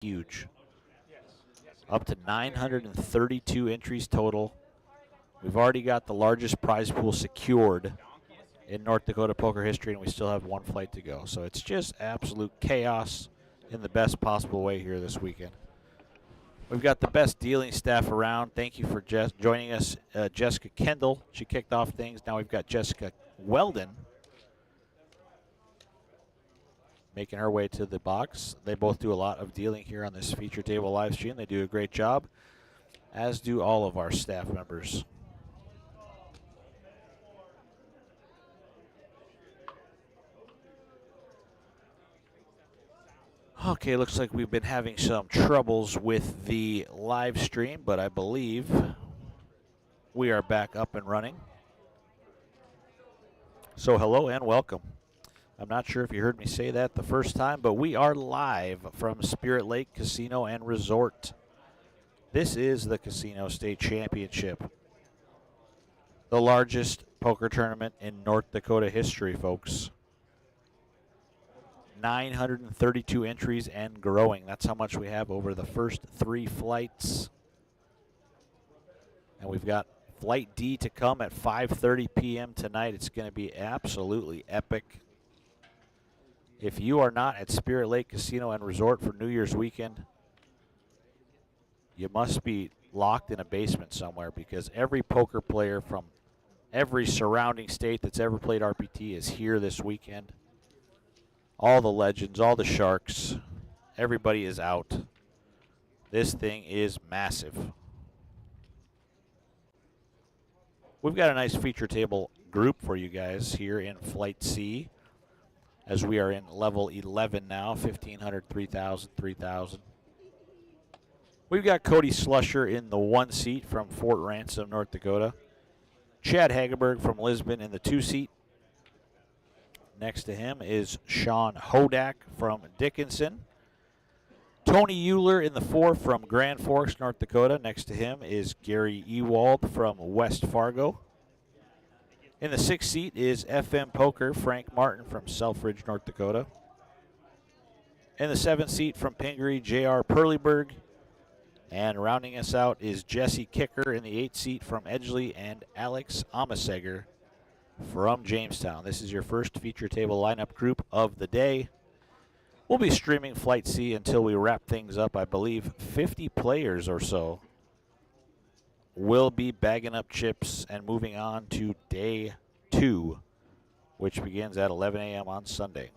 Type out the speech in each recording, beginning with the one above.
huge. Up to 932 entries total. We've already got the largest prize pool secured in North Dakota poker history, and we still have one flight to go. So it's just absolute chaos in the best possible way here this weekend. We've got the best dealing staff around. Thank you for joining us. Jessica Kendall, she kicked off things. Now we've got Jessica Weldon making her way to the box. They both do a lot of dealing here on this feature table live stream. They do a great job, as do all of our staff members. Okay, looks like we've been having some troubles with the live stream, but I believe we are back up and running. So hello and welcome. I'm not sure if you heard me say that the first time, but we are live from Spirit Lake Casino and Resort. This is the Casino State Championship, the largest poker tournament in North Dakota history, folks. 932 entries and growing. That's how much we have over the first 3 flights. And we've got Flight D to come at 5:30 p.m. tonight. It's going to be absolutely epic. If you are not at Spirit Lake Casino and Resort for New Year's weekend, you must be locked in a basement somewhere, because every poker player from every surrounding state that's ever played RPT is here this weekend. All the legends, all the sharks, everybody is out. This thing is massive. We've got a nice feature table group for you guys here in Flight C, as we are in level 11 now, 1,500, 3,000, 3,000. We've got Cody Slusher in the 1 seat from Fort Ransom, North Dakota. Chad Hageberg from Lisbon in the 2 seat. Next to him is Sean Hodak from Dickinson. Tony Euler in the 4 from Grand Forks, North Dakota. Next to him is Gary Ewald from West Fargo. In the 6th seat is FM Poker, Frank Martin from Selfridge, North Dakota. In the 7th seat from Pingree, J.R. Perlyberg. And rounding us out is Jesse Kicker in the 8th seat from Edgeley, and Alex Amaseger from Jamestown. This is your first feature table lineup group of the day. We'll be streaming Flight C until we wrap things up. I believe 50 players or so will be bagging up chips and moving on to day 2, which begins at 11 a.m. on Sunday.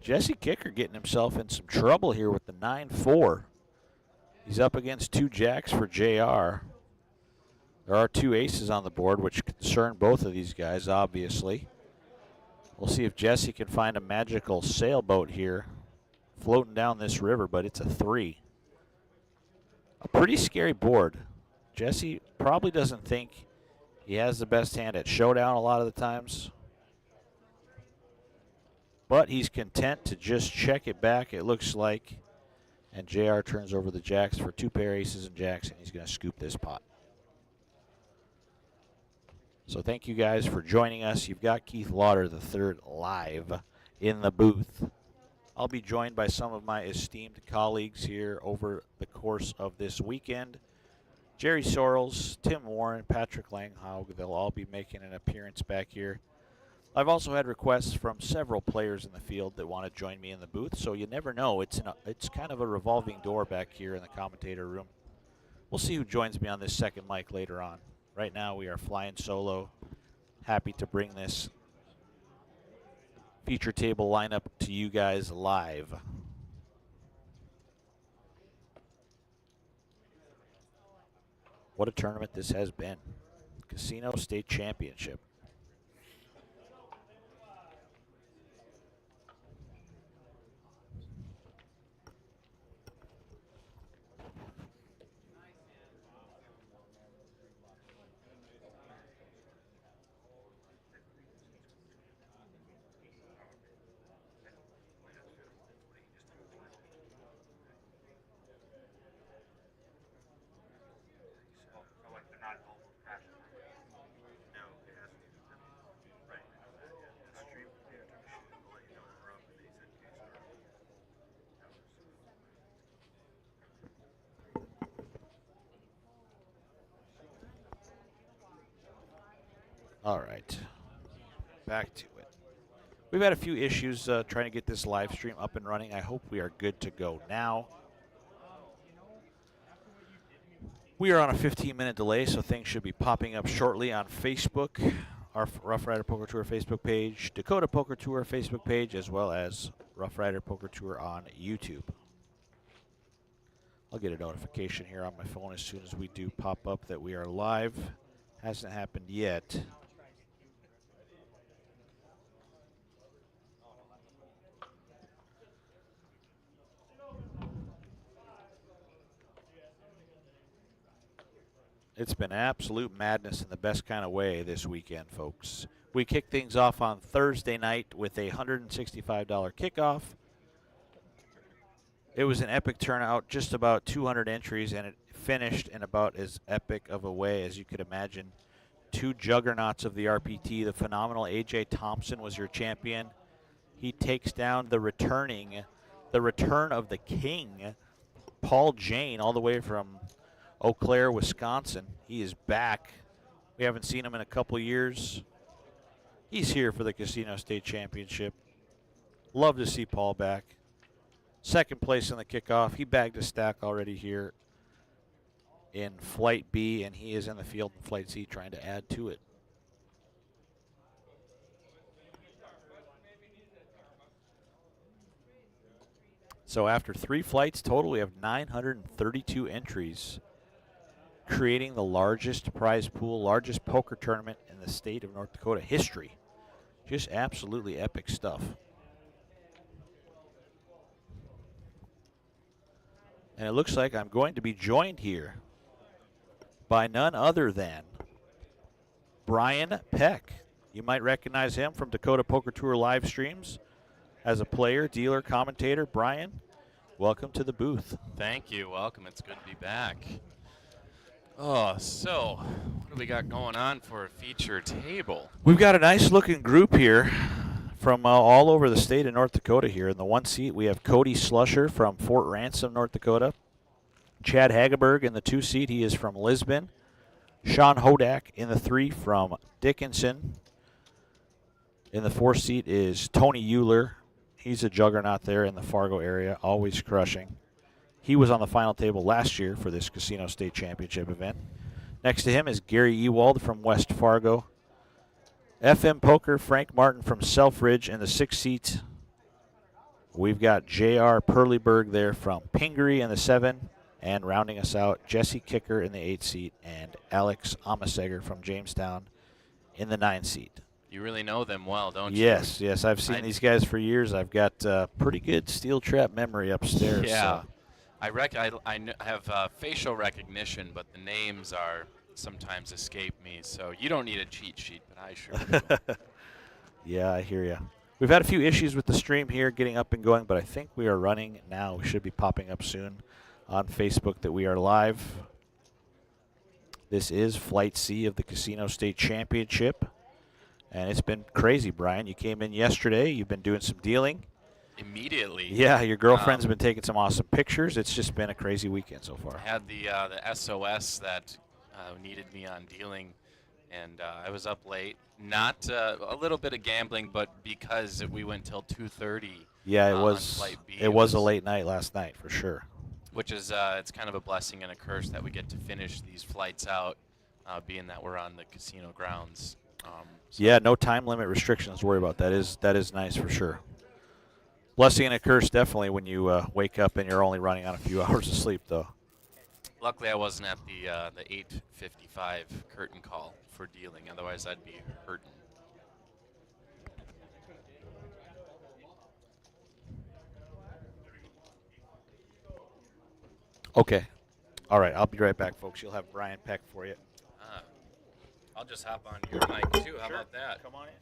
Jesse Kicker getting himself in some trouble here with the 9-4. He's up against 2 jacks for JR. There are 2 aces on the board, which concern both of these guys, obviously. We'll see if Jesse can find a magical sailboat here floating down this river, but it's a 3. A pretty scary board. Jesse probably doesn't think he has the best hand at showdown a lot of the times, but he's content to just check it back, it looks like. And JR turns over the jacks for 2 pair aces and jacks, and he's going to scoop this pot. So thank you guys for joining us. You've got Keith Lauder III live in the booth. I'll be joined by some of my esteemed colleagues here over the course of this weekend. Jerry Sorrells, Tim Warren, Patrick Langhaug, they'll all be making an appearance back here. I've also had requests from several players in the field that want to join me in the booth, so you never know. It's kind of a revolving door back here in the commentator room. We'll see who joins me on this second mic later on. Right now we are flying solo. Happy to bring this feature table lineup to you guys live. What a tournament this has been. Casino State Championship. All right, back to it. We've had a few issues trying to get this live stream up and running. I hope we are good to go now. We are on a 15-minute delay, so things should be popping up shortly on Facebook, our Rough Rider Poker Tour Facebook page, Dakota Poker Tour Facebook page, as well as Rough Rider Poker Tour on YouTube. I'll get a notification here on my phone as soon as we do pop up that we are live. Hasn't happened yet. It's been absolute madness in the best kind of way this weekend, folks. We kicked things off on Thursday night with a $165 kickoff. It was an epic turnout, just about 200 entries, and it finished in about as epic of a way as you could imagine. Two juggernauts of the RPT. The phenomenal A.J. Thompson was your champion. He takes down the return of the king, Paul Jane, all the way from Eau Claire, Wisconsin. He is back. We haven't seen him in a couple years. He's here for the Casino State Championship. Love to see Paul back. Second place in the kickoff. He bagged a stack already here in Flight B, and he is in the field in Flight C trying to add to it. So after 3 flights total, we have 932 entries, creating the largest prize pool, largest poker tournament in the state of North Dakota history. Just absolutely epic stuff. And it looks like I'm going to be joined here by none other than Brian Peck. You might recognize him from Dakota Poker Tour live streams as a player, dealer, commentator. Brian, welcome to the booth. Thank you. Welcome. It's good to be back. Oh, so what do we got going on for a feature table? We've got a nice looking group here from all over the state of North Dakota here. In the one seat, we have Cody Slusher from Fort Ransom, North Dakota. Chad Hageberg in the 2 seat. He is from Lisbon. Sean Hodak in the 3 from Dickinson. In the 4 seat is Tony Euler. He's a juggernaut there in the Fargo area, always crushing. He was on the final table last year for this Casino State Championship event. Next to him is Gary Ewald from West Fargo. FM Poker, Frank Martin from Selfridge in the 6th seat. We've got J.R. Perlyberg there from Pingree in the 7. And rounding us out, Jesse Kicker in the 8th seat and Alex Amaseger from Jamestown in the 9th seat. You really know them well, don't you? Yes, yes. I've seen these guys for years. I've got pretty good steel trap memory upstairs. Yeah. So. I have facial recognition, but the names are sometimes escape me. So you don't need a cheat sheet, but I sure do. Yeah, I hear you. We've had a few issues with the stream here getting up and going, but I think we are running now. We should be popping up soon on Facebook that we are live. This is Flight C of the Casino State Championship. And it's been crazy, Brian. You came in yesterday. You've been doing some dealing. Immediately. Yeah, your girlfriend's been taking some awesome pictures. It's just been a crazy weekend so far. I had the SOS that needed me on dealing, and I was up late. Not a little bit of gambling, but because we went till 2:30. Yeah, it was. On Flight B, it was a late night last night for sure. Which is it's kind of a blessing and a curse that we get to finish these flights out, being that we're on the casino grounds. So yeah, no time limit restrictions to worry about. That is nice for sure. Blessing and a curse definitely when you wake up and you're only running on a few hours of sleep, though. Luckily, I wasn't at the 8:55 curtain call for dealing. Otherwise, I'd be hurting. Okay. All right, I'll be right back, folks. You'll have Brian Peck for you. I'll just hop on your mic, too. How about that? Come on in.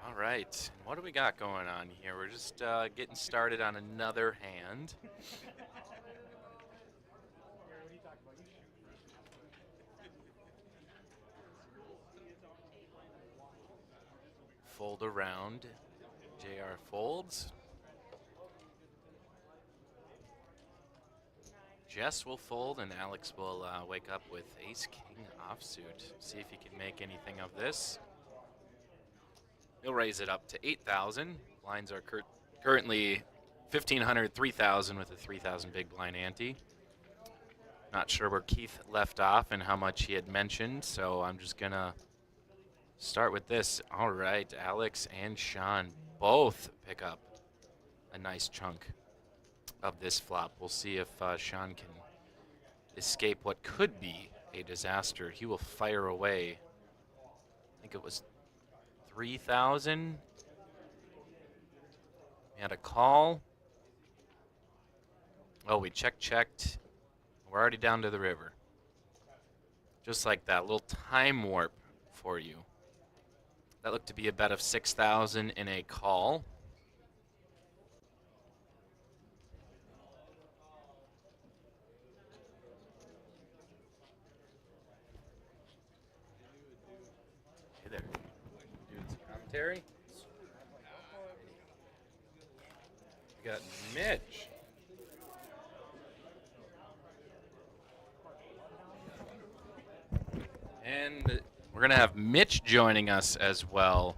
All right. What do we got going on here? We're just getting started on another hand. fold around. JR folds. Jess will fold, and Alex will wake up with ace-king offsuit. See if he can make anything of this. He'll raise it up to 8,000. Blinds are currently 1,500, 3,000 with a 3,000 big blind ante. Not sure where Keith left off and how much he had mentioned, so I'm just going to start with this. All right, Alex and Sean both pick up a nice chunk of this flop. We'll see if Sean can escape what could be a disaster. He will fire away. I think it was 3,000. We had a call. Oh, we checked. We're already down to the river. Just like that, little time warp for you. That looked to be a bet of 6,000 in a call. Hey there. Doing some commentary. We got Mitch. And we're going to have Mitch joining us as well.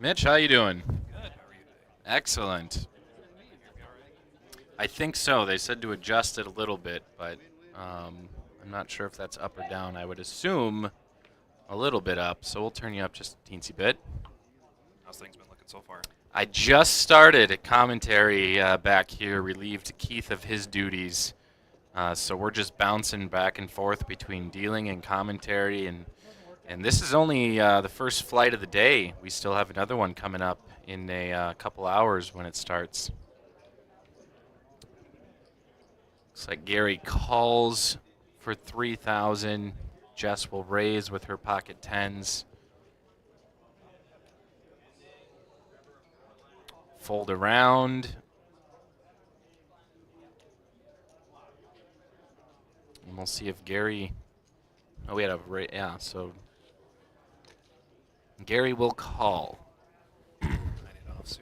Mitch, how you doing? Good. How are you today? Excellent. I think so. They said to adjust it a little bit, but I'm not sure if that's up or down. I would assume a little bit up, so we'll turn you up just a teensy bit. How's things been looking so far? I just started a commentary back here, relieved Keith of his duties. So we're just bouncing back and forth between dealing and commentary, and this is only the first flight of the day. We still have another one coming up in a couple hours when it starts. Looks like Gary calls for 3,000. Jess will raise with her pocket tens. Fold around. And we'll see if Gary... Oh, we had a... Yeah, so... Gary will call. I need an offsuit.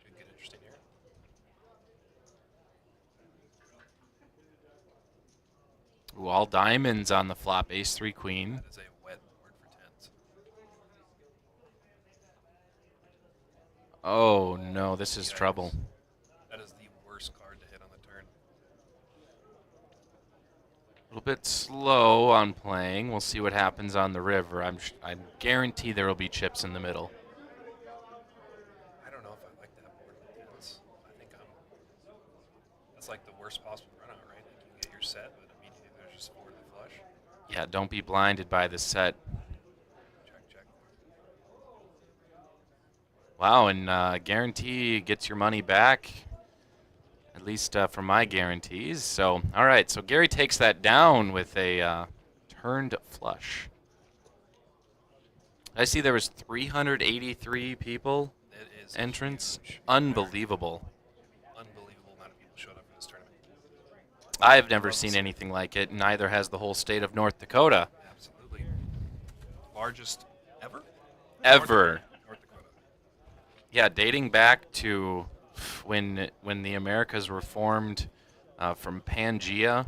Should get interesting here. Ooh, all diamonds on the flop. Ace-3 queen. That is a wet board for tens. Oh, no, this is trouble. That is the worst card to hit on the turn. A little bit slow on playing. We'll see what happens on the river. I guarantee there will be chips in the middle. I don't know if I like that board with tens. I think that's like the worst possible runout, right? Like you get your set, but immediately there's just four to the flush. Yeah, don't be blinded by the set. Check. Wow, and guarantee gets your money back, at least from my guarantees. So, all right, so Gary takes that down with a turned flush. I see there was 383 people It is entrance. huge. Unbelievable. Unbelievable amount of people showed up for this tournament. I've never seen anything like it, neither has the whole state of North Dakota. Absolutely. Largest ever? Ever. North Dakota. Yeah, dating back to when the Americas were formed from Pangea.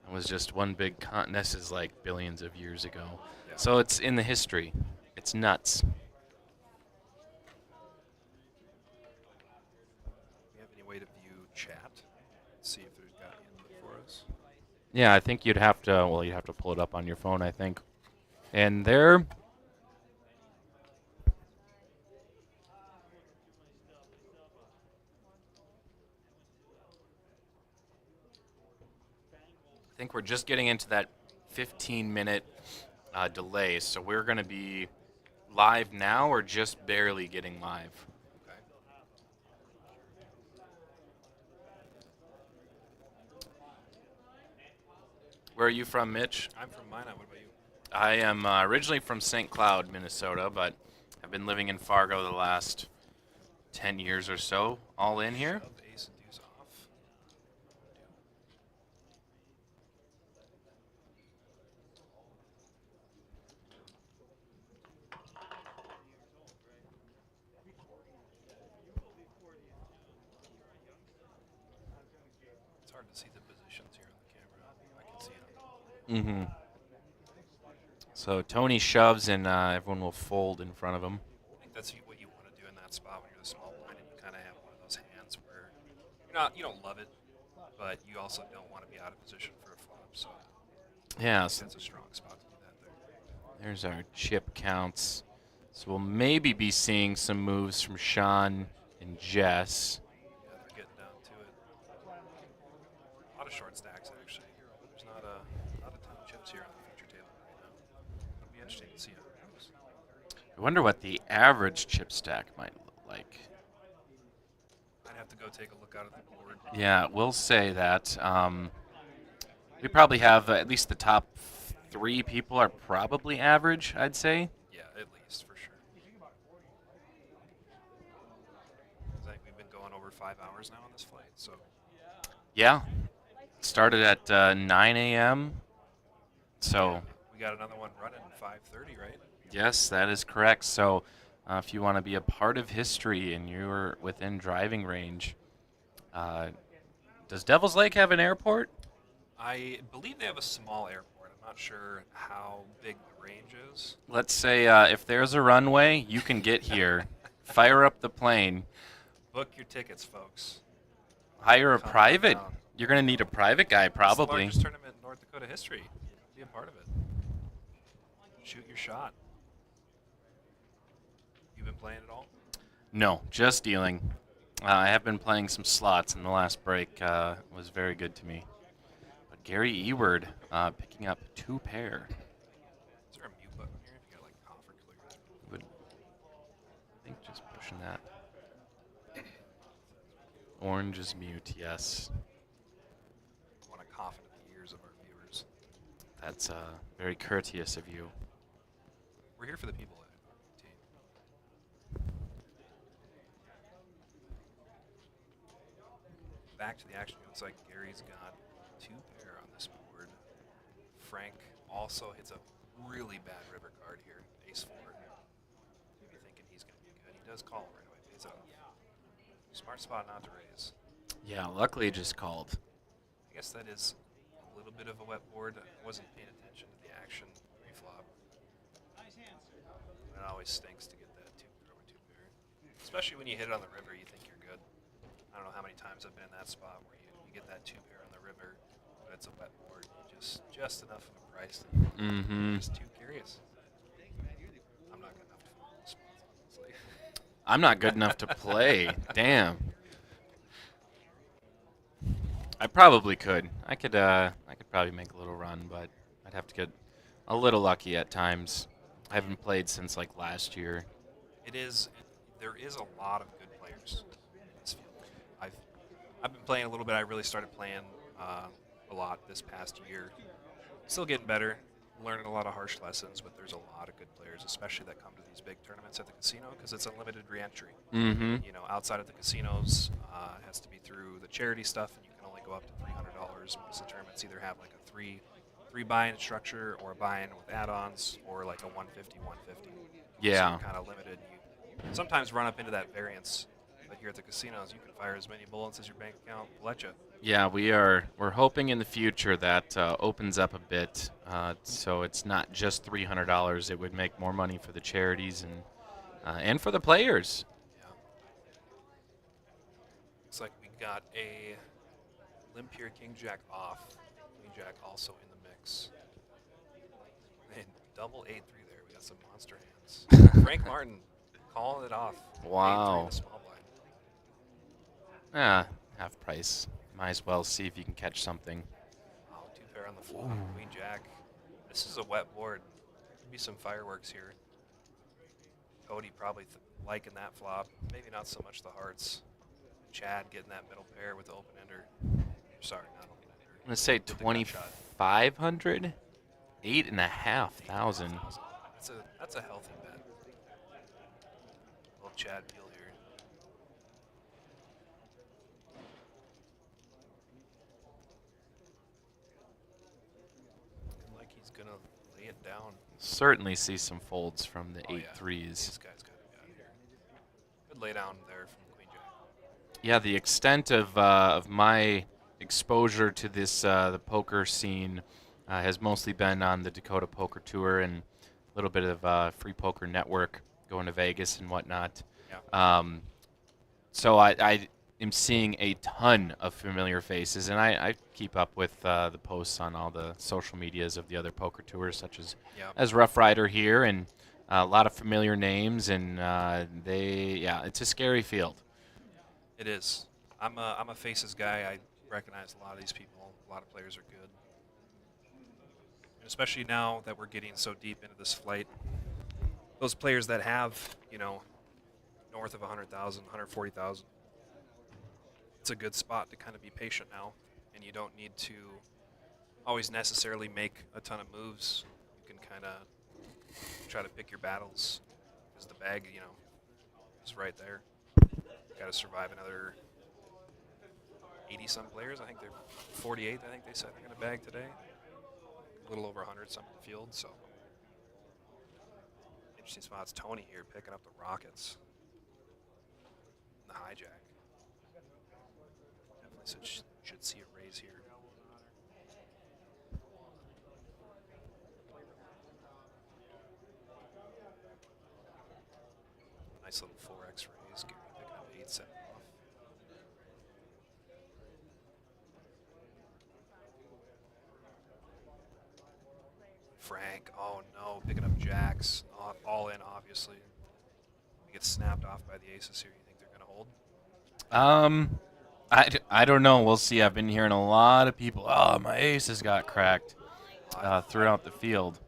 It was just one big continent. This is like billions of years ago. Yeah. So it's in the history. It's nuts. Do we have any way to view chat? See if there's got input for us. Yeah, I think you'd have to pull it up on your phone, I think. And there... I think we're just getting into that 15-minute delay, so we're going to be live now or just barely getting live. Okay. Where are you from, Mitch? I'm from Minot. What about you? I am originally from St. Cloud, Minnesota, but I've been living in Fargo the last 10 years or so, all in here. Shove ace and deuce off. hard to see the positions here on the camera. I can see them. Mm-hmm. So Tony shoves, and everyone will fold in front of him. I think that's what you want to do in that spot when you're the small blind and you kind of have one of those hands where you don't love it, but you also don't want to be out of position for a flop. So Yeah, I think so that's a strong spot to do that there. there's our chip counts. So we'll maybe be seeing some moves from Sean and Jess. Yeah, they're getting down to it. A lot of short stacks actually. There's not a ton of chips here on the feature table right now. It'll be interesting to see how it goes. I wonder what the average chip stack might look like. I'd have to go take a look out at the board. Yeah, we'll say that. We probably have at least the top 3 people are probably average, I'd say. Yeah, at least for sure. I think we've been going over 5 hours now on this flight, so Yeah. Started at 9 a.m. So, yeah, we got another one running at 5:30, right? yes, that is correct. So, if you want to be a part of history and you're within driving range, does Devil's Lake have an airport? I believe they have a small airport. I'm not sure how big the range is. Let's say if there's a runway, you can get here, fire up the plane, Book your tickets, folks. hire a Come on private. down. You're going to need a private guy, It's the probably. largest tournament in North Dakota history. Be a part of it. Shoot your shot. You've been playing at all? No, just dealing. I have been playing some slots, and the last break was very good to me. But Gary Eward picking up 2 pair. Is there a mute button here? If you got like cough or clear. Would I think just pushing that. Orange is mute, yes. I want to cough into the ears of our viewers. That's very courteous of you. We're here for the people at RPT. Back to the action. It looks like Gary's got 2 pair on this board. Frank also hits a really bad river card here, ace 4. Maybe thinking he's going to be good. He does call right away, pays off. Smart spot not to raise. Yeah, luckily just called. I guess that is a little bit of a wet board. I wasn't paying attention to the action pre-flop. It always stinks to get that 2 pair over 2 pair. Especially when you hit it on the river, you think you're good. I don't know how many times I've been in that spot where you get that 2 pair on the river, but it's a wet board. Just enough of a price that you're just too curious. I'm not good enough to follow those spots, honestly. I'm not good enough to play. Damn. I probably could. I could probably make a little run, but I'd have to get a little lucky at times. I haven't played since like last year. There is a lot of good players in this field. I've been playing a little bit. I really started playing a lot this past year. Still getting better, learning a lot of harsh lessons, but there's a lot of good players, especially that come to these big tournaments at the casino because it's unlimited reentry. Mm-hmm. You know, outside of the casinos, it has to be through the charity stuff, and you can only go up to $300. Most of the tournaments either have like a three buy-in structure or a buy-in with add-ons or like a 150. Yeah. So you're kind of limited. You sometimes run up into that variance, but here at the casinos, you can fire as many bullets as your bank account will let you. Yeah, we're hoping in the future that opens up a bit, so it's not just $300. It would make more money for the charities and for the players. Yeah. Looks like we got a limp here, King Jack off. Queen Jack also in the mix. And double 8-3 there. We got some monster hands. Frank Martin calling it off. Wow. 8-3 in the small blind. Half price. Might as well see if you can catch something. Oh, 2 pair on the flop. Queen Jack. This is a wet board. Could be some fireworks here. Cody probably liking that flop. Maybe not so much the hearts. Chad getting that middle pair with the open ender. Sorry, not open ender. I'm going to say With the gut shot. 2,500? 8,500. That's a healthy bet. Little Chad Peel here. Looking like he's gonna lay it down. Certainly see some folds from the Oh, 8 yeah. threes. This guy's got it out here. Good lay down there from Queen Jack. Yeah, the extent of my exposure to this the poker scene has mostly been on the Dakota Poker Tour and a little bit of Free Poker Network, going to Vegas and whatnot. Yeah. So I am seeing a ton of familiar faces, and I keep up with the posts on all the social medias of the other poker tours, such Yeah. as Rough Rider here, and a lot of familiar names, and it's a scary field. It is. I'm a faces guy. I recognize a lot of these people. A lot of players are good. And especially now that we're getting so deep into this flight, those players that have, north of 100,000, 140,000, it's a good spot to kind of be patient now. And you don't need to always necessarily make a ton of moves. You can kind of try to pick your battles because the bag, is right there. Got to survive another 80-some players. I think they're 48. I think they said they're going to bag today. A little over 100 some in the field. So interesting spots. Tony here picking up the Rockets. The hijack. Definitely should see a raise here. Nice little 4x raise. Gary picking up 8-7 off. Frank, oh no, picking up jacks, all in obviously. He gets snapped off by the aces here. You think they're going to hold? I don't know. We'll see. I've been hearing a lot of people, oh, my aces got cracked throughout the field.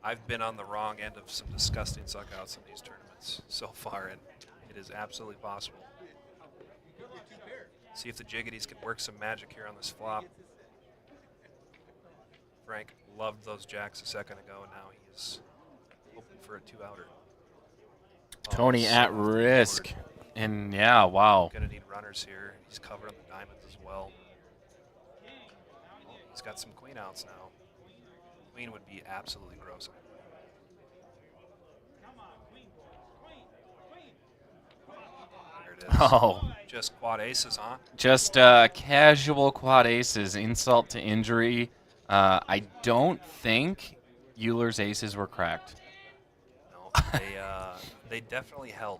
I've been on the wrong end of some disgusting suckouts in these tournaments so far, and it is absolutely possible. See if the Jiggities can work some magic here on this flop. Frank loved those jacks a second ago, and now he's hoping for a two-outer. Tony at risk. And, yeah, wow. Going to need runners here. He's covered on the diamonds as well. He's got some queen outs now. Queen would be absolutely gross. There it is. Oh. Just quad aces, huh? Just casual quad aces, insult to injury. I don't think Euler's aces were cracked. No, they definitely held.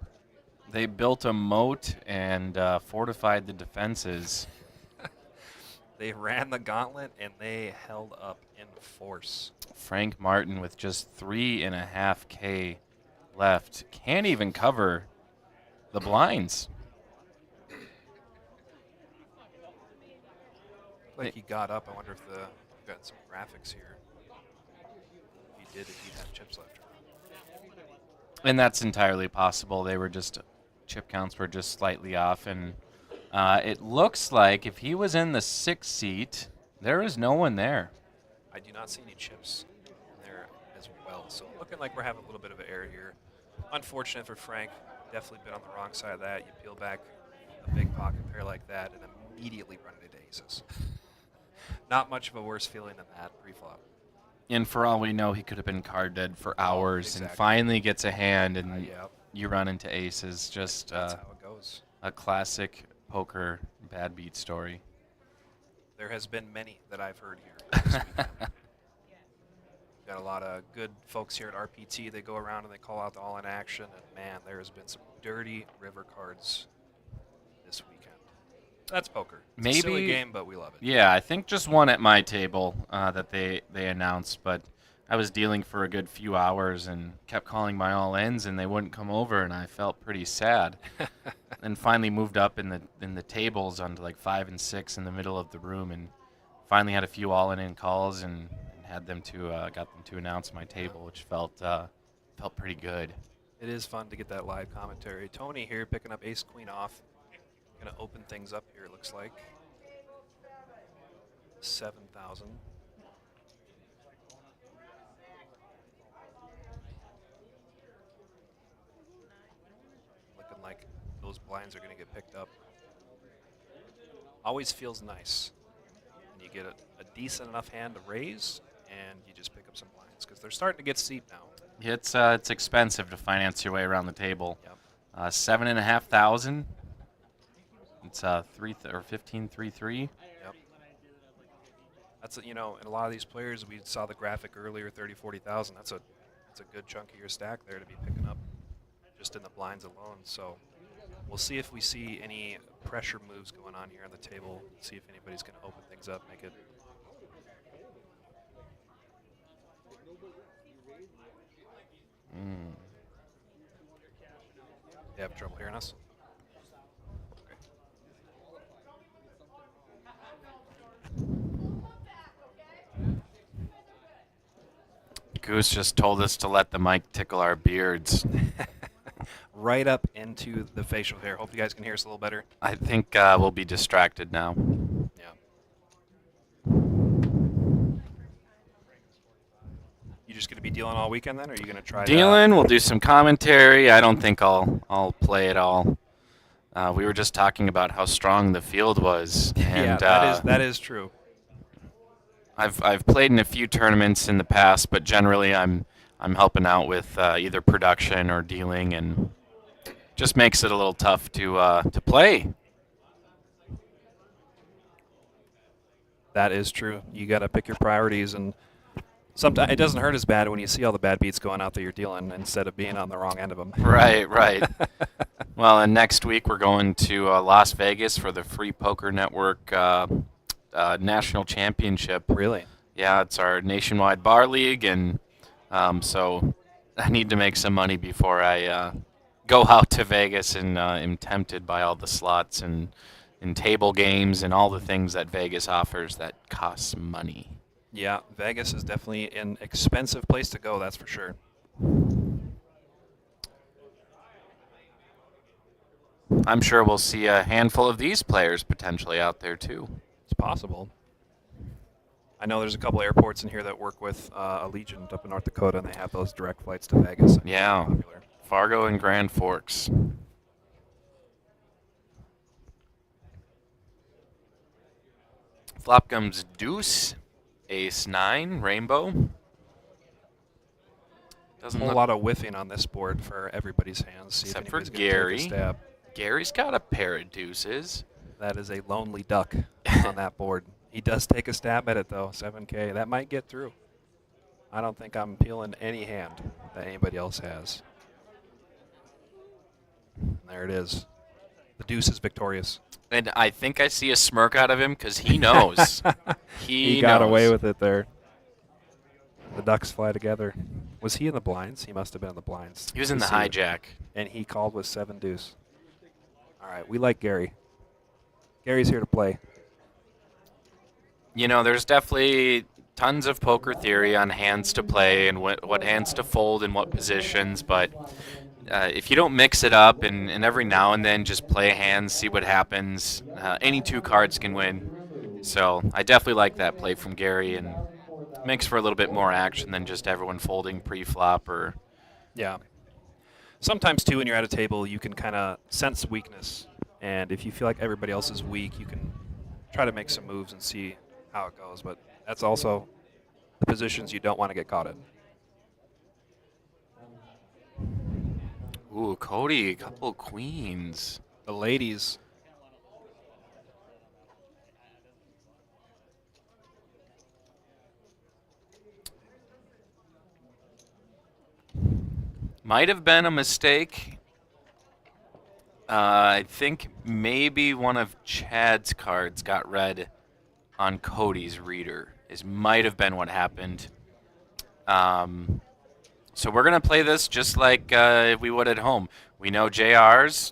They built a moat and fortified the defenses. They ran the gauntlet and they held up in force. Frank Martin with just 3.5K left can't even cover the blinds. Like he got up. I wonder if we've got some graphics here. If he did, if he'd have chips left. And that's entirely possible. They were just, chip counts were just slightly off. And it looks like if he was in the 6th seat, there is no one there. I do not see any chips in there as well. So looking like we're having a little bit of an error here. Unfortunate for Frank. Definitely been on the wrong side of that. You peel back a big pocket pair like that and immediately run into aces. Not much of a worse feeling than that pre-flop. And for all we know, he could have been card dead for hours exactly. and finally gets a hand and Yep. you run into aces. Just That's how it goes. a classic poker bad beat story. There has been many that I've heard here this weekend. Got a lot of good folks here at RPT. They go around and they call out the all-in action, and man, there has been some dirty river cards this weekend. That's poker. It's Maybe a silly game, but we love it. Yeah, I think just one at my table that they announced, but I was dealing for a good few hours and kept calling my all ends, and they wouldn't come over, and I felt pretty sad. And finally moved up in the tables onto like 5 and 6 in the middle of the room, and finally had a few all in calls and had them to got them to announce my table, which felt pretty good. It is fun to get that live commentary. Tony here picking up ace queen off. Going to open things up here, it looks like. 7,000. Looking like those blinds are going to get picked up. Always feels nice when you get a decent enough hand to raise and you just pick up some blinds because they're starting to get steep now. It's expensive to finance your way around the table. Yep. 7,500. It's 15.33. Yep. That's and a lot of these players, we saw the graphic earlier, 30, 40,000. That's a good chunk of your stack there to be picking up just in the blinds alone. So we'll see if we see any pressure moves going on here on the table. See if anybody's going to open things up, make it. You have trouble hearing us? Goose just told us to let the mic tickle our beards. Right up into the facial hair. Hope you guys can hear us a little better. I think we'll be distracted now. Yeah. You just going to be dealing all weekend then, or are you going to try Dealing, we'll do some commentary. I don't think I'll play it all. We were just talking about how strong the field was. And, yeah, that is true. I've played in a few tournaments in the past, but generally I'm helping out with either production or dealing, and just makes it a little tough to play. That is true. You got to pick your priorities, and sometimes it doesn't hurt as bad when you see all the bad beats going out that you're dealing instead of being on the wrong end of them. Right. Well, and next week we're going to Las Vegas for the Free Poker Network National Championship. Really? Yeah, it's our nationwide bar league, and so I need to make some money before I go out to Vegas and am tempted by all the slots and table games and all the things that Vegas offers that costs money. Yeah, Vegas is definitely an expensive place to go, that's for sure. I'm sure we'll see a handful of these players potentially out there too. It's possible. I know there's a couple airports in here that work with Allegiant up in North Dakota, and they have those direct flights to Vegas. Yeah, Fargo and Grand Forks. Flop comes deuce, ace 9, rainbow. Doesn't a lot of whiffing on this board for everybody's hands. See except if for Gary. Take a stab. Gary's got a pair of deuces. That is a lonely duck on that board. He does take a stab at it, though, 7K. That might get through. I don't think I'm peeling any hand that anybody else has. And there it is. The deuce is victorious. And I think I see a smirk out of him because he knows. He got away with it there. The ducks fly together. Was he in the blinds? He must have been in the blinds. He was in the hijack. And he called with 7 deuce. All right, we like Gary. Gary's here to play. You know, there's definitely tons of poker theory on hands to play and what hands to fold in what positions, but if you don't mix it up and every now and then just play hands, see what happens, any 2 cards can win. So I definitely like that play from Gary, and makes for a little bit more action than just everyone folding pre-flop or... Yeah. Sometimes, too, when you're at a table, you can kind of sense weakness. And if you feel like everybody else is weak, you can try to make some moves and see how it goes. But that's also the positions you don't want to get caught in. Ooh, Cody, a couple queens. The ladies. Might have been a mistake. I think maybe one of Chad's cards got read on Cody's reader. This might have been what happened. So we're going to play this just like we would at home. We know JR's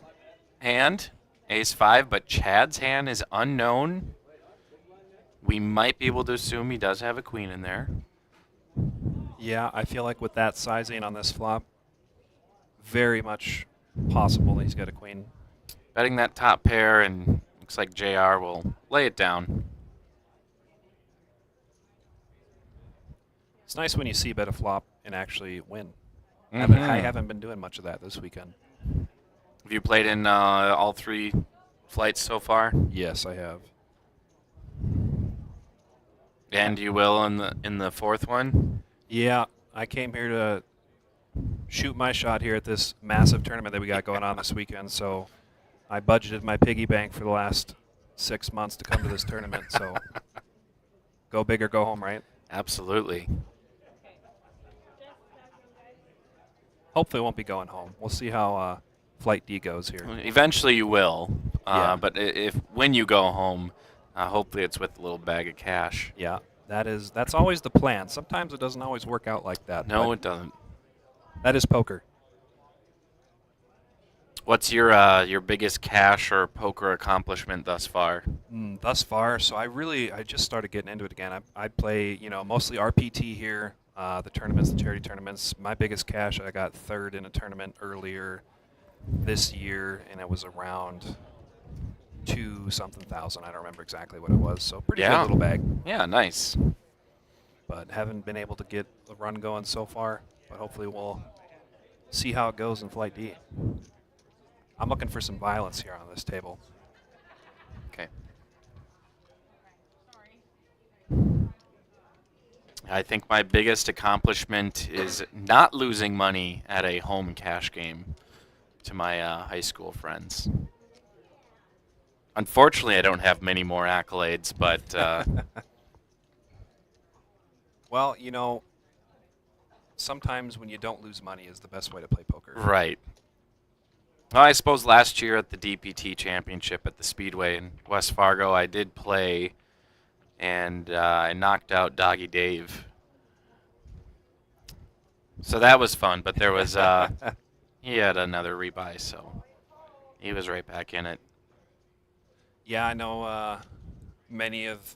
hand, ace-5, but Chad's hand is unknown. We might be able to assume he does have a queen in there. Yeah, I feel like with that sizing on this flop, very much possible that he's got a queen. Betting that top pair, and looks like JR will lay it down. It's nice when you see bet a flop and actually win. Mm-hmm. I haven't been doing much of that this weekend. Have you played in all 3 flights so far? Yes, I have. And you will in the 4th one? Yeah, I came here to shoot my shot here at this massive tournament that we got going on this weekend. So I budgeted my piggy bank for the last 6 months to come to this tournament. So Go big or go home, right? Absolutely. Hopefully, it won't be going home. We'll see how Flight D goes here. Eventually you will. Yeah. But if when you go home, hopefully it's with a little bag of cash. Yeah, that's always the plan. Sometimes it doesn't always work out like that. No, but it doesn't. that is poker. What's your biggest cash or poker accomplishment thus far? Thus far, so I just started getting into it again. I play, mostly RPT here, the tournaments, the charity tournaments. My biggest cash, I got third in a tournament earlier this year, and it was around 2-something thousand. I don't remember exactly what it was. So pretty good little bag. Yeah, nice. But haven't been able to get the run going so far. But hopefully we'll see how it goes in Flight D. I'm looking for some violence here on this table. Okay. I think my biggest accomplishment is not losing money at a home cash game to my high school friends. Unfortunately, I don't have many more accolades, but Well, sometimes when you don't lose money is the best way to play poker. right. Well, I suppose last year at the DPT Championship at the Speedway in West Fargo, I did play, and I knocked out Doggy Dave. So that was fun, but there was he had another rebuy, so he was right back in it. Yeah, I know many of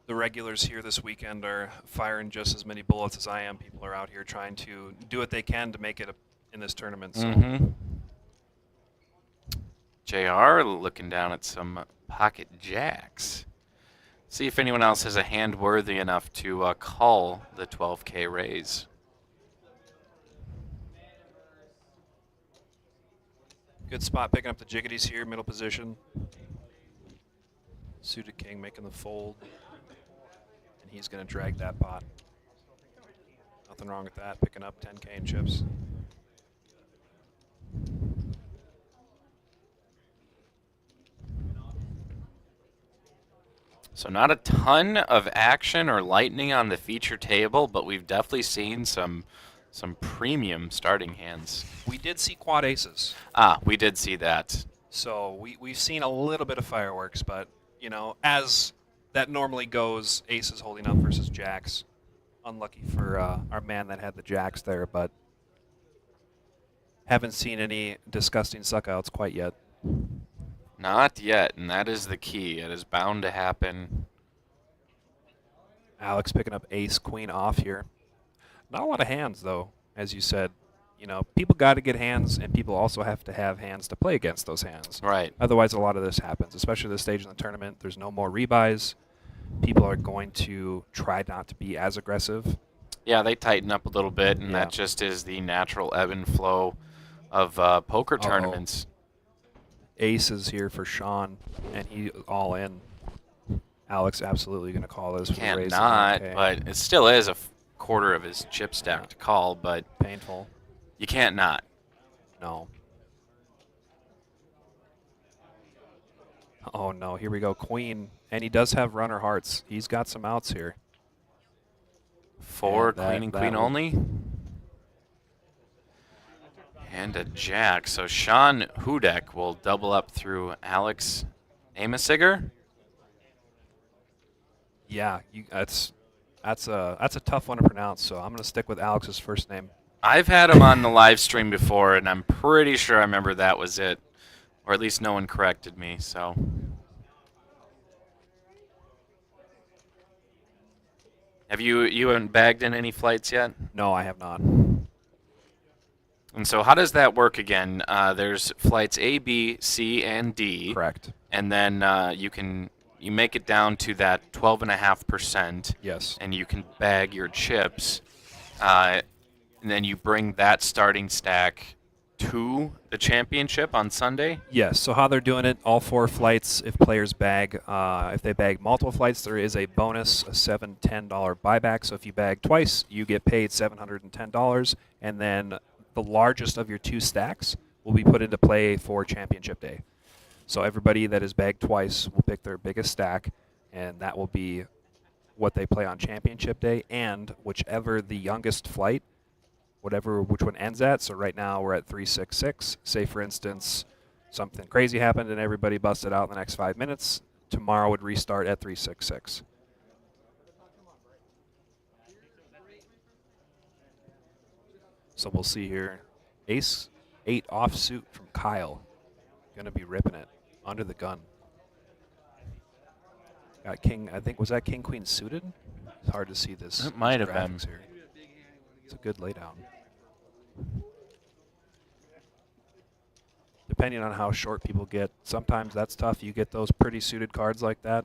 the regulars here this weekend are firing just as many bullets as I am. People are out here trying to do what they can to make it in this tournament. So. JR looking down at some pocket jacks. See if anyone else has a hand worthy enough to call the 12K raise. Good spot picking up the jiggities here, middle position. Suited king making the fold. And he's going to drag that pot. Nothing wrong with that, picking up 10K in chips. So not a ton of action or lightning on the feature table, but we've definitely seen some premium starting hands. We did see quad aces. We did see that. So we've seen a little bit of fireworks, but, as that normally goes, aces holding up versus jacks. Unlucky for our man that had the jacks there, but haven't seen any disgusting suckouts quite yet. Not yet, and that is the key. It is bound to happen. Alex picking up ace, queen off here. Not a lot of hands, though, as you said. People got to get hands, and people also have to have hands to play against those hands. Right. Otherwise, a lot of this happens, especially this stage in the tournament. There's no more rebuys. People are going to try not to be as aggressive. Yeah, they tighten up a little bit, and Yeah. that just is the natural ebb and flow of poker tournaments. Aces here for Sean, and he all in. Alex absolutely going to call this. with a raise of Cannot, 9K. but it still is a quarter of his chip stack to call, but Painful. you can't not. No. Oh, no. Here we go. Queen. And he does have runner hearts. He's got some outs here. Four, And queen and that queen will- only. And a jack. So Sean Hudek will double up through Alex Amasiger. Yeah, that's a tough one to pronounce, so I'm going to stick with Alex's first name. I've had him on the live stream before, and I'm pretty sure I remember that was it. Or at least no one corrected me, so. Have you haven't bagged in any flights yet? No, I have not. And so how does that work again? There's flights A, B, C, and D. Correct. And then you make it down to that 12.5%. Yes. And you can bag your chips. And then you bring that starting stack to the championship on Sunday? Yes. So how they're doing it, all 4 flights, if players bag, if they bag multiple flights, there is a bonus, a $7, $10 buyback. So if you bag twice, you get paid $710. And then the largest of your 2 stacks will be put into play for championship day. So everybody that is bagged twice will pick their biggest stack, and that will be what they play on championship day, and whichever the youngest flight, which one ends at. So right now we're at 366. Say, for instance, something crazy happened and everybody busted out in the next 5 minutes. Tomorrow would restart at 366. So we'll see here. Ace 8 offsuit from Kyle. Going to be ripping it under the gun. Got king, I think, was that king queen suited? It's hard to see this. It might these have been. graphics here. It's a good laydown. Depending on how short people get, sometimes that's tough. You get those pretty suited cards like that.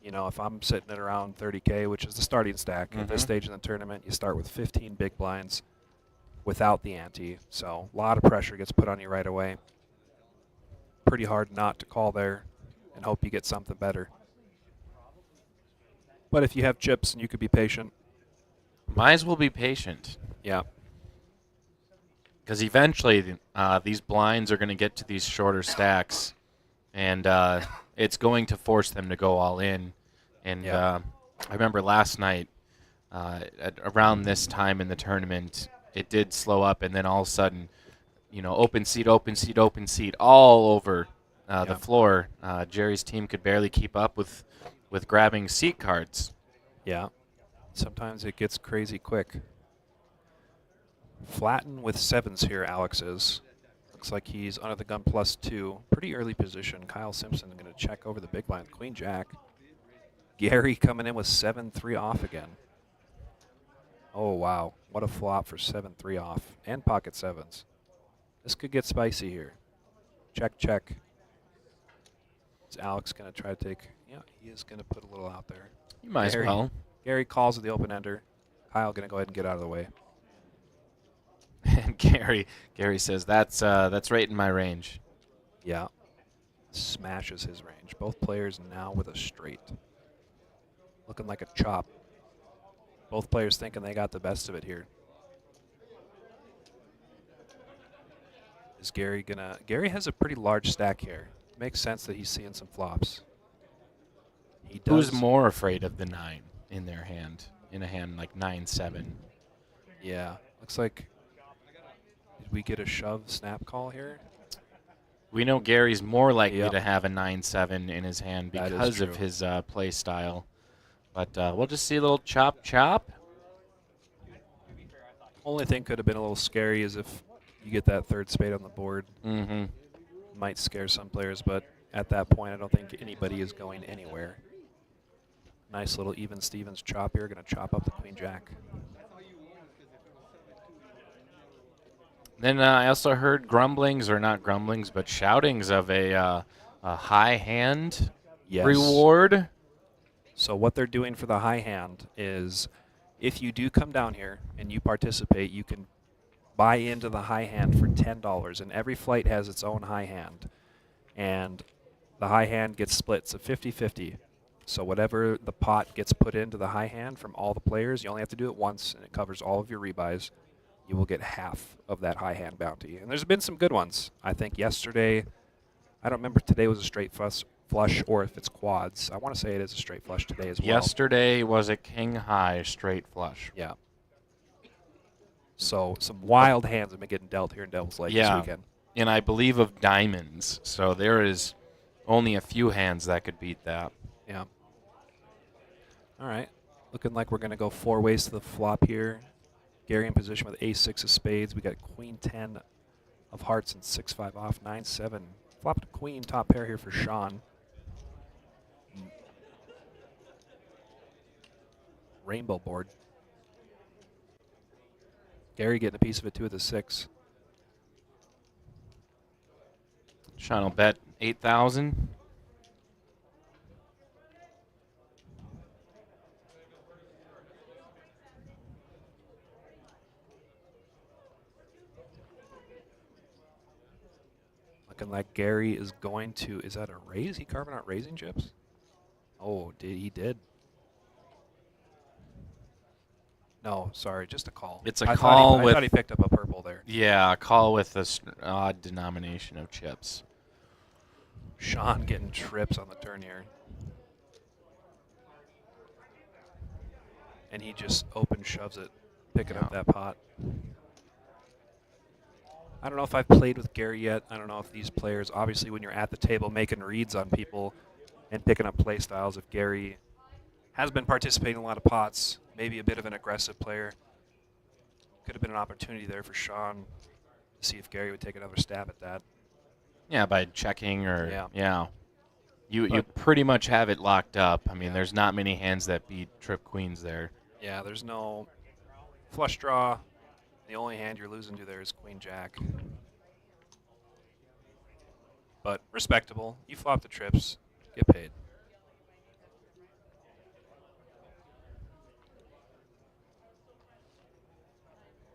You know, if I'm sitting at around 30K, which is the starting stack at this stage in the tournament, you start with 15 big blinds without the ante. So a lot of pressure gets put on you right away. Pretty hard not to call there and hope you get something better. But if you have chips and you could be patient. Might as well be patient. Yeah. Because eventually these blinds are going to get to these shorter stacks, and it's going to force them to go all in. And I remember last night, around this time in the tournament, it did slow up, and then all of a sudden, you know, open seat all over the floor. Jerry's team could barely keep up with grabbing seat cards. Yeah. Sometimes it gets crazy quick. Flatten with 7s here, Alex is. Looks like he's under the gun +2. Pretty early position. Kyle Simpson going to check over the big blind. Queen Jack. Gary coming in with 7-3 off again. Oh, wow. What a flop for 7-3 off. And pocket 7s. This could get spicy here. Check, check. Is Alex going to try to take... Yeah, he is going to put a little out there. You might as well. Gary calls with the open ender. Kyle going to go ahead and get out of the way. And Gary says, that's right in my range. Yeah. Smashes his range. Both players now with a straight. Looking like a chop. Both players thinking they got the best of it here. Is Gary gonna... Gary has a pretty large stack here. Makes sense that he's seeing some flops. He does. Who's more afraid of the 9 in their hand? In a hand like 9-7. Yeah. Looks like... Did we get a shove snap call here? We know Gary's more likely to have a 9-7 in his hand because of his play style. But we'll just see a little chop chop. Only thing could have been a little scary is if you get that third spade on the board. Might scare some players, but at that point I don't think anybody is going anywhere. Nice little even Stevens chop here. Going to chop up the Queen Jack. Then I also heard grumblings, or not grumblings, but shoutings of a high hand reward. So what they're doing for the high hand is if you do come down here and you participate, you can buy into the high hand for $10. And every flight has its own high hand. And the high hand gets split. So 50-50. So whatever the pot gets put into the high hand from all the players, you only have to do it once, and it covers all of your rebuys. You will get half of that high hand bounty. And there's been some good ones. I think yesterday, I don't remember if today was a straight flush or if it's quads. I want to say it is a straight flush today as well. Yesterday was a king high straight flush. Yeah. So some wild hands have been getting dealt here in Devil's Lake this weekend. And I believe of diamonds. So there is only a few hands that could beat that. Yeah. All right. Looking like we're going to go 4 ways to the flop here. Gary in position with ace-6 of spades. We got queen-10 of hearts and 6-5 off, 9-7. Flop to queen, top pair here for Sean. Rainbow board. Gary getting a piece of it too with a 6. Sean will bet 8,000. Looking like Gary is going to, is that a raise? He carving out raising chips? Oh, he did. No, sorry, just a call. It's a call with... I thought he picked up a purple there. Yeah, a call with this odd denomination of chips. Sean getting trips on the turn here. and he just open shoves it, picking up Yeah. that pot. I don't know if I've played with Gary yet. I don't know if these players, obviously when you're at the table making reads on people and picking up play styles, if Gary has been participating in a lot of pots, maybe a bit of an aggressive player. Could have been an opportunity there for Sean to see if Gary would take another stab at that. Yeah, by checking or Yeah. You But- pretty much have it locked up. I mean, Yeah. there's not many hands that beat trip queens there. Yeah, there's no flush draw. The only hand you're losing to there is Queen Jack. But respectable. You flop the trips, get paid.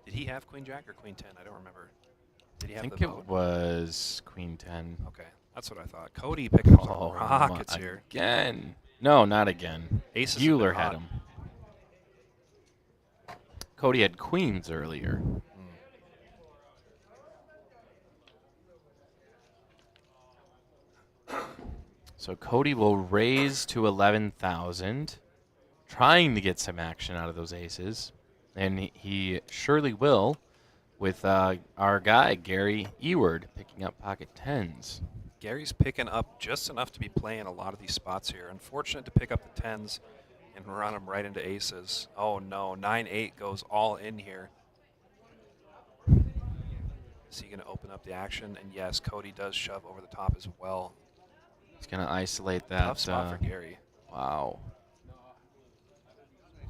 Did he have Queen Jack or Queen 10? I don't remember. Did he I have think the it boat? was Queen 10. Okay, that's what I thought. Cody picking up Oh, some rockets here. again. No, not again. Aces have been Bueller had hot. him. Cody had queens earlier. So Cody will raise to 11,000, trying to get some action out of those aces. And he surely will with our guy, Gary Eward, picking up pocket tens. Gary's picking up just enough to be playing a lot of these spots here. Unfortunate to pick up the 10s and run them right into aces. Oh no, 9-8 goes all in here. Is he going to open up the action? And yes, Cody does shove over the top as well. He's going to isolate that. Tough spot for Gary. Wow.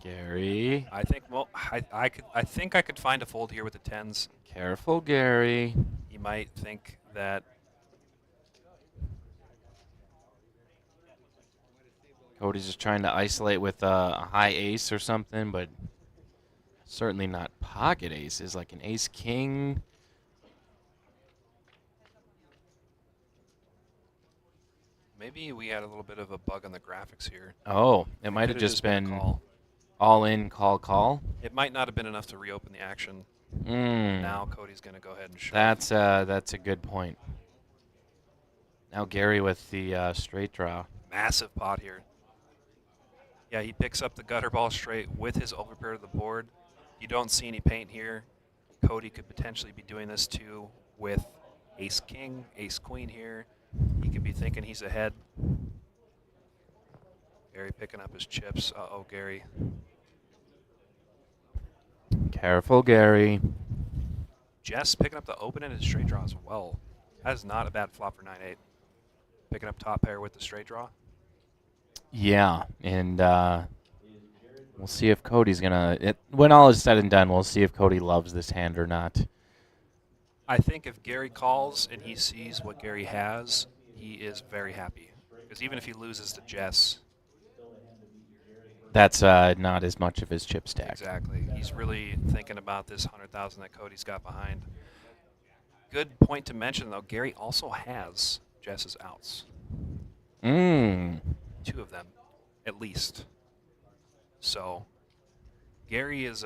Gary. I think. Well, I think I could find a fold here with the 10s. Careful, Gary. He might think that. Cody's just trying to isolate with a high ace or something, but certainly not pocket aces like an ace king. Maybe we had a little bit of a bug on the graphics here. Oh, it might have Could've just been a call. all in, call. It might not have been enough to reopen the action. Mm. Now Cody's going to go ahead and shove. That's a good point. Now Gary with the straight draw. Massive pot here. Yeah, he picks up the gutter ball straight with his overpair to the board. You don't see any paint here. Cody could potentially be doing this too with ace king, ace queen here. He could be thinking he's ahead. Gary picking up his chips. Uh-oh, Gary. Careful, Gary. Jess picking up the open-ended straight draw as well. That is not a bad flop for 9-8. Picking up top pair with the straight draw. Yeah, and we'll see if Cody's gonna. When all is said and done, we'll see if Cody loves this hand or not. I think if Gary calls and he sees what Gary has, he is very happy. Because even if he loses to Jess, that's not as much of his chip stack. Exactly. He's really thinking about this 100,000 that Cody's got behind. Good point to mention, though. Gary also has Jess's outs. Mm. 2 of them, at least. So, Gary is,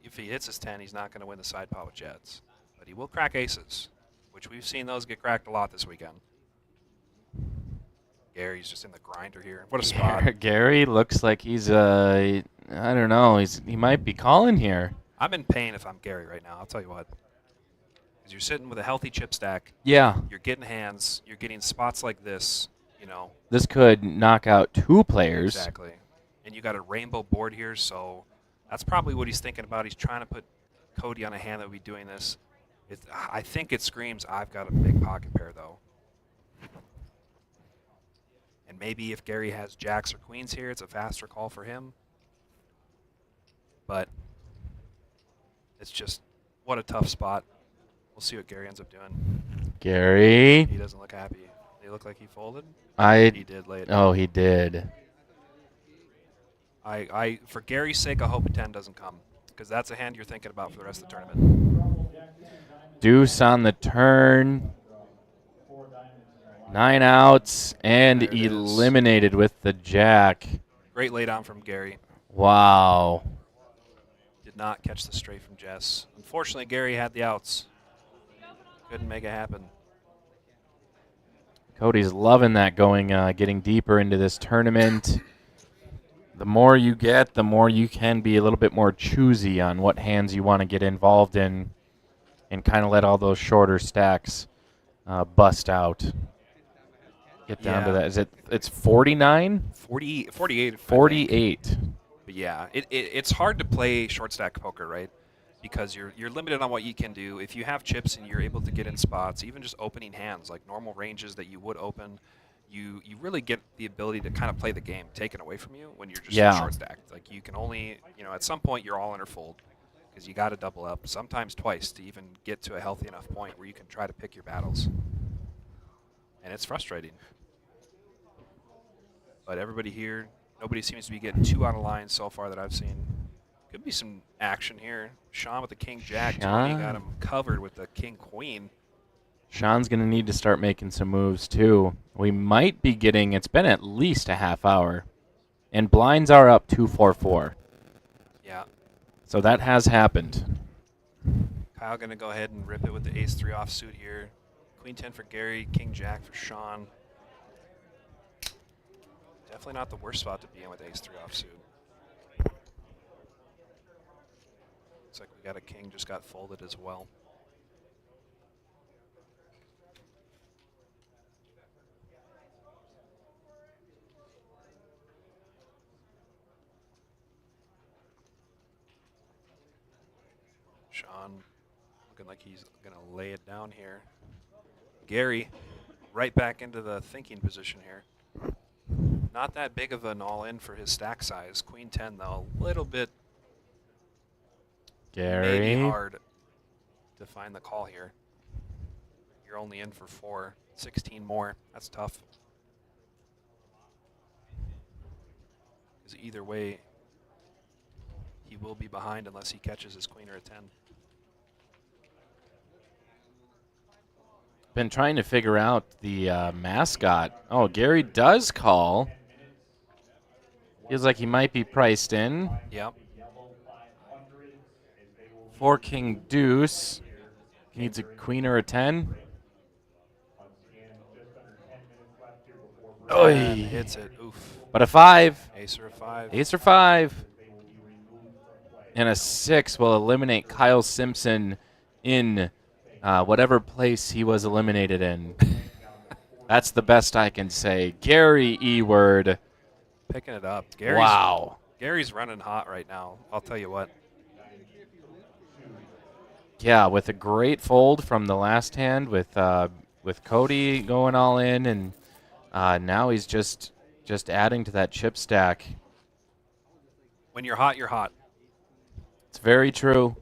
if he hits his 10, he's not going to win the side pot with Jets. But he will crack aces, which we've seen those get cracked a lot this weekend. Gary's just in the grinder here. What a spot. Gary looks like he's, I don't know, he might be calling here. I'm in pain if I'm Gary right now, I'll tell you what. Because you're sitting with a healthy chip stack. Yeah. You're getting hands. You're getting spots like this, you know. This could knock out 2 players. Exactly. And you got a rainbow board here, so that's probably what he's thinking about. He's trying to put Cody on a hand that would be doing this. I think it screams, I've got a big pocket pair, though. And maybe if Gary has jacks or queens here, it's a faster call for him. But it's just, what a tough spot. We'll see what Gary ends up doing. Gary. He doesn't look happy. Did he look like he folded? He did late. Oh, he did. For Gary's sake, I hope a 10 doesn't come, because that's a hand you're thinking about for the rest of the tournament. Deuce on the turn. 9 outs and There it is. eliminated with the jack. Great laydown from Gary. Wow. Did not catch the straight from Jess. Unfortunately, Gary had the outs. Couldn't make it happen. Cody's loving that going, getting deeper into this tournament. The more you get, the more you can be a little bit more choosy on what hands you want to get involved in and kind of let all those shorter stacks bust out. Get down to Yeah. that. Is it? It's 49? 48, I think. 48. But yeah, it's hard to play short stack poker, right? Because you're limited on what you can do. If you have chips and you're able to get in spots, even just opening hands, like normal ranges that you would open, you really get the ability to kind of play the game taken away from you when you're just Yeah. short stacked. Like you can only, at some point you're all in or fold because you got to double up, sometimes twice to even get to a healthy enough point where you can try to pick your battles. And it's frustrating. But everybody here, nobody seems to be getting too out of line so far that I've seen. Could be some action here. Sean with the king jack. Tony got him covered with the king queen. Sean's going to need to start making some moves, too. We might be getting, it's been at least a half hour. And blinds are up 244. Yeah. So that has happened. Kyle going to go ahead and rip it with the ace-3 offsuit here. Queen 10 for Gary, king jack for Sean. Definitely not the worst spot to be in with ace-3 offsuit. Looks like we got a king just got folded as well. Sean looking like he's going to lay it down here. Gary right back into the thinking position here. Not that big of an all-in for his stack size. Queen 10, though, a little bit maybe hard to find the call here. You're only in for 4, 16 more. That's tough. Because either way, he will be behind unless he catches his queen or a 10. Been trying to figure out the mascot. Oh, Gary does call. Feels like he might be priced in. Yep. 4 king deuce. Needs a queen or a 10. And hits it. Oof. But a 5. Ace or a 5. Ace or 5. And a 6 will eliminate Kyle Simpson in whatever place he was eliminated in. That's the best I can say. Gary Eward. Picking it up. Gary's running hot right now. I'll tell you what. Yeah, with a great fold from the last hand with Cody going all in, and now he's just adding to that chip stack. When you're hot, you're hot. It's very true.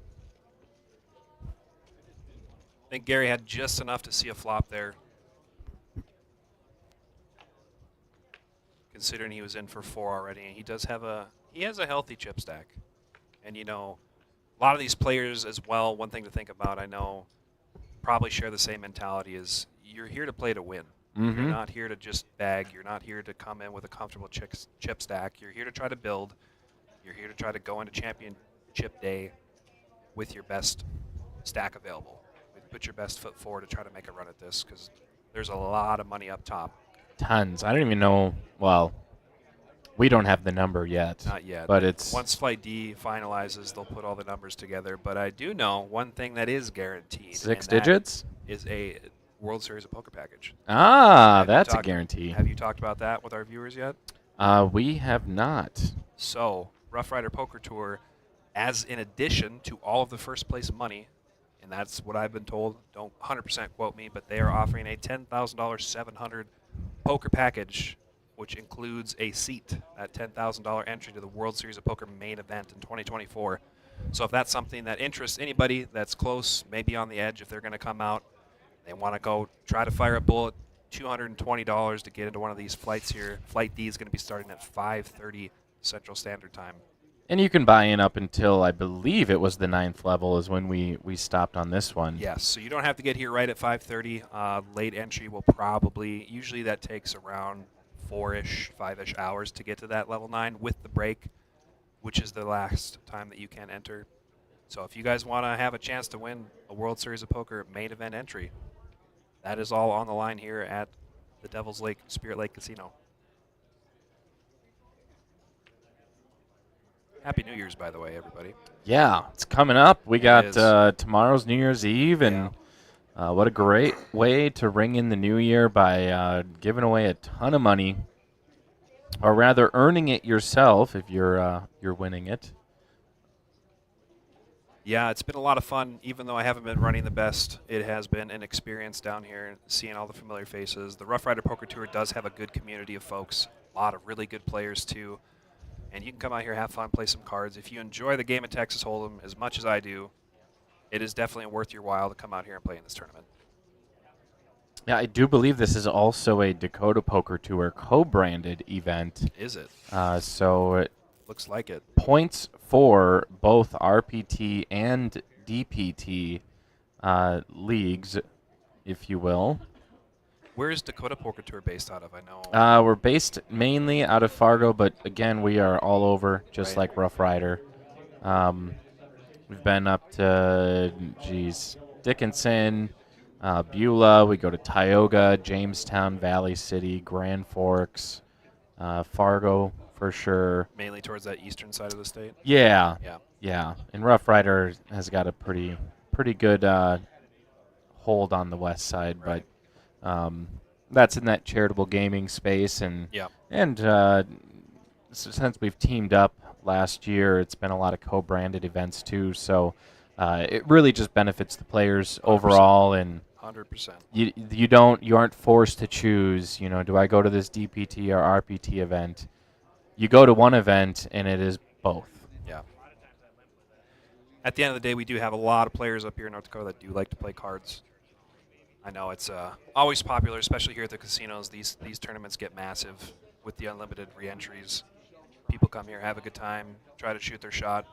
I think Gary had just enough to see a flop there. Considering he was in for 4 already, and he has a healthy chip stack. And a lot of these players as well, one thing to think about, I know, probably share the same mentality, is you're here to play to win. Mm-hmm. You're not here to just bag. You're not here to come in with a comfortable chip stack. You're here to try to build. You're here to try to go into championship day with your best stack available. Put your best foot forward to try to make a run at this, because there's a lot of money up top. Tons. I don't even know. Well, we don't have the number yet. Not yet. But it's once Flight D finalizes, they'll put all the numbers together. But I do know one thing that is guaranteed. 6 digits? Is a World Series of Poker package. That's a guarantee. Have you talked about that with our viewers yet? We have not. So, Rough Rider Poker Tour, as in addition to all of the first place money, and that's what I've been told, don't 100% quote me, but they are offering a $10,000 700 poker package, which includes a seat, that $10,000 entry to the World Series of Poker main event in 2024. So if that's something that interests anybody that's close, maybe on the edge, if they're going to come out, they want to go try to fire a bullet, $220 to get into one of these flights here. Flight D is going to be starting at 5:30 Central Standard Time. And you can buy in up until, I believe it was the 9th level is when we stopped on this one. Yes, so you don't have to get here right at 5:30. Late entry will probably, usually that takes around 4-ish, 5-ish hours to get to that level 9 with the break, which is the last time that you can enter. So if you guys want to have a chance to win a World Series of Poker main event entry, that is all on the line here at the Devil's Lake Spirit Lake Casino. Happy New Year's, by the way, everybody. Yeah, it's coming up. We It got is. tomorrow's New Year's Eve, and what a great way to ring in the new year by giving away a ton of money, or rather earning it yourself if you're winning it. Yeah, it's been a lot of fun. Even though I haven't been running the best, it has been an experience down here, seeing all the familiar faces. The Rough Rider Poker Tour does have a good community of folks, a lot of really good players too. And you can come out here, have fun, play some cards. If you enjoy the game of Texas Hold'em as much as I do, it is definitely worth your while to come out here and play in this tournament. Yeah, I do believe this is also a Dakota Poker Tour co-branded event. Is it? So Looks like it. points for both RPT and DPT leagues, if you will. Where is Dakota Poker Tour based out of? I know. We're based mainly out of Fargo, but again, we are all over, just Right. like Rough Rider. We've been up to, Dickinson, Beulah. We go to Tioga, Jamestown, Valley City, Grand Forks, Fargo for sure. Mainly towards that eastern side of the state. Yeah, Yeah. yeah. And Rough Rider has got a pretty good hold on the west side, Right. but that's in that charitable gaming space, and Yeah. since we've teamed up last year, it's been a lot of co-branded events too. So it really just benefits the players 100%. overall, and 100%. you aren't forced to choose. You know, do I go to this DPT or RPT event? You go to one event, and it is both. Yeah. At the end of the day, we do have a lot of players up here in North Dakota that do like to play cards. I know it's always popular, especially here at the casinos. These tournaments get massive with the unlimited re-entries. People come here, have a good time, try to shoot their shot,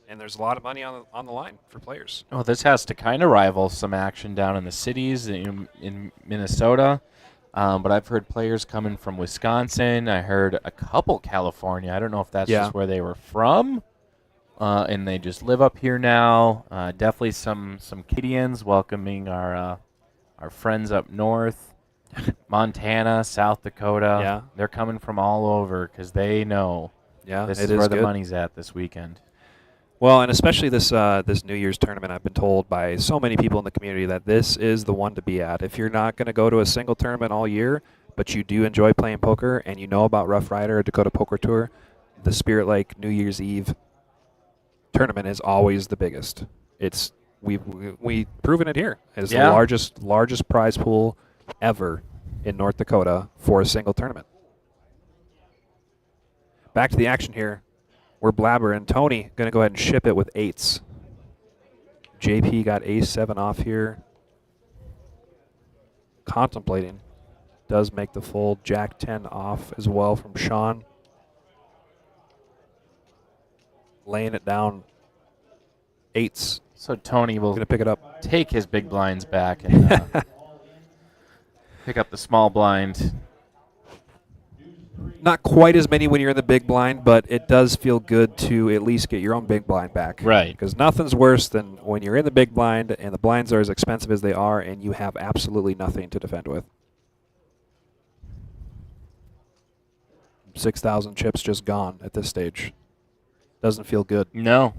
and there's a lot of money on the line for players. Well, this has to kind of rival some action down in the cities in Minnesota. But I've heard players coming from Wisconsin. I heard a couple California. I don't know if that's Yeah. just where they were from, and they just live up here now. Definitely some Canadians welcoming our friends up north, Montana, South Dakota. Yeah. They're coming from all over because they know Yeah, this it is where the good. money's at this weekend. Well, and especially this New Year's tournament, I've been told by so many people in the community that this is the one to be at. If you're not going to go to a single tournament all year, but you do enjoy playing poker and you know about Rough Rider or Dakota Poker Tour, the Spirit Lake New Year's Eve tournament is always the biggest. It's we've proven it here as Yeah. the largest prize pool ever in North Dakota for a single tournament. Back to the action here. We're blabbering. Tony going to go ahead and ship it with eights. JP got ace-7 off here. Contemplating. Does make the fold. Jack-10 off as well from Sean. Laying it down. Eights. So Tony will Going to pick it up. take his big blinds back and pick up the small blind. Not quite as many when you're in the big blind, but it does feel good to at least get your own big blind back. Right. Because nothing's worse than when you're in the big blind and the blinds are as expensive as they are and you have absolutely nothing to defend with. 6,000 chips just gone at this stage. Doesn't feel good. No.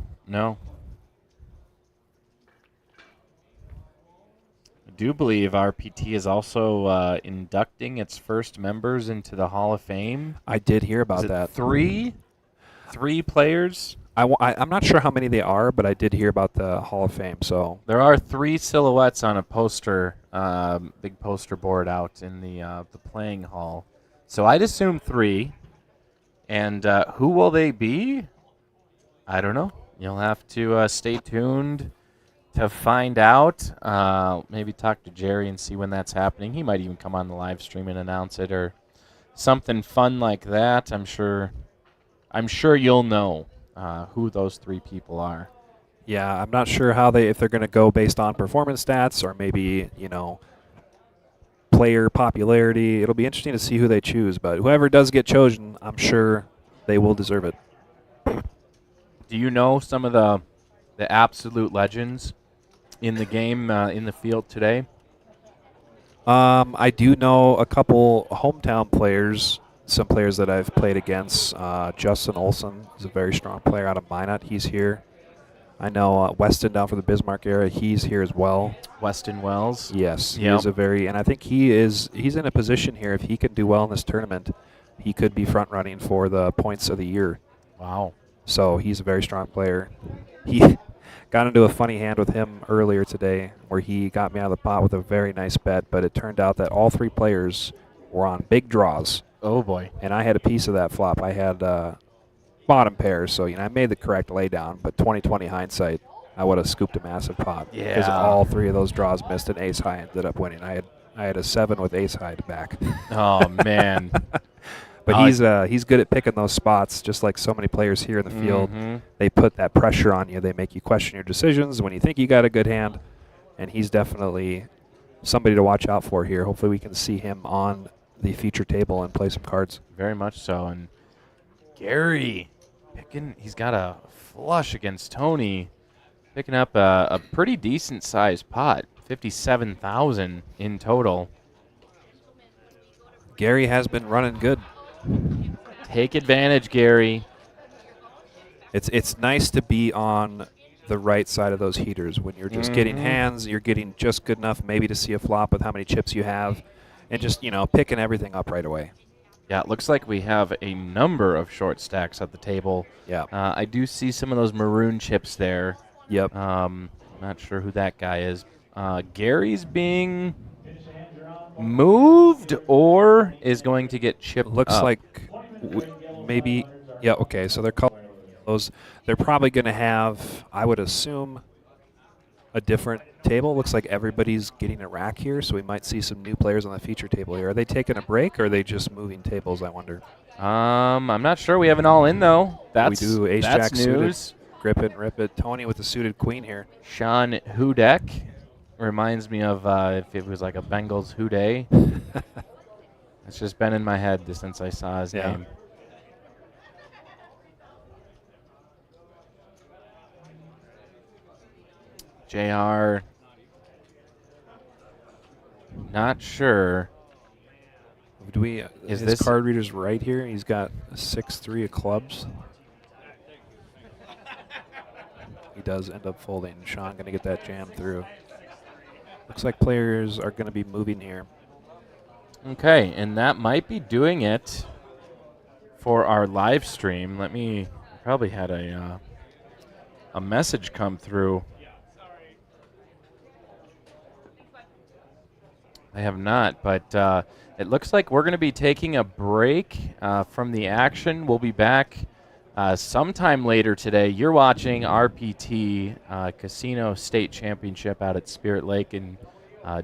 I do believe RPT is also inducting its first members into the Hall of Fame. I did hear about Is it that. three players? I'm not sure how many they are, but I did hear about the Hall of Fame. So There are 3 silhouettes on a poster, big poster board out in the playing hall. So I'd assume 3. And who will they be? I don't know. You'll have to stay tuned to find out. Maybe talk to Jerry and see when that's happening. He might even come on the live stream and announce it or something fun like that. I'm sure you'll know who those 3 people are. yeah, I'm not sure if they're going to go based on performance stats or maybe player popularity. It'll be interesting to see who they choose, but whoever does get chosen, I'm sure they will deserve it. Do you know some of the absolute legends in the game, in the field today? I do know a couple hometown players some players that I've played against. Justin Olson is a very strong player out of Minot. He's here. I know Weston down for the Bismarck area. He's here as well. Weston Wells. Yes, he Yep. is and I think he's in a position here. If he can do well in this tournament, he could be front running for the points of the year. Wow. So he's a very strong player. He got into a funny hand with him earlier today where he got me out of the pot with a very nice bet, but it turned out that all 3 players were on big draws, Oh boy. and I had a piece of that flop. I had bottom pairs, so I made the correct laydown, but 20/20 hindsight, I would have scooped a massive pot. Because Yeah. all 3 of those draws missed, and ace high ended up winning. I had a 7 with ace high to back. Oh man. But Oh, he's good at picking those spots, just like so many players here in the field. Mhm. They put that pressure on you. They make you question your decisions when you think you got a good hand, and he's definitely somebody to watch out for here. Hopefully we can see him on the feature table and play some cards. Very much so. And Gary he's got a flush against Tony, picking up a pretty decent sized pot, 57,000 in total. Gary has been running good. Take advantage, Gary. It's nice to be on the right side of those heaters when you're just getting Mhm. hands, you're getting just good enough maybe to see a flop with how many chips you have, and just picking everything up right away. Yeah, it looks like we have a number of short stacks at the table. Yeah. I do see some of those maroon chips there. Yep. Not sure who that guy is. Gary's being moved or is going to get chipped Looks up. like maybe. Yeah. Okay. So they're calling those. They're probably going to have, I would assume, a different table. Looks like everybody's getting a rack here, so we might see some new players on the feature table here. Are they taking a break, or are they just moving tables? I wonder. I'm not sure. We have an all in though. That's we do ace that's jack suited. news. Grip it and rip it. Tony with the suited queen here. Sean Hudek reminds me of if it was like a Bengals Houday. It's just been in my head since I saw his Yeah. name. JR. Not sure. Do we? Is His this- card reader's right here? He's got a 6-3 of clubs. He does end up folding. Sean going to get that jam through. Looks like players are going to be moving here. Okay, and that might be doing it for our live stream. Probably had a message come through. I have not, but it looks like we're going to be taking a break from the action. We'll be back sometime later today. You're watching RPT Casino State Championship out at Spirit Lake in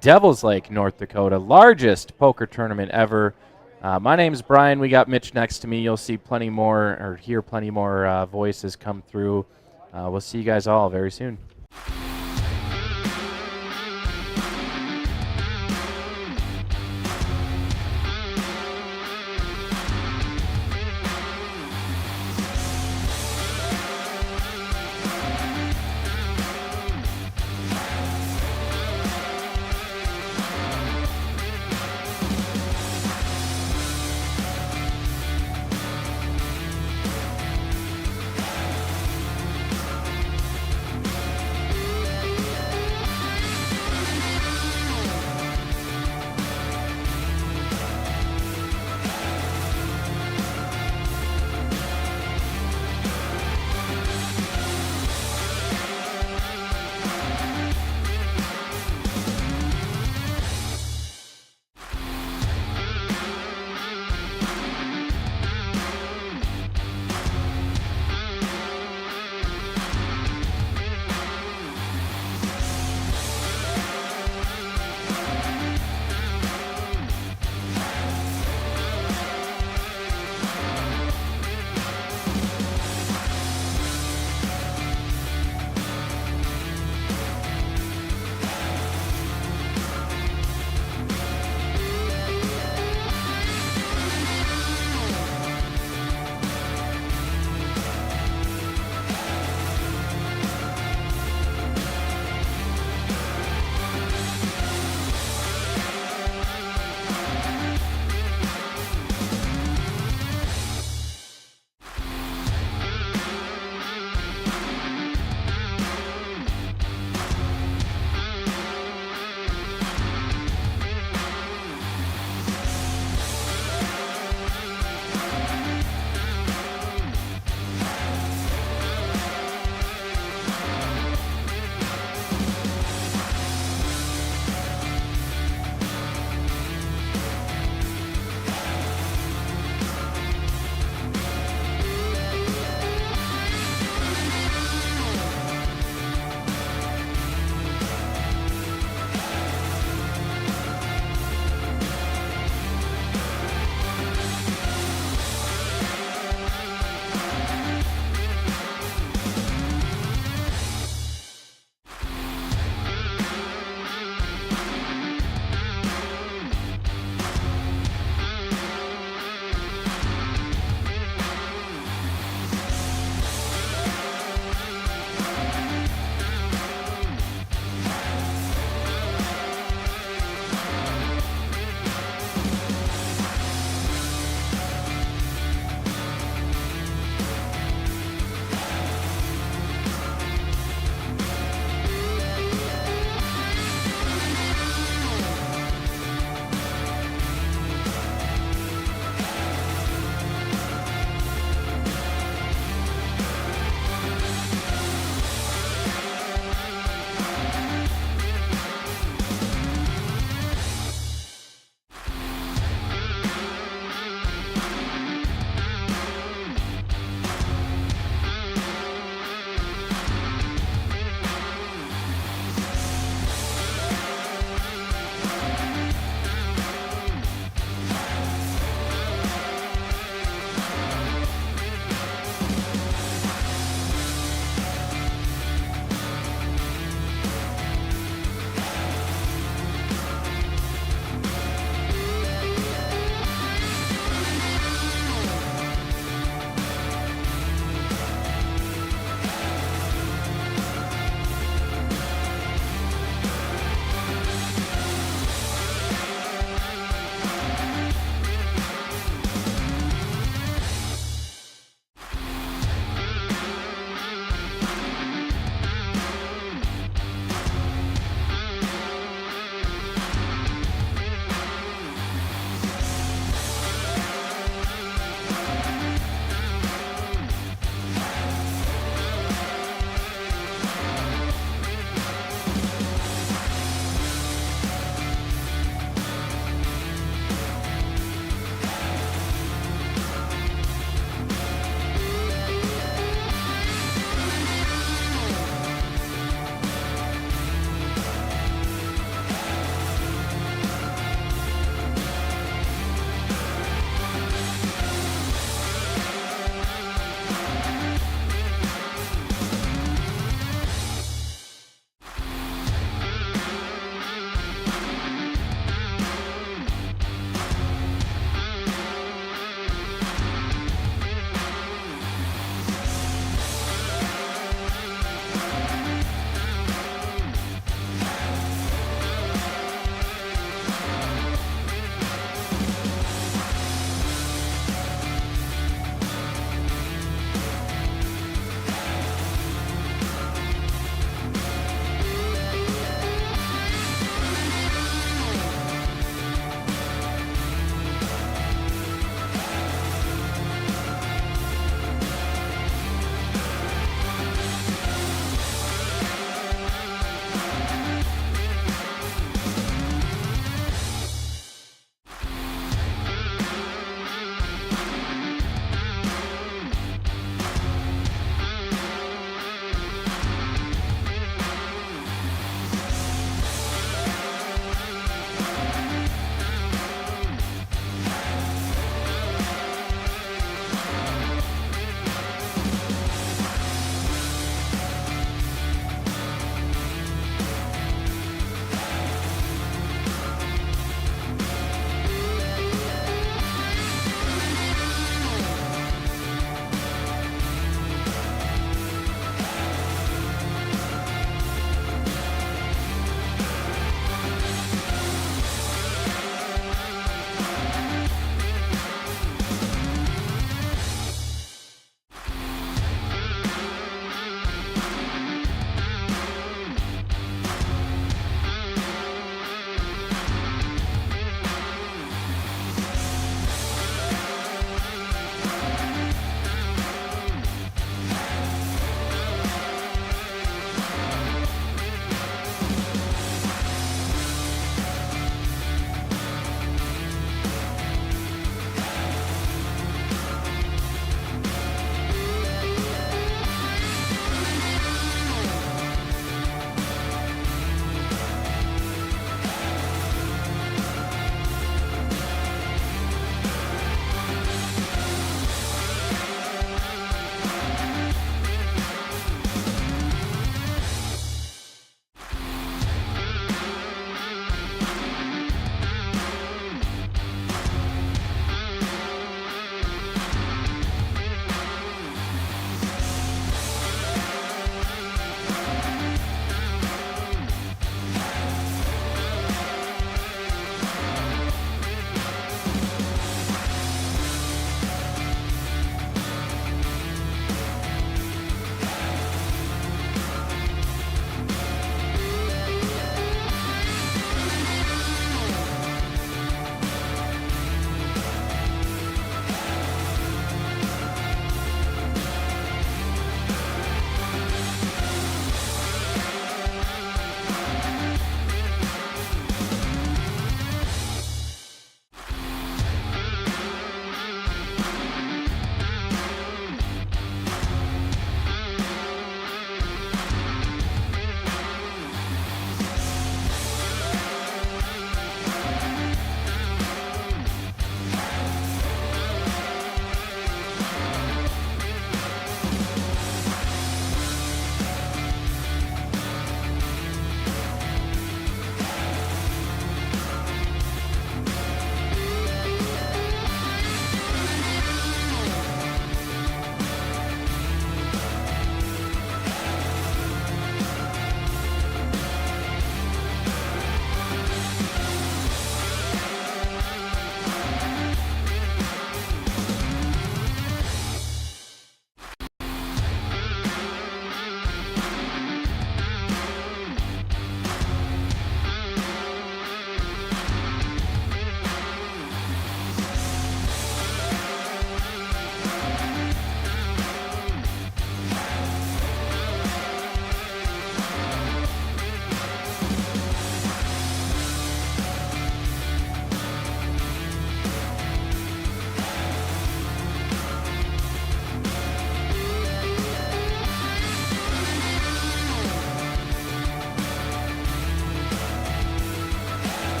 Devil's Lake, North Dakota. Largest poker tournament ever. My name's Brian. We got Mitch next to me. You'll see plenty more or hear plenty more voices come through. We'll see you guys all very soon.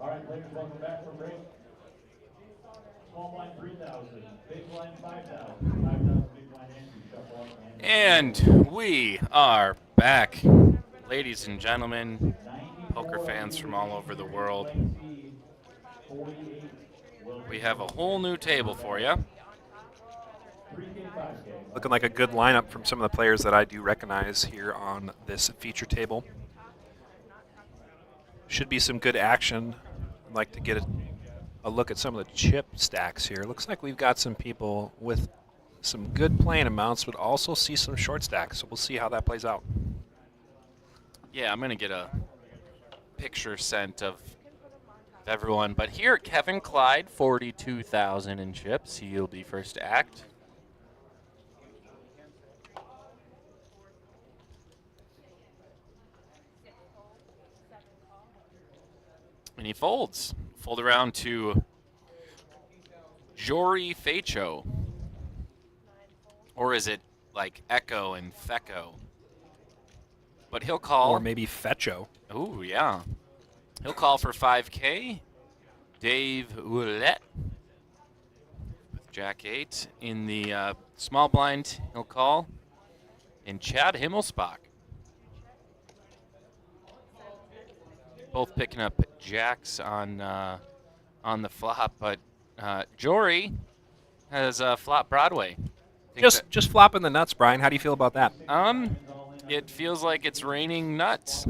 All right, players, welcome back from break. Small blind 3,000, big blind 5,000, 5,000 big blind entry, shuffle up And we are back. Ladies and gentlemen, poker fans from all over the world, we have a whole new table for you. Looking like a good lineup from some of the players that I do recognize here on this feature table. Should be some good action. I'd like to get a look at some of the chip stacks here. Looks like we've got some people with some good playing amounts, but also see some short stacks. So we'll see how that plays out. Yeah, I'm going to get a picture sent of everyone. But here, Kevin Clyde, 42,000 in chips. He'll be first to act. And he folds. Fold around to Jory Fecho. Or is it like Echo and Feco? But he'll call. Or maybe Fecho. Ooh, yeah. He'll call for 5K. Dave Ouellette with Jack 8. In the small blind, he'll call. And Chad Himmelsbach. Both picking up jacks on the flop, but Jory has flop Broadway. Just flopping the nuts, Brian. How do you feel about that? It feels like it's raining nuts.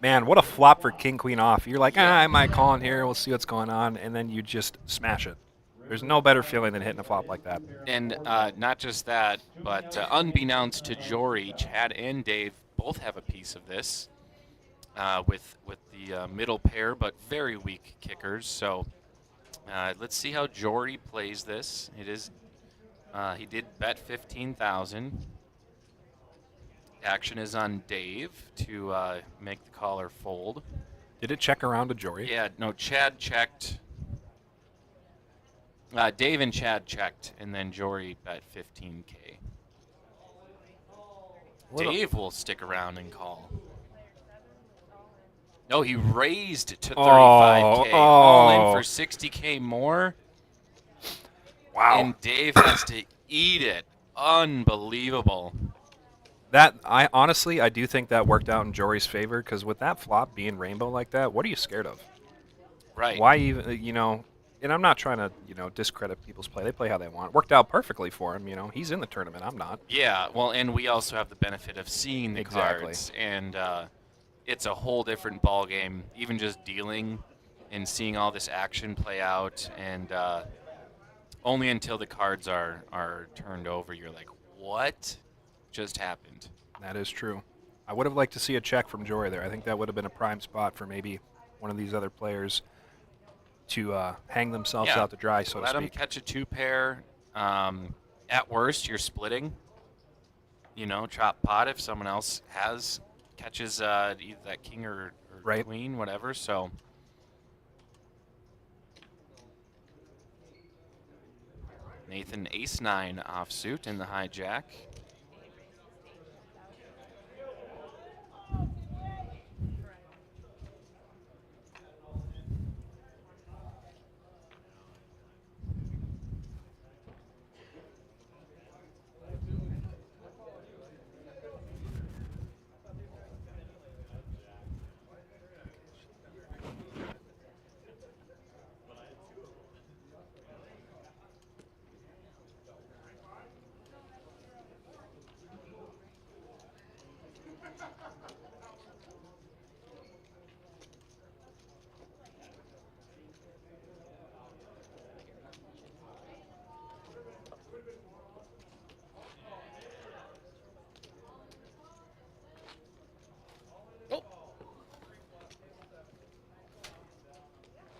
Man, what a flop for King Queen off. You're like, I might call in here. We'll see what's going on, and then you just smash it. There's no better feeling than hitting a flop like that. And not just that, but unbeknownst to Jory, Chad and Dave both have a piece of this with the middle pair, but very weak kickers. So let's see how Jory plays this. It is he did bet 15,000. Action is on Dave to make the caller fold. Did it check around to Jory? Yeah, no, Chad checked. Dave and Chad checked, and then Jory bet 15K. Dave will stick around and call. No, he raised to 35K. All in for 60K more. Wow. And Dave has to eat it. Unbelievable. I honestly do think that worked out in Jory's favor, because with that flop being rainbow like that, what are you scared of? Right. Why even, and I'm not trying to, discredit people's play. They play how they want. It worked out perfectly for him, He's in the tournament. I'm not. Yeah, well, and we also have the benefit of seeing the Exactly. cards. And it's a whole different ball game, even just dealing and seeing all this action play out. And only until the cards are turned over, you're like, what just happened? That is true. I would have liked to see a check from Jory there. I think that would have been a prime spot for maybe one of these other players to hang themselves out to dry, so to Let speak. them catch a two-pair. At worst, you're splitting. Chop pot if someone else catches either that king or Right. queen, whatever. So Nathan ace-9 offsuit in the hijack.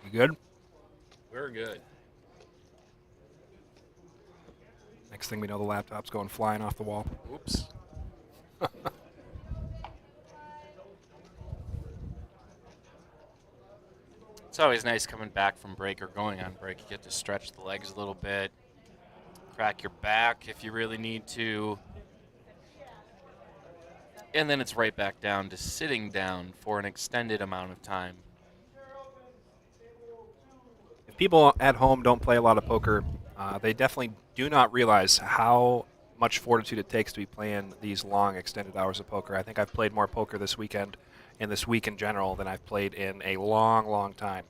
You good? We're good. Next thing we know, the laptop's going flying off the wall. Oops. It's always nice coming back from break or going on break. You get to stretch the legs a little bit, crack your back if you really need to. And then it's right back down to sitting down for an extended amount of time. If people at home don't play a lot of poker, they definitely do not realize how much fortitude it takes to be playing these long, extended hours of poker. I think I've played more poker this weekend and this week in general than I've played in a long, long time.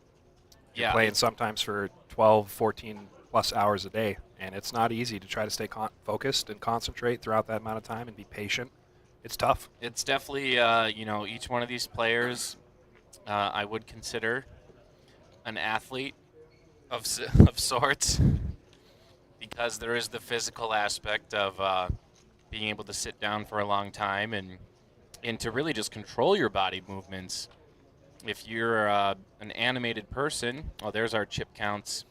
You're Yeah, playing sometimes for 12, 14 plus hours a day, and it's not easy to try to stay focused and concentrate throughout that amount of time and be patient. It's tough. it's definitely, each one of these players I would consider an athlete of sorts, because there is the physical aspect of being able to sit down for a long time and to really just control your body movements. If you're an animated person, oh, there's our chip counts.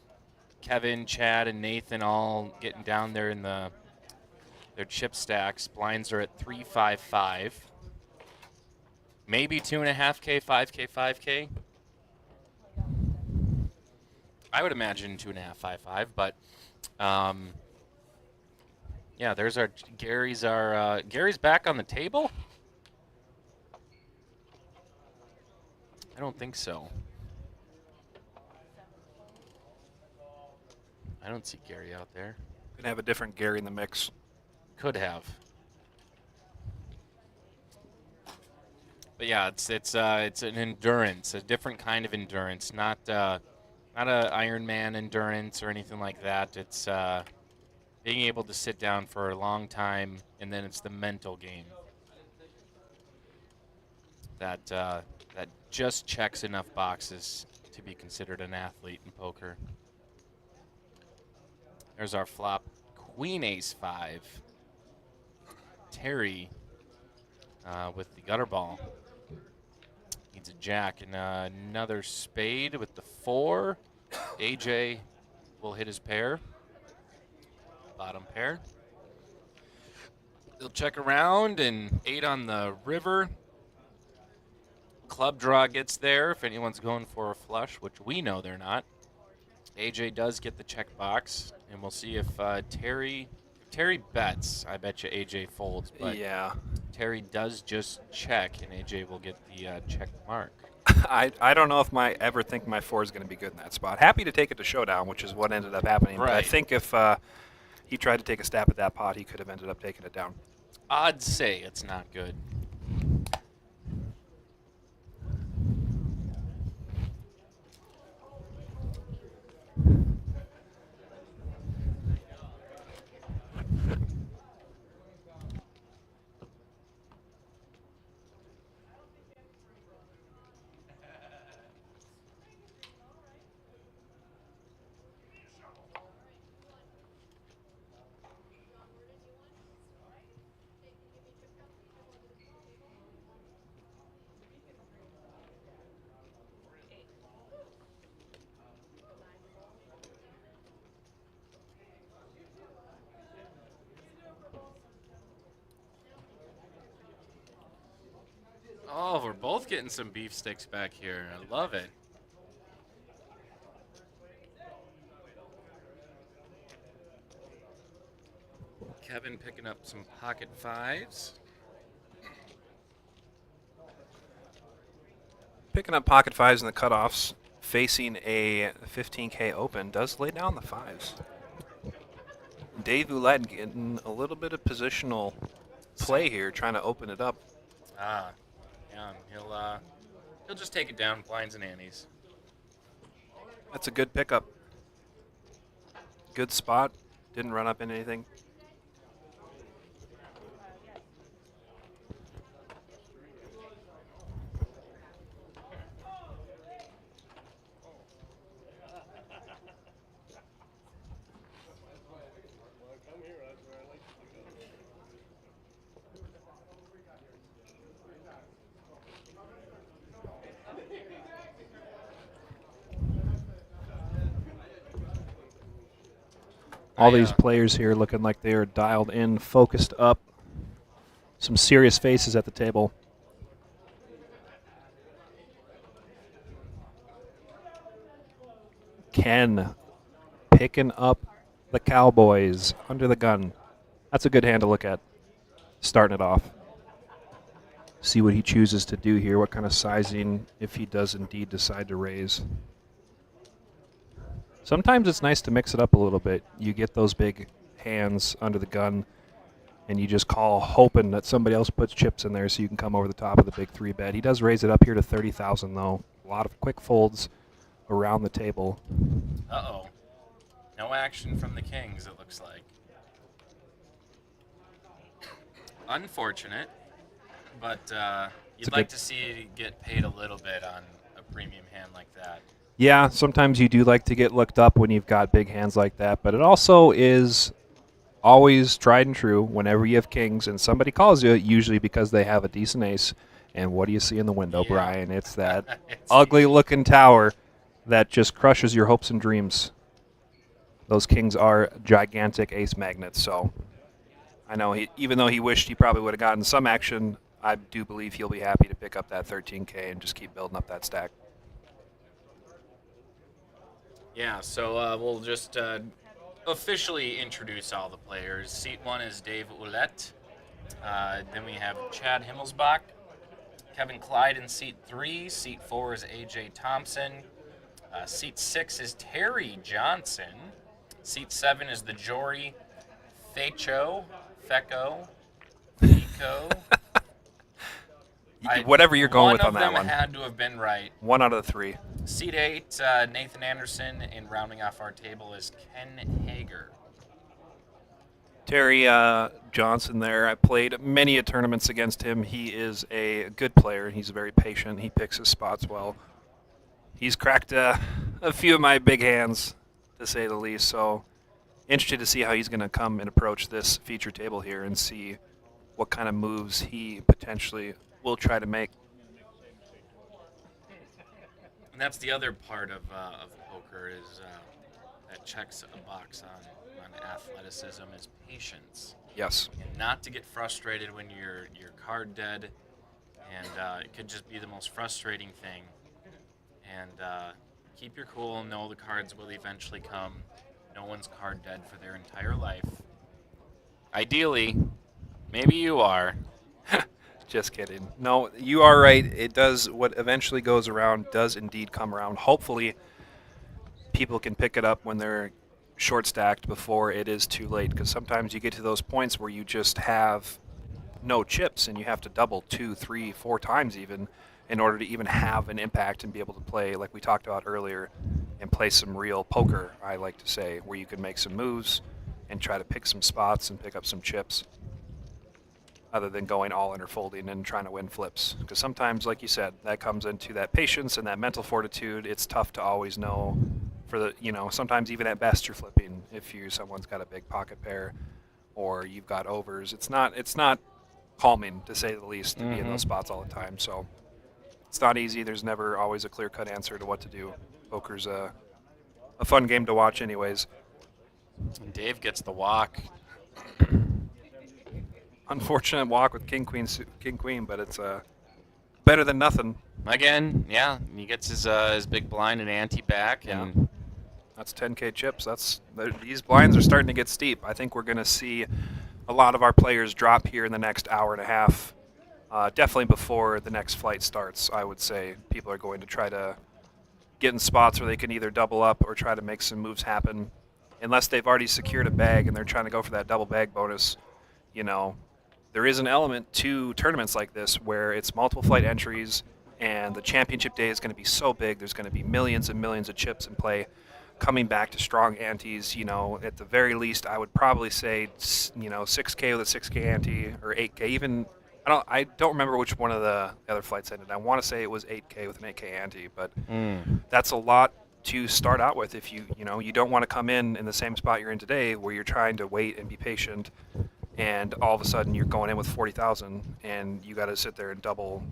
Kevin, Chad, and Nathan all getting down there in their chip stacks. Blinds are at 355. Maybe 2.5K, 5K, 5K. I would imagine 2.5, 5, but yeah, there's our Gary's back on the table. I don't think so. I don't see Gary out there. Gonna have a different Gary in the mix. Could have. But yeah, it's an endurance, a different kind of endurance, not a Ironman endurance or anything like that. It's being able to sit down for a long time, and then it's the mental game that just checks enough boxes to be considered an athlete in poker. There's our flop, Queen Ace 5. Terry with the gutter ball. Needs a jack and another spade with the 4. AJ will hit his pair. Bottom pair. They'll check around and 8 on the river. Club draw gets there if anyone's going for a flush, which we know they're not. AJ does get the check box, and we'll see if Terry bets. I bet you AJ folds, but Yeah. Terry does just check, and AJ will get the check mark. I don't know if ever think my 4 is going to be good in that spot. Happy to take it to showdown, which is what ended up happening. But I Right. think if he tried to take a stab at that pot, he could have ended up taking it down. I'd say it's not good. Oh, we're both getting some beef sticks back here. I love it. Kevin picking up some pocket 5s. Picking up pocket 5s in the cutoffs, facing a 15K open, does lay down the 5s. Dave Ouellette getting a little bit of positional play here, trying to open it up. Yeah, and he'll just take it down, blinds and antes. That's a good pickup. Good spot. Didn't run up into anything. All these players here looking like they are dialed in, focused up. Some serious faces at the table. Ken picking up the Cowboys under the gun. That's a good hand to look at, starting it off. See what he chooses to do here, what kind of sizing, if he does indeed decide to raise. Sometimes it's nice to mix it up a little bit. You get those big hands under the gun, and you just call hoping that somebody else puts chips in there so you can come over the top of the big 3-bet. He does raise it up here to 30,000 though. A lot of quick folds around the table. Uh-oh. No action from the Kings, it looks like. Unfortunate, but you'd like to see you get paid a little bit on a premium hand like that. Yeah, sometimes you do like to get looked up when you've got big hands like that, but it also is always tried and true whenever you have kings and somebody calls you, usually because they have a decent ace. And what do you see in the window, Yeah. Brian? It's that It's ugly-looking tower that just crushes your hopes and dreams. Those kings are gigantic ace magnets, so I know even though he wished he probably would have gotten some action, I do believe he'll be happy to pick up that 13K and just keep building up that stack. Yeah, so we'll just officially introduce all the players. Seat 1 is Dave Ouellette. Then we have Chad Himmelsbach. Kevin Clyde in seat 3. Seat 4 is AJ Thompson. Seat 6 is Terry Johnson. Seat 7 is the Jory Fecho. Whatever you're going with on that one. One one. of them had to have been right. 1 out of the 3. Seat 8, Nathan Anderson, and rounding off our table is Ken Hager. Terry Johnson there. I played many tournaments against him. He is a good player. He's very patient. He picks his spots well. He's cracked a few of my big hands, to say the least. So interested to see how he's going to come and approach this feature table here and see what kind of moves he potentially will try to make. And that's the other part of poker is that checks a box on athleticism is patience. Yes. And not to get frustrated when you're card dead, and it could just be the most frustrating thing. And keep your cool. Know the cards will eventually come. No one's card dead for their entire life. Ideally, maybe you are. Just kidding. No, you are right. It does, what eventually goes around does indeed come around. Hopefully, people can pick it up when they're short stacked before it is too late, because sometimes you get to those points where you just have no chips and you have to double 2, 3, 4 times even in order to even have an impact and be able to play, like we talked about earlier, and play some real poker, I like to say, where you can make some moves and try to pick some spots and pick up some chips, other than going all in or folding and trying to win flips. Because sometimes, like you said, that comes into that patience and that mental fortitude. It's tough to always know for the, sometimes even at best you're flipping if someone's got a big pocket pair or you've got overs. It's not calming, to say the least, to be in those spots all the time. So it's not easy. There's never always a clear-cut answer to what to do. Poker's a fun game to watch anyways. And Dave gets the walk. Unfortunate walk with king queen, but it's better than nothing. Again, yeah, he gets his big blind and ante back, and That's 10K chips. These blinds are starting to get steep. I think we're going to see a lot of our players drop here in the next hour and a half. Definitely before the next flight starts, I would say people are going to try to get in spots where they can either double up or try to make some moves happen. Unless they've already secured a bag and they're trying to go for that double bag bonus, there is an element to tournaments like this where it's multiple flight entries and the championship day is going to be so big. There's going to be millions and millions of chips in play. Coming back to strong antes, at the very least, I would probably say, 6K with a 6K ante or 8K. Even I don't remember which one of the other flights ended. I want to say it was 8K with an 8K ante, but that's a lot to start out with. If you don't want to come in the same spot you're in today, where you're trying to wait and be patient, and all of a sudden you're going in with 40,000, and you got to sit there and double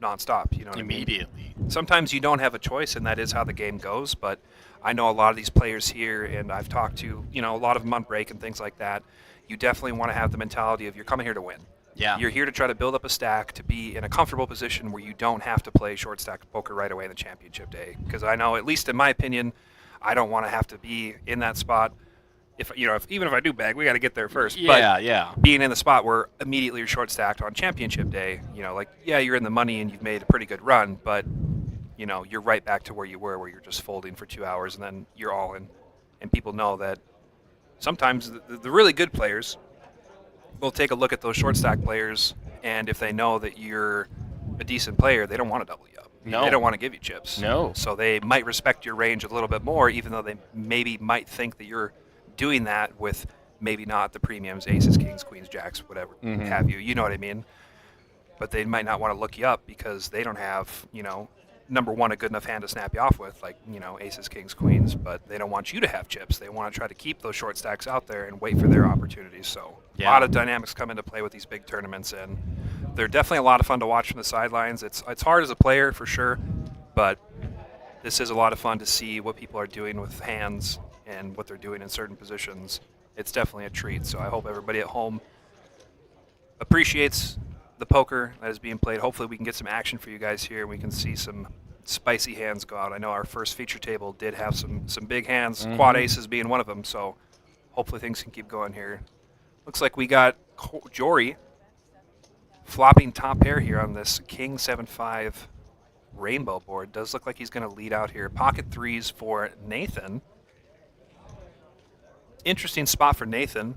nonstop. You know what immediately. I mean? Sometimes you don't have a choice, and that is how the game goes. But I know a lot of these players here, and I've talked to a lot of them on break and things like that. You definitely want to have the mentality of you're coming here to win. Yeah. You're here to try to build up a stack to be in a comfortable position where you don't have to play short stack poker right away in the championship day. Because I know, at least in my opinion, I don't want to have to be in that spot even if I do bag, we got to get there first. Yeah. But being in the spot where immediately you're short stacked on championship day, you're in the money and you've made a pretty good run, but you're right back to where you were, where you're just folding for 2 hours and then you're all in. And people know that sometimes the really good players will take a look at those short stack players, and if they know that you're a decent player, they don't want to double you up. No. They don't want to give you chips. No. So they might respect your range a little bit more, even though they maybe might think that you're doing that with maybe not the premiums, aces, kings, queens, jacks, whatever have you. You know what I mean? But they might not want to look you up because they don't have, number one, a good enough hand to snap you off with, like, aces, kings, queens, but they don't want you to have chips. They want to try to keep those short stacks out there and wait for their opportunities. So a lot of dynamics come into play with these big tournaments, and they're definitely a lot of fun to watch from the sidelines. It's hard as a player for sure, but this is a lot of fun to see what people are doing with hands and what they're doing in certain positions. It's definitely a treat. So I hope everybody at home appreciates the poker that is being played. Hopefully we can get some action for you guys here. We can see some spicy hands go out. I know our first feature table did have some big hands, quad aces being one of them, so hopefully things can keep going here. Looks like we got Jory flopping top pair here on this King 7-5 rainbow board. Does look like he's going to lead out here. Pocket threes for Nathan. Interesting spot for Nathan.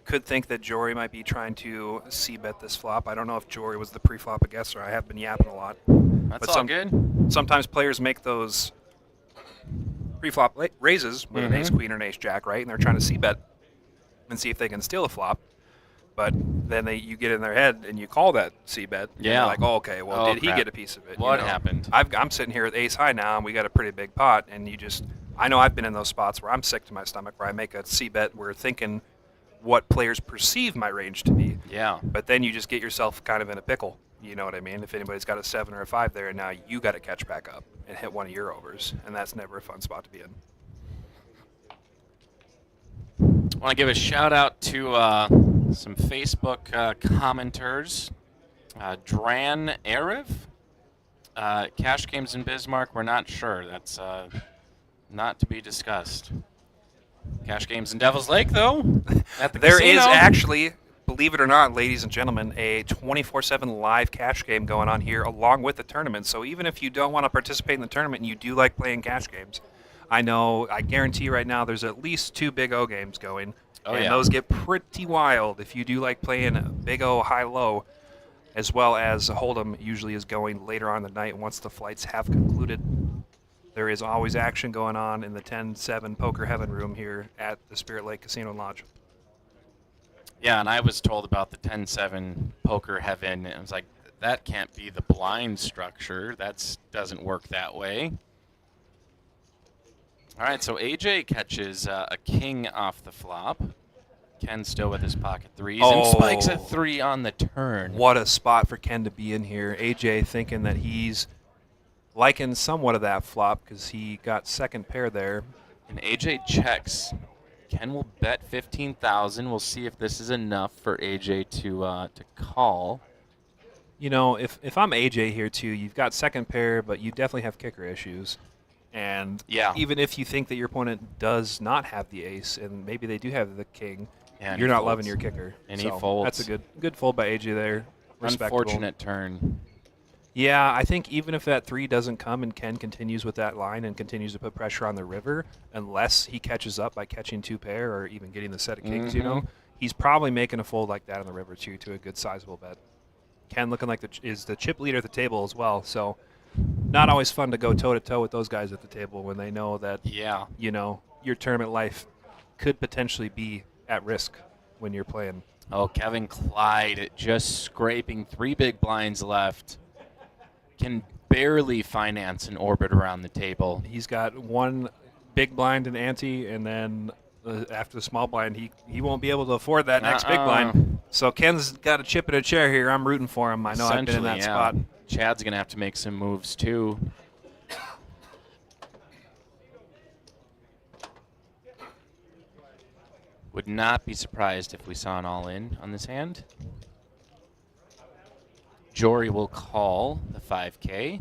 Could think that Jory might be trying to c-bet this flop. I don't know if Jory was the pre-flop guesser. I have been yapping a lot. That's all good. Sometimes players make those pre-flop raises with an ace-queen or an ace-jack, right? And they're trying to c-bet and see if they can steal a flop. But then you get in their head and you call that c-bet. Yeah. And like, oh, okay, well, did he get a piece of it? What happened? I'm sitting here with ace high now, and we got a pretty big pot, and I know I've been in those spots where I'm sick to my stomach, where I make a c-bet, where thinking what players perceive my range to be. Yeah. But then you just get yourself kind of in a pickle. You know what I mean? If anybody's got a 7 or a 5 there, and now you got to catch back up and hit one of your overs, and that's never a fun spot to be in. I want to give a shout out to some Facebook commenters. Dran Erev, cash games in Bismarck. We're not sure. That's not to be discussed. Cash games in Devil's Lake, though. At the There casino. is actually, believe it or not, ladies and gentlemen, a 24/7 live cash game going on here along with the tournament. So even if you don't want to participate in the tournament and you do like playing cash games, I guarantee right now there's at least 2 Big O games going. Oh, and yeah. those get pretty wild if you do like playing Big O high-low, as well as Hold'em usually is going later on in the night once the flights have concluded. There is always action going on in the 10-7 Poker Heaven room here at the Spirit Lake Casino and Lodge. Yeah, and I was told about the 10-7 Poker Heaven, and I was like, that can't be the blind structure. That doesn't work that way. All right, so AJ catches a king off the flop. Ken still with his pocket threes and spikes a 3 on the turn. What a spot for Ken to be in here. AJ thinking that he's liking somewhat of that flop because he got second pair there. And AJ checks. Ken will bet 15,000. We'll see if this is enough for AJ to call. If I'm AJ here too, you've got second pair, but you definitely have kicker issues. And even if you think that your opponent does not have the ace, and maybe they do have the king, you're not loving your kicker. And so he folds. That's a good fold by AJ there. Respectable. Unfortunate turn. Yeah, I think even if that 3 doesn't come and Ken continues with that line and continues to put pressure on the river, unless he catches up by catching 2 pair or even getting the set of kings, he's probably making a fold like that on the river too to a good sizable bet. Ken looking like is the chip leader at the table as well, so not always fun to go toe-to-toe with those guys at the table when they know that your tournament life could potentially be at risk when you're playing. Oh, Kevin Clyde just scraping 3 big blinds left. Can barely finance an orbit around the table. He's got 1 big blind in ante, and then after the small blind, he won't be able to afford that next big blind. So Ken's got a chip in a chair here. I'm rooting for him. I know I've been in that spot. Chad's going to have to make some moves, too. Would not be surprised if we saw an all-in on this hand. Jory will call the 5K.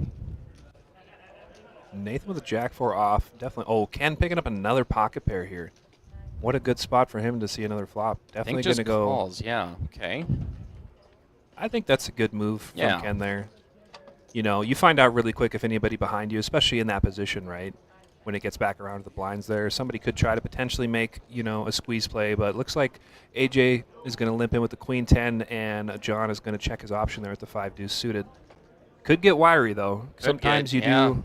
Nathan with a jack 4 off. Definitely. Oh, Ken picking up another pocket pair here. What a good spot for him to see another flop. I Definitely think going just to go. calls. Yeah. Okay. I think that's a good move from Yeah. Ken there. You know, you find out really quick if anybody behind you, especially in that position, right? When it gets back around to the blinds there. Somebody could try to potentially make, you know, a squeeze play, but it looks like AJ is going to limp in with the queen 10, and John is going to check his option there at the 5 deuce suited. Could get wiry, though. Sometimes you do.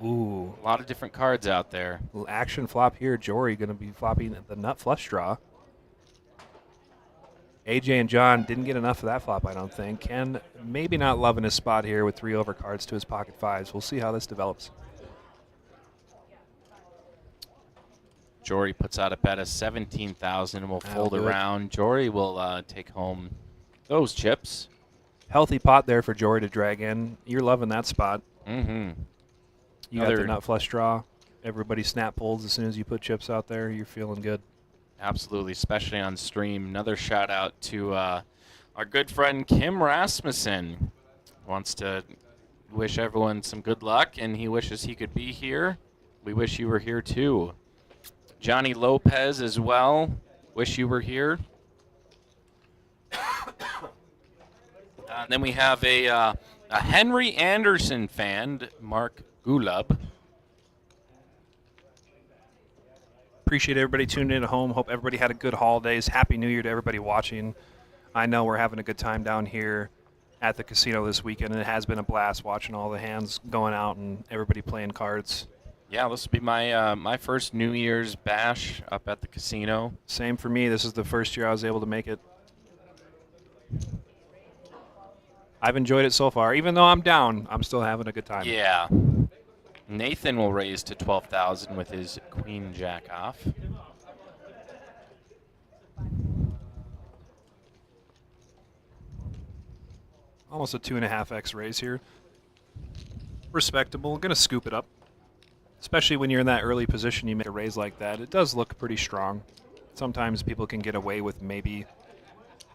Ooh. A lot of different cards out there. Little action flop here. Jory going to be flopping the nut flush draw. AJ and John didn't get enough of that flop, I don't think. Ken maybe not loving his spot here with 3 overcards to his pocket 5s. We'll see how this develops. Jory puts out a bet of 17,000 and will fold do it. around. Jory will take home those chips. Healthy pot there for Jory to drag in. You're loving that spot. Mm-hmm. You got the nut flush draw. Everybody snap pulls as soon as you put chips out there. You're feeling good. Absolutely, especially on stream. Another shout out to our good friend Kim Rasmussen. Wants to wish everyone some good luck, and he wishes he could be here. We wish you were here too. Johnny Lopez as well. Wish you were here. Then we have a Henry Anderson fan, Mark Gulub. Appreciate everybody tuning in at home. Hope everybody had a good holidays. Happy New Year to everybody watching. I know we're having a good time down here at the casino this weekend, and it has been a blast watching all the hands going out and everybody playing cards. Yeah, this will be my my first New Year's bash up at the casino. Same for me. This is the first year I was able to make it. I've enjoyed it so far. Even though I'm down, I'm still having a good time. Yeah. Nathan will raise to 12,000 with his queen jack off. Almost a 2.5x raise here. Respectable. Going to scoop it up. Especially when you're in that early position, you make a raise like that. It does look pretty strong. Sometimes people can get away with maybe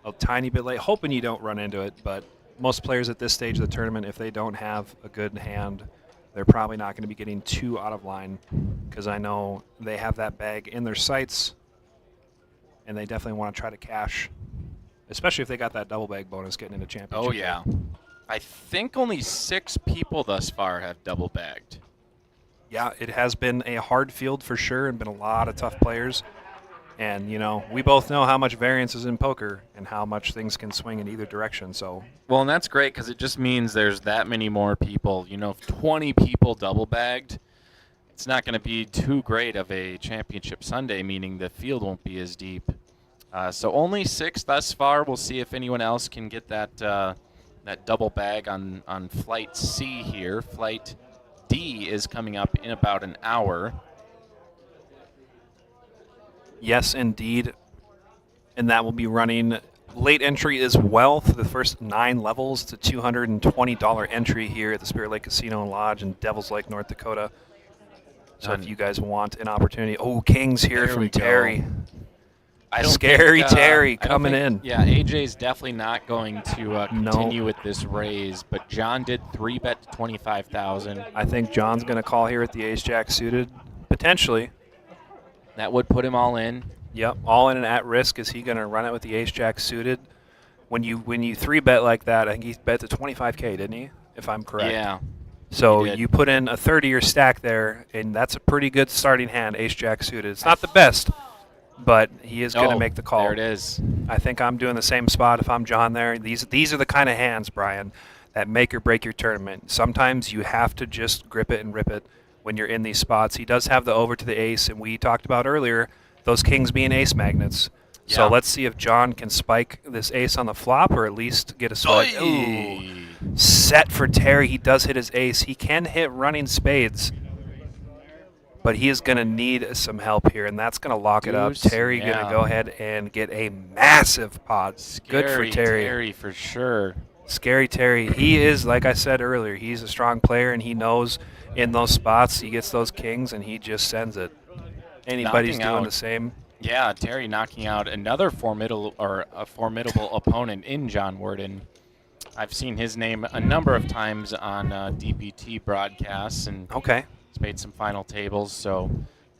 a tiny bit late, hoping you don't run into it, but most players at this stage of the tournament, if they don't have a good hand, they're probably not going to be getting too out of line, because I know they have that bag in their sights, and they definitely want to try to cash, especially if they got that double bag bonus getting into championship. Oh, yeah. I think only 6 people thus far have double bagged. Yeah, it has been a hard field for sure, and been a lot of tough players. And, you know, we both know how much variance is in poker and how much things can swing in either direction. So, well, and that's great because it just means there's that many more people. You know, if 20 people double bagged, it's not going to be too great of a championship Sunday, meaning the field won't be as deep. So only 6 thus far. We'll see if anyone else can get that that double bag on Flight C here. Flight D is coming up in about an hour. yes, indeed. And that will be running late entry as well for the first 9 levels. It's a $220 entry here at the Spirit Lake Casino and Lodge in Devils Lake, North Dakota. So if you guys want an opportunity. Oh, Kings here There we from go. Terry. I don't Scary think, Terry I don't coming think- in. Yeah, AJ's definitely not going to No. continue with this raise, but John did 3-bet to 25,000. I think John's going to call here at the ace-jack suited, potentially. That would put him all in. Yep, all in and at risk. Is he going to run it with the ace-jack suited? When you 3-bet like that, I think he bet to 25K, didn't he? If I'm correct. Yeah. So he did. you put in a 30-year stack there, and that's a pretty good starting hand, ace-jack suited. It's not the best, but he is going to Oh, make the call. There it is. I think I'm doing the same spot if I'm John there. These are the kind of hands, Brian, that make or break your tournament. Sometimes you have to just grip it and rip it when you're in these spots. He does have the over to the ace, and we talked about earlier those kings being ace magnets. So Yeah. let's see if John can spike this ace on the flop, or at least get a spike. Ooh. Set for Terry. He does hit his ace. He can hit running spades, but he is going to need some help here, and that's going to lock it up. Deuce, Terry going yeah. to go ahead and get a massive pot. Good for Scary Terry. for sure. Scary Terry. He is, like I said earlier, he's a strong player, and he knows in those spots he gets those kings, and he just sends it. Anybody's Knocking doing out. the same. Yeah, Terry knocking out another formidable opponent in John Worden. I've seen his name a number of times on DPT broadcasts, and Okay. he's made some final tables. So,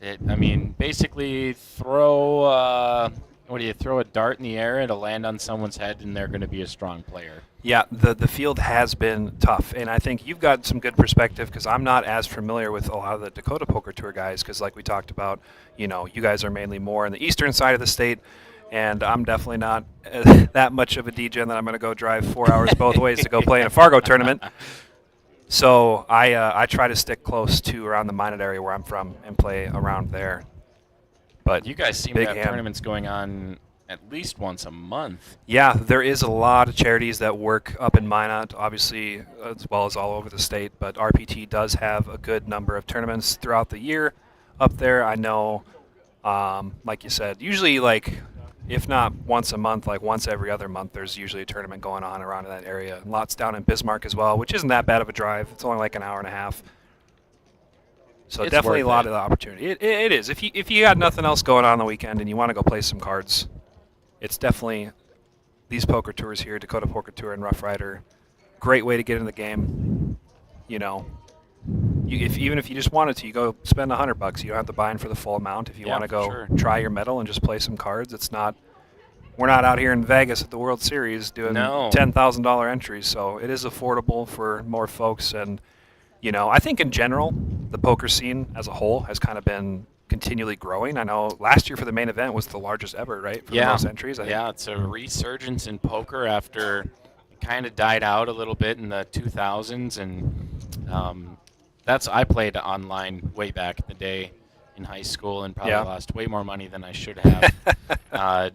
I mean, basically throw what do you throw a dart in the air? It'll land on someone's head, and they're going to be a strong player. Yeah, the field has been tough, and I think you've got some good perspective because I'm not as familiar with a lot of the Dakota Poker Tour guys because, like we talked about, you guys are mainly more on the eastern side of the state, and I'm definitely not that much of a DJ that I'm going to go drive 4 hours both ways to go play in a Fargo tournament. So I try to stick close to around the Minot area where I'm from and play around there. But You guys seem big to have hand. tournaments going on at least once a month. Yeah, there is a lot of charities that work up in Minot, obviously, as well as all over the state. But RPT does have a good number of tournaments throughout the year up there. I know, like you said, usually if not once a month, like once every other month, there's usually a tournament going on around in that area. Lots down in Bismarck as well, which isn't that bad of a drive. It's only like an hour and a half. So It's definitely a worth lot it. of the opportunity. It is. If you got nothing else going on the weekend and you want to go play some cards, it's definitely these poker tours here, Dakota Poker Tour and Rough Rider. Great way to get in the game. Even if you just wanted to, you go spend $100. You don't have to buy in for the full amount. If you Yeah, want to for go sure. try your metal and just play some cards, it's not. We're not out here in Vegas at the World Series doing No. $10,000 entries, so it is affordable for more folks. And I think in general, the poker scene as a whole has kind of been continually growing. I know last year for the main event was the largest ever, right? For the most entries. I think. Yeah, it's a resurgence in poker after it kind of died out a little bit in the 2000s, and I played online way back in the day in high school, and probably Yeah. lost way more money than I should have.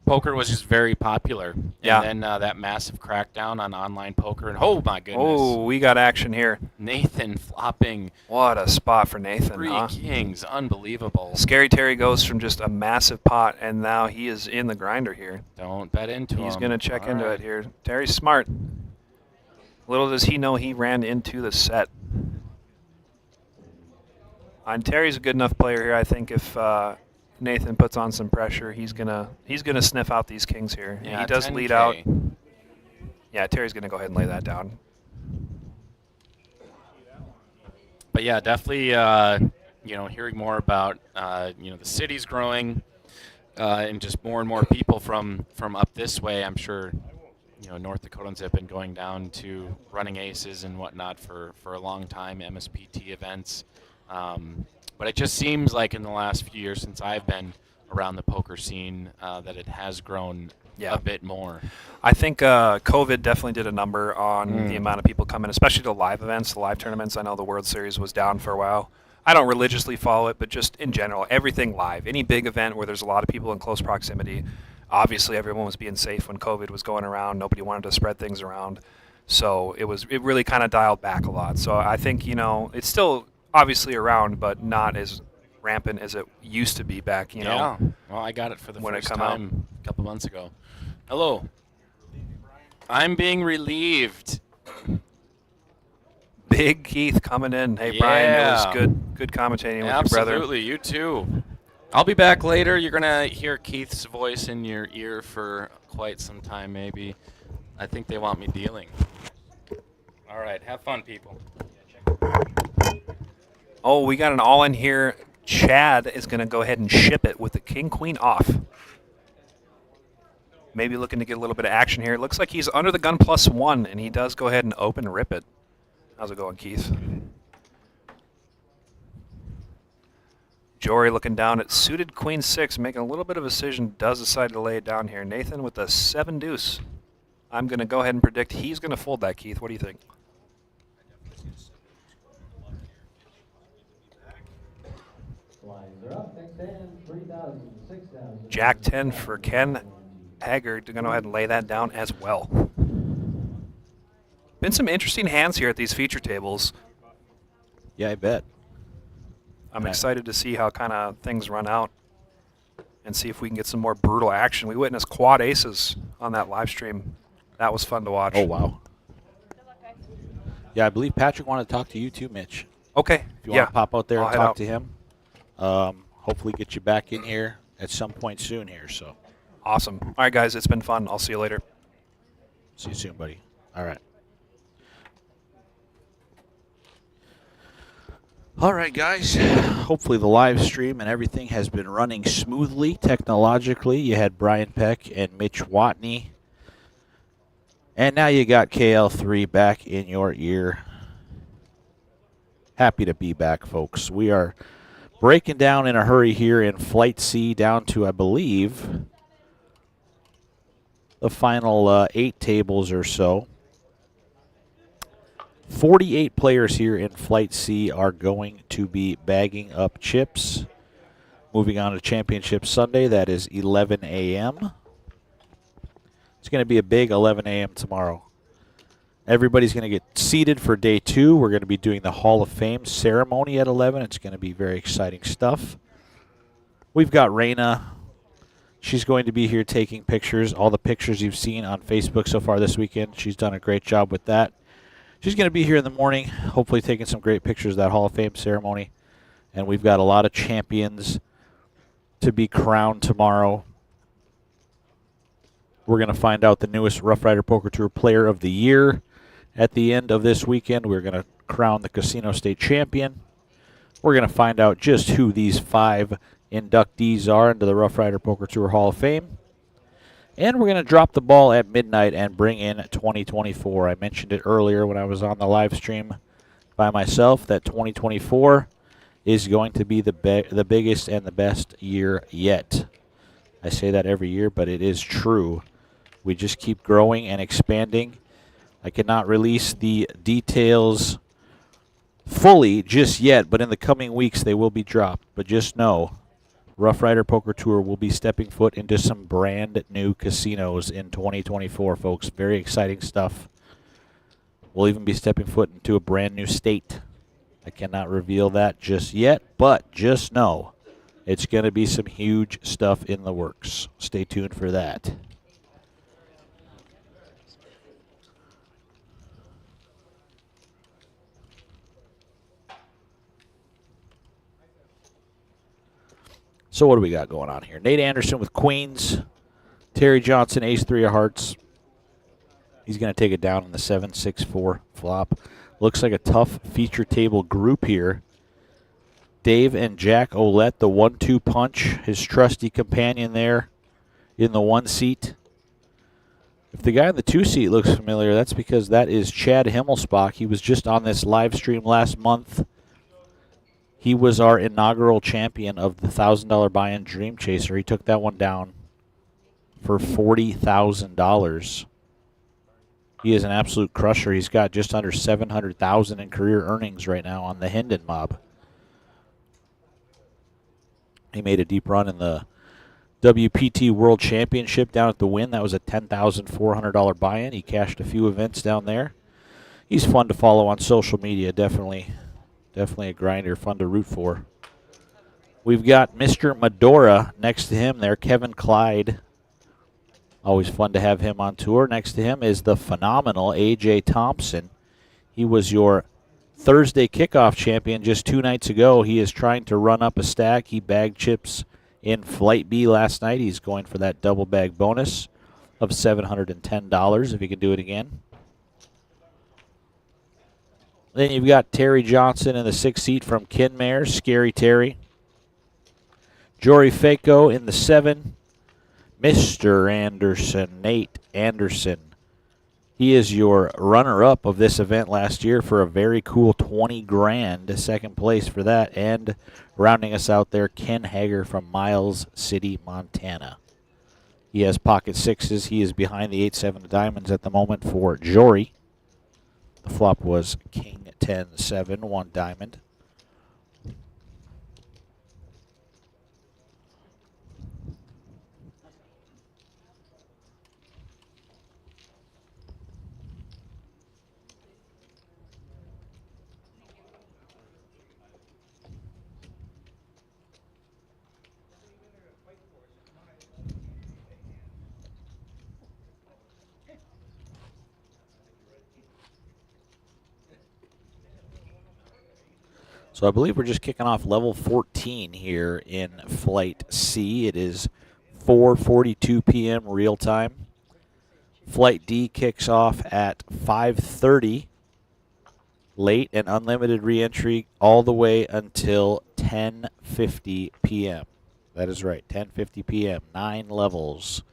Poker was just very popular. And Yeah. then that massive crackdown on online poker, and oh my goodness, Oh, we got action here. Nathan flopping What a spot for Nathan, 3 huh? kings, unbelievable. Scary Terry goes from just a massive pot, and now he is in the grinder here. Don't bet into him. He's going to check All into right. it here. Terry's smart. Little does he know he ran into the set. And Terry's a good enough player here. I think if Nathan puts on some pressure, he's gonna sniff out these kings here. And Yeah, he does 10K. lead out. Yeah, Terry's gonna go ahead and lay that down. But yeah, definitely, hearing more about, the city's growing, and just more and more people from up this way. I'm sure, North Dakotans have been going down to running aces and whatnot for a long time, MSPT events. But it just seems like in the last few years since I've been around the poker scene, that it has grown a bit more. I think COVID definitely did a number on the amount of people coming, especially to live events, the live tournaments. I know the World Series was down for a while. I don't religiously follow it, but just in general, everything live. Any big event where there's a lot of people in close proximity. Obviously, everyone was being safe when COVID was going around. Nobody wanted to spread things around. So it really kind of dialed back a lot. So I think, it's still obviously around, but not as rampant as it used to be back, Yeah. Well, I got it for the when it first come out. time a couple months ago. Hello. I'm being relieved. Big Keith coming in. Hey, Brian, it was Yeah. good commentating with your brother. Absolutely, you too. I'll be back later. You're gonna hear Keith's voice in your ear for quite some time, maybe. I think they want me dealing. All right, have fun, people. Oh, we got an all in here. Chad is going to go ahead and ship it with the king queen off. Maybe looking to get a little bit of action here. It looks like he's under the gun +1, and he does go ahead and open rip it. How's it going, Keith? Jory looking down at suited queen 6, making a little bit of a decision, does decide to lay it down here. Nathan with a 7 deuce. I'm going to go ahead and predict he's going to fold that, Keith. What do you think? Lines are up. Next hand, 3,000, 6,000. Jack 10 for Ken Haggard to go ahead and lay that down as well. Been some interesting hands here at these feature tables. Yeah, I bet. I'm Right. excited to see how kind of things run out and see if we can get some more brutal action. We witnessed quad aces on that live stream. That was fun to watch. Oh, wow. Yeah, I believe Patrick wanted to talk to you too, Mitch. Okay. If you yeah. want to pop out there I'll and head talk out. to him, hopefully get you back in here at some point soon here. So. Awesome. All right, guys. It's been fun. I'll see you later. See you soon, buddy. All right. All right, guys. Hopefully the live stream and everything has been running smoothly technologically. You had Brian Peck and Mitch Watney. And now you got KL3 back in your ear. Happy to be back, folks. We are breaking down in a hurry here in Flight C down to, I believe, the final 8 tables or so. 48 players here in Flight C are going to be bagging up chips. Moving on to Championship Sunday, that is 11 a.m. It's going to be a big 11 a.m. tomorrow. Everybody's going to get seated for day 2. We're going to be doing the Hall of Fame ceremony at 11. It's going to be very exciting stuff. We've got Raina. She's going to be here taking pictures. All the pictures you've seen on Facebook so far this weekend. She's done a great job with that. She's going to be here in the morning, hopefully taking some great pictures of that Hall of Fame ceremony. And we've got a lot of champions to be crowned tomorrow. We're going to find out the newest Rough Rider Poker Tour Player of the Year. At the end of this weekend, we're going to crown the Casino State Champion. We're going to find out just who these 5 inductees are into the Rough Rider Poker Tour Hall of Fame. And we're going to drop the ball at midnight and bring in 2024. I mentioned it earlier when I was on the live stream by myself that 2024 is going to be the biggest and the best year yet. I say that every year, but it is true. We just keep growing and expanding. I cannot release the details fully just yet, but in the coming weeks they will be dropped. But just know, Rough Rider Poker Tour will be stepping foot into some brand new casinos in 2024, folks. Very exciting stuff. We'll even be stepping foot into a brand new state. I cannot reveal that just yet, but just know it's going to be some huge stuff in the works. Stay tuned for that. So what do we got going on here? Nate Anderson with queens. Terry Johnson, ace-3 of hearts. He's going to take it down in the 7-6-4 flop. Looks like a tough feature table group here. Dave and Jack Olette, the 1-2 punch. His trusty companion there in the 1 seat. If the guy in the 2 seat looks familiar, that's because that is Chad Himmelsbach. He was just on this live stream last month. He was our inaugural champion of the $1,000 buy-in Dream Chaser. He took that one down for $40,000. He is an absolute crusher. He's got just under $700,000 in career earnings right now on the Hendon mob. He made a deep run in the WPT World Championship down at the Wynn. That was a $10,400 buy-in. He cashed a few events down there. He's fun to follow on social media, definitely a grinder, fun to root for. We've got Mr. Medora next to him there, Kevin Clyde. Always fun to have him on tour. Next to him is the phenomenal A.J. Thompson. He was your Thursday kickoff champion just 2 nights ago. He is trying to run up a stack. He bagged chips in Flight B last night. He's going for that double bag bonus of $710 if he can do it again. Then you've got Terry Johnson in the 6th seat from Kinmare, Scary Terry. Jory Faco in the 7. Mr. Anderson, Nate Anderson. He is your runner-up of this event last year for a very cool 20 grand, second place for that. And rounding us out there, Ken Hager from Miles City, Montana. He has pocket 6s. He is behind the 8-7 diamonds at the moment for Jory. The flop was King 10-7, 1 diamond. So I believe we're just kicking off level 14 here in Flight C. It is 4:42 p.m. real time. Flight D kicks off at 5:30. Late and unlimited reentry all the way until 10:50 p.m. That is right, 10:50 p.m. 9 levels.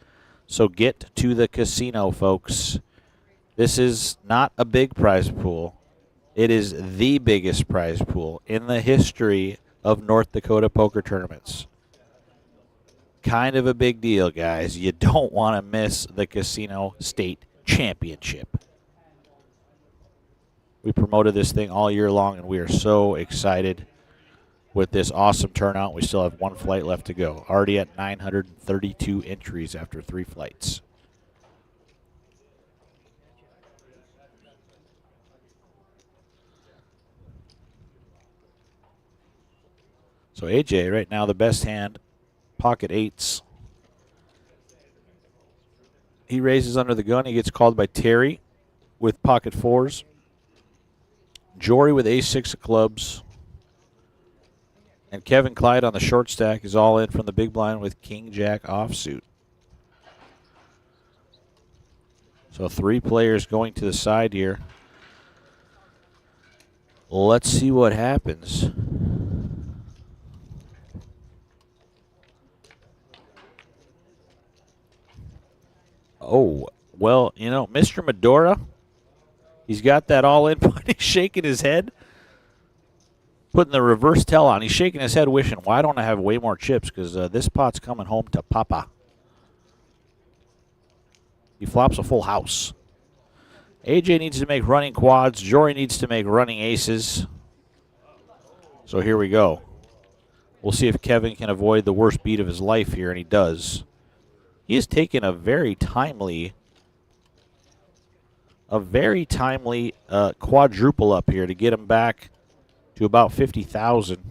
So get to the casino, folks. This is not a big prize pool. It is the biggest prize pool in the history of North Dakota poker tournaments. Kind of a big deal, guys. You don't want to miss the Casino State Championship. We promoted this thing all year long, and we are so excited with this awesome turnout. We still have one flight left to go. Already at 932 entries after 3 flights. So AJ, right now, the best hand, pocket 8s. He raises under the gun. He gets called by Terry with pocket 4s. Jory with ace-6 of clubs. And Kevin Clyde on the short stack is all in from the big blind with king-jack offsuit. So 3 players going to the side here. Let's see what happens. Oh, well, you know, Mr. Medora, he's got that all in, but he's shaking his head, putting the reverse tell on. He's shaking his head wishing, why don't I have way more chips? Because this pot's coming home to Papa. He flops a full house. AJ needs to make running quads. Jory needs to make running aces. So here we go. We'll see if Kevin can avoid the worst beat of his life here, and he does. He has taken a very timely quadruple up here to get him back to about 50,000.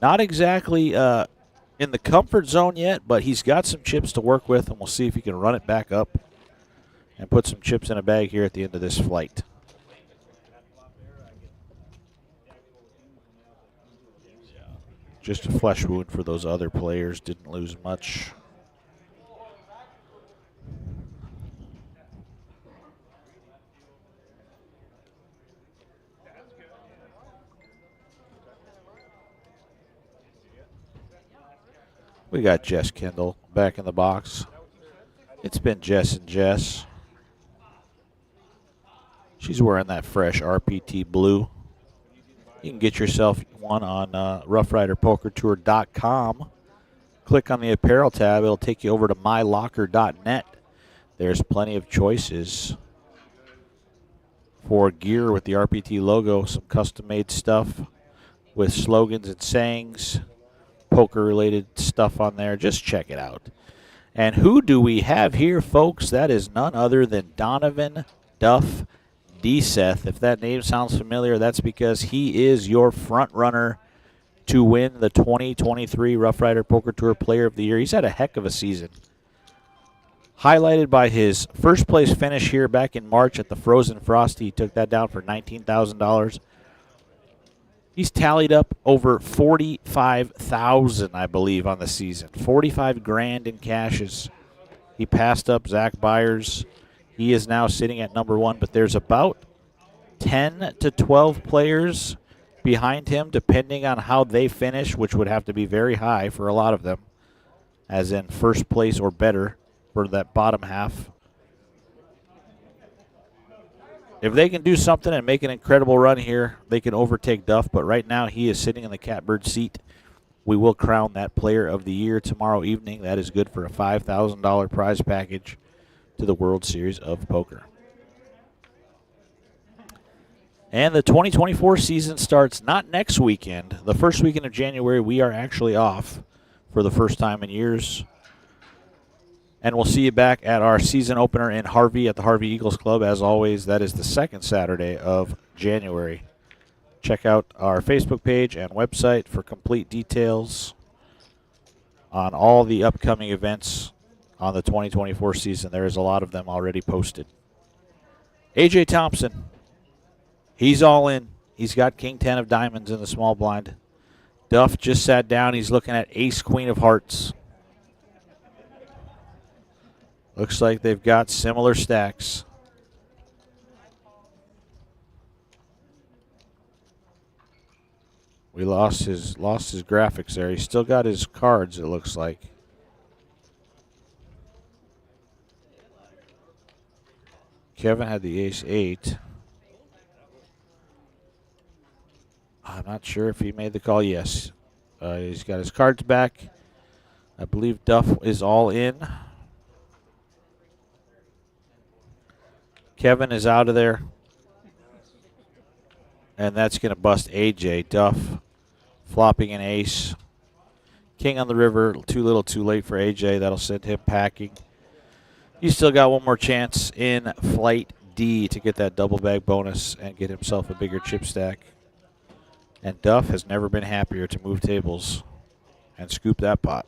Not exactly in the comfort zone yet, but he's got some chips to work with, and we'll see if he can run it back up and put some chips in a bag here at the end of this flight. Just a flesh wound for those other players. Didn't lose much. We got Jess Kendall back in the box. It's been Jess and Jess. She's wearing that fresh RPT blue. You can get yourself one on roughriderpokertour.com. Click on the apparel tab. It'll take you over to mylocker.net. There's plenty of choices for gear with the RPT logo, some custom-made stuff with slogans and sayings, poker-related stuff on there. Just check it out. And who do we have here, folks? That is none other than Donovan Duff DeSeth. If that name sounds familiar, that's because he is your front runner to win the 2023 Rough Rider Poker Tour Player of the Year. He's had a heck of a season, highlighted by his first place finish here back in March at the Frozen Frosty. He took that down for $19,000. He's tallied up over 45,000, I believe, on the season. 45 grand in cashes. He passed up Zach Byers. He is now sitting at number 1, but there's about 10 to 12 players behind him, depending on how they finish, which would have to be very high for a lot of them, as in first place or better for that bottom half. If they can do something and make an incredible run here, they can overtake Duff, but right now he is sitting in the catbird seat. We will crown that Player of the Year tomorrow evening. That is good for a $5,000 prize package to the World Series of Poker. And the 2024 season starts not next weekend. The first weekend of January, we are actually off for the first time in years. And we'll see you back at our season opener in Harvey at the Harvey Eagles Club. As always, that is the second Saturday of January. Check out our Facebook page and website for complete details on all the upcoming events on the 2024 season. There is a lot of them already posted. AJ Thompson, he's all in. He's got King 10 of diamonds in the small blind. Duff just sat down. He's looking at Ace Queen of hearts. Looks like they've got similar stacks. We lost his graphics there. He's still got his cards, it looks like. Kevin had the ace-8. I'm not sure if he made the call. Yes. He's got his cards back. I believe Duff is all in. Kevin is out of there. And that's going to bust AJ. Duff flopping an ace. King on the river, too little too late for AJ. That'll send him packing. He's still got one more chance in Flight D to get that double bag bonus and get himself a bigger chip stack. And Duff has never been happier to move tables and scoop that pot.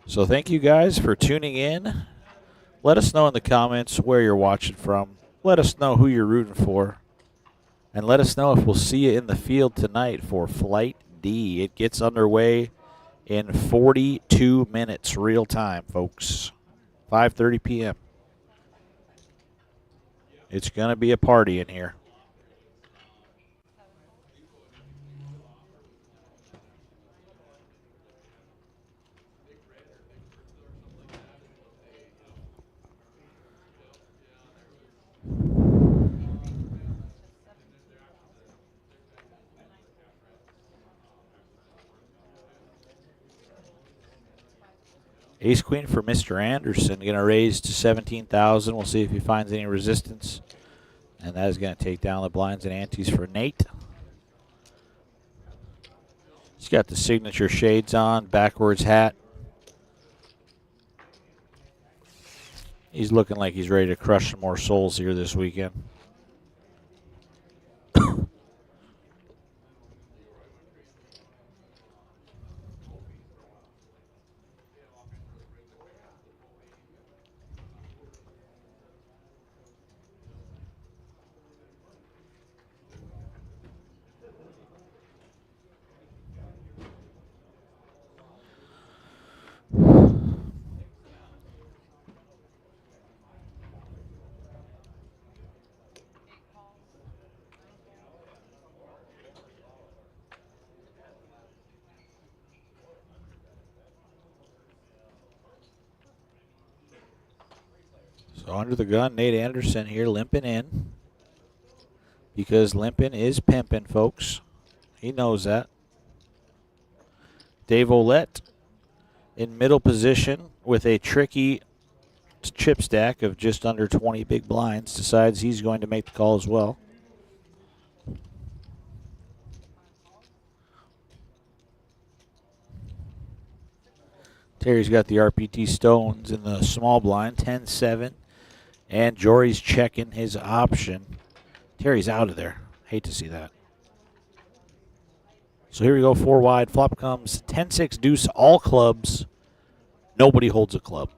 So thank you guys for tuning in. Let us know in the comments where you're watching from. Let us know who you're rooting for. And let us know if we'll see you in the field tonight for Flight D. It gets underway in 42 minutes real time, folks. 5:30 p.m. It's going to be a party in here. Ace Queen for Mr. Anderson, going to raise to 17,000. We'll see if he finds any resistance. And that is going to take down the blinds and antes for Nate. He's got the signature shades on, backwards hat. He's looking like he's ready to crush some more souls here this weekend. So under the gun, Nate Anderson here limping in. Because limping is pimping, folks. He knows that. Dave Ouellette in middle position with a tricky chip stack of just under 20 big blinds. Decides he's going to make the call as well. Terry's got the RPT stones in the small blind, 10-7. And Jory's checking his option. Terry's out of there. Hate to see that. So here we go, 4 wide. Flop comes 10-6 deuce, all clubs. Nobody holds a club.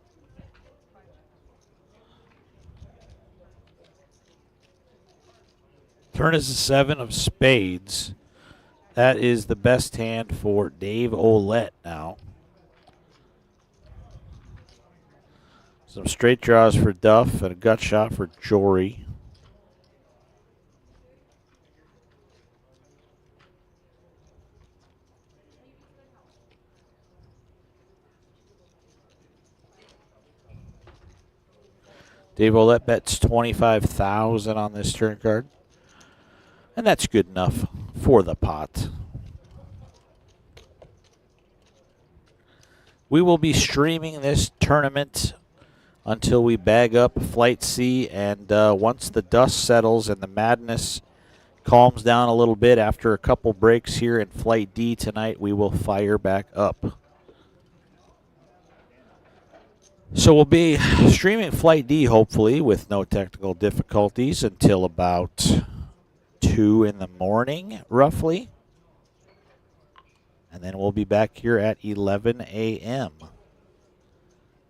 Turn is a 7 of spades. That is the best hand for Dave Ouellette now. Some straight draws for Duff and a gut shot for Jory. Dave Ouellette bets 25,000 on this turn card. And that's good enough for the pot. We will be streaming this tournament until we bag up Flight C, and once the dust settles and the madness calms down a little bit after a couple breaks here in Flight D tonight, we will fire back up. So we'll be streaming Flight D, hopefully, with no technical difficulties until about 2 in the morning, roughly. And then we'll be back here at 11 a.m.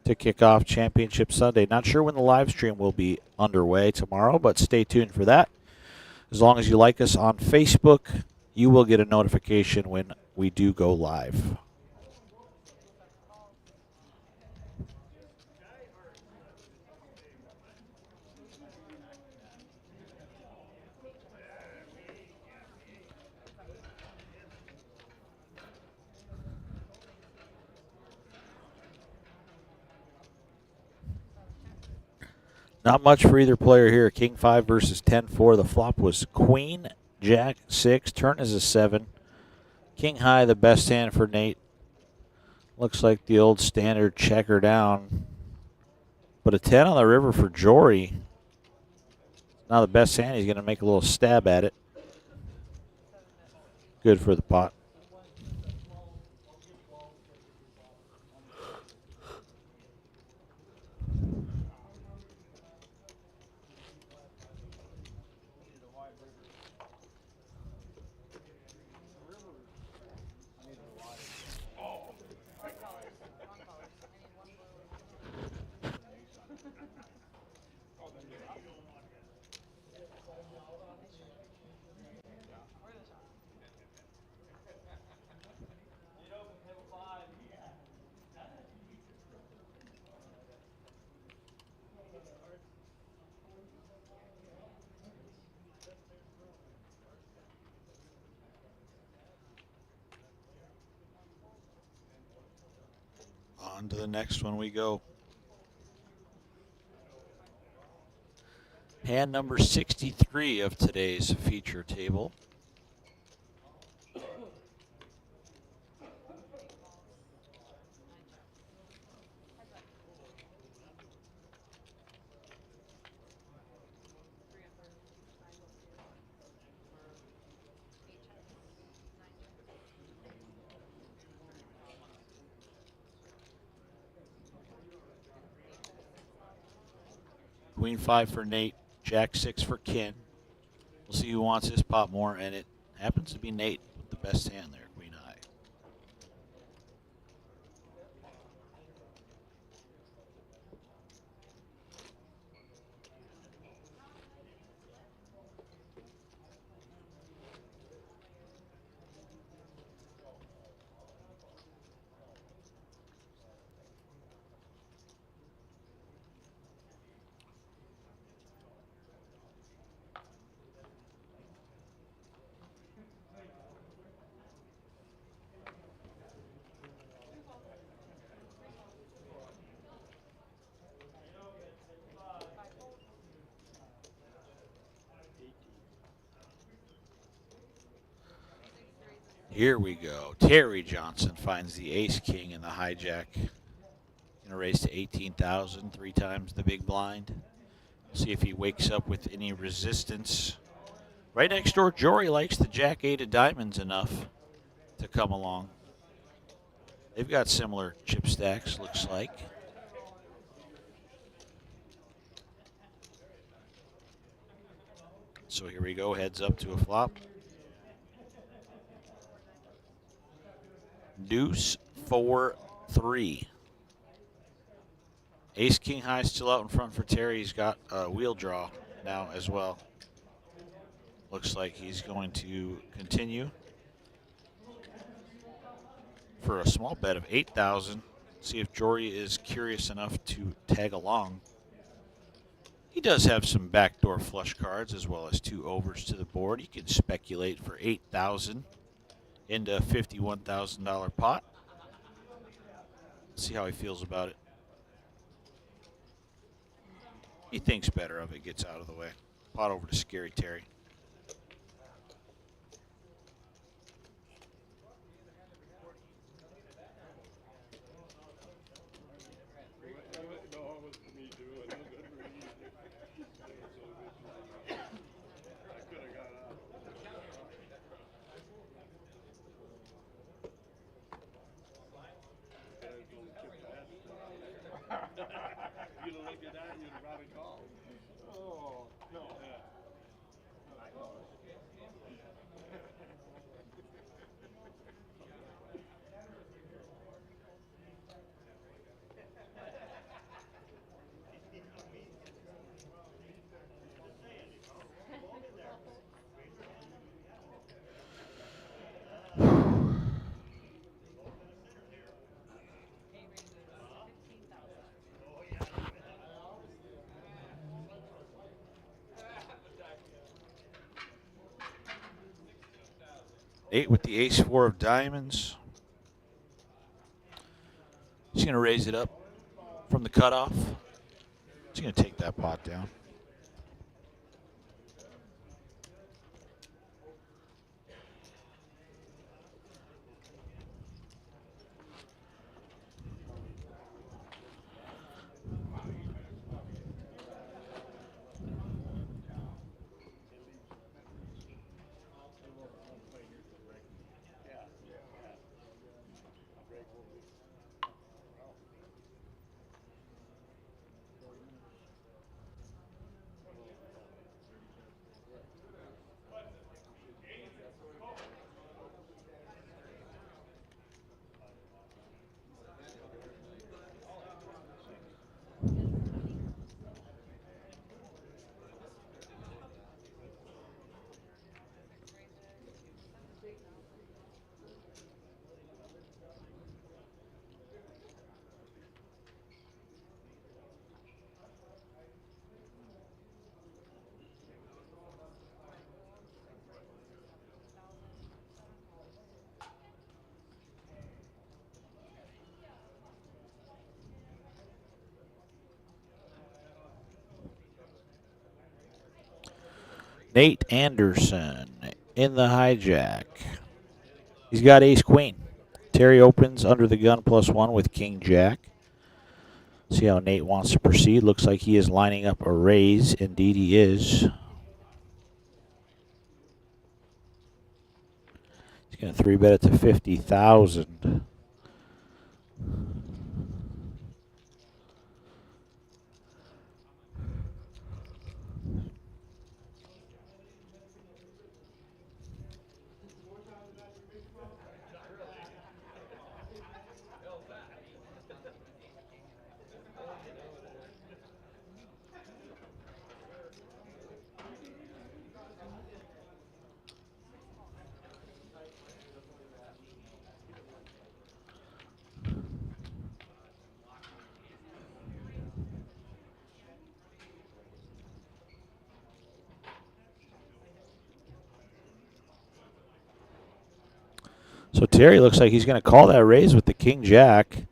to kick off Championship Sunday. Not sure when the live stream will be underway tomorrow, but stay tuned for that. As long as you like us on Facebook, you will get a notification when we do go live. Not much for either player here. King 5 versus 10-4. The flop was Queen, Jack 6. Turn is a 7. King high, the best hand for Nate. Looks like the old standard checker down. But a 10 on the river for Jory. Now the best hand, he's going to make a little stab at it. Good for the pot. On to the next one we go. Hand number 63 of today's feature table. Queen 5 for Nate, Jack 6 for Ken. We'll see who wants this pot more, and it happens to be Nate with the best hand there, Queen high. Here we go. Terry Johnson finds the ace-king in the hijack. Gonna raise to 18,000, 3 times the big blind. See if he wakes up with any resistance. Right next door, Jory likes the Jack 8 of diamonds enough to come along. They've got similar chip stacks, looks like. So here we go, heads up to a flop. Deuce 4-3. Ace King high still out in front for Terry. He's got a wheel draw now as well. Looks like he's going to continue for a small bet of 8,000. See if Jory is curious enough to tag along. He does have some backdoor flush cards as well as 2 overs to the board. He can speculate for 8,000 into a $51,000 pot. See how he feels about it. He thinks better of it, gets out of the way. Pot over to Scary Terry. Nate with the ace-4 of diamonds. He's going to raise it up from the cutoff. He's going to take that pot down. Nate Anderson in the hijack. He's got ace-queen. Terry opens under the gun +1 with king-jack. See how Nate wants to proceed. Looks like he is lining up a raise. Indeed he is. He's going to 3-bet it to 50,000. So Terry looks like he's going to call that raise with the king-jack.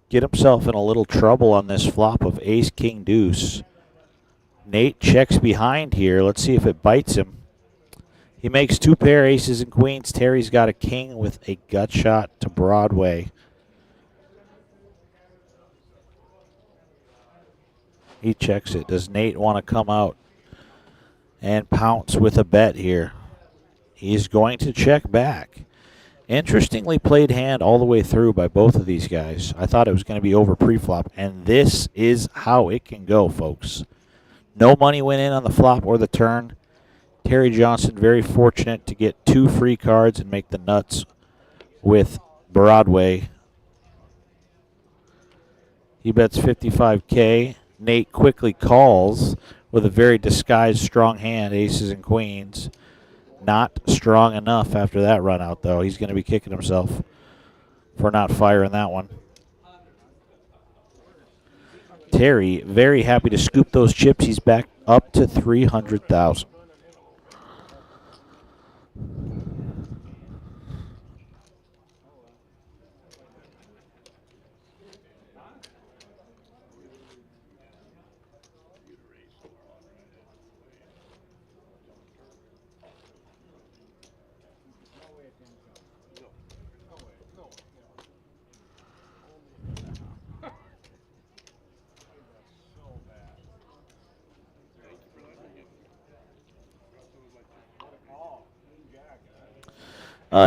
Get himself in a little trouble on this flop of ace-king-deuce. Nate checks behind here. Let's see if it bites him. He makes 2 pair aces and queens. Terry's got a king with a gut shot to Broadway. He checks it. Does Nate want to come out and pounce with a bet here? He's going to check back. Interestingly played hand all the way through by both of these guys. I thought it was going to be over pre-flop, and this is how it can go, folks. No money went in on the flop or the turn. Terry Johnson very fortunate to get 2 free cards and make the nuts with Broadway. He bets 55K. Nate quickly calls with a very disguised strong hand, aces and queens. Not strong enough after that run out, though. He's going to be kicking himself for not firing that one. Terry very happy to scoop those chips. He's back up to 300,000.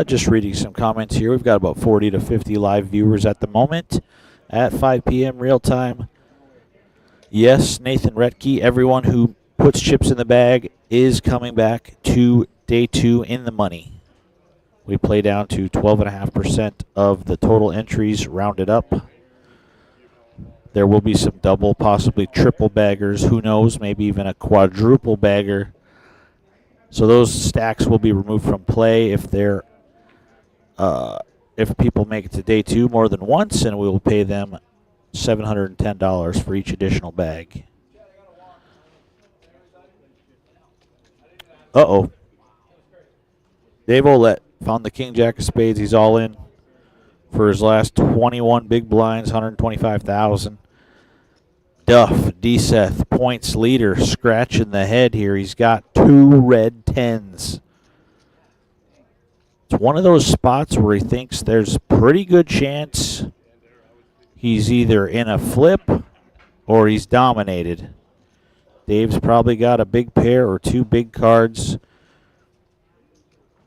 Just reading some comments here. We've got about 40 to 50 live viewers at the moment at 5 p.m. real time. Yes, Nathan Retke, everyone who puts chips in the bag is coming back to day 2 in the money. We play down to 12.5% of the total entries rounded up. There will be some double, possibly triple baggers. Who knows? Maybe even a quadruple bagger. So those stacks will be removed from play if people make it to day 2 more than once, and we will pay them $710 for each additional bag. Uh-oh. Dave Olette Found the king jack of spades. He's all in for his last 21 big blinds, 125,000. Duff, Deseth, points leader, scratching the head here. He's got 2 red 10s. It's one of those spots where he thinks there's a pretty good chance he's either in a flip or he's dominated. Dave's probably got a big pair or 2 big cards.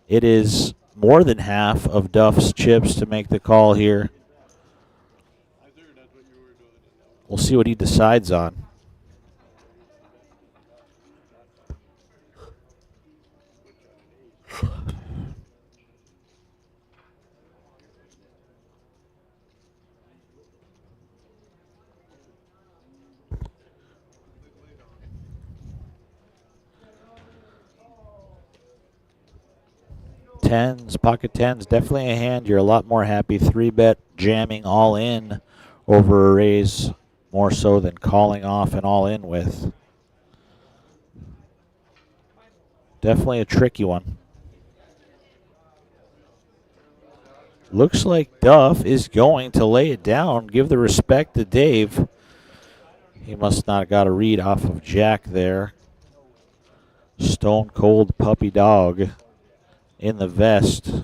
It is more than half of Duff's chips to make the call here. We'll see what he decides on. Tens, pocket tens, definitely a hand you're a lot more happy 3-bet jamming all in over a raise, more so than calling off and all in with. Definitely a tricky one. Looks like Duff is going to lay it down, give the respect to Dave. He must not have got a read off of Jack there. Stone cold puppy dog in the vest.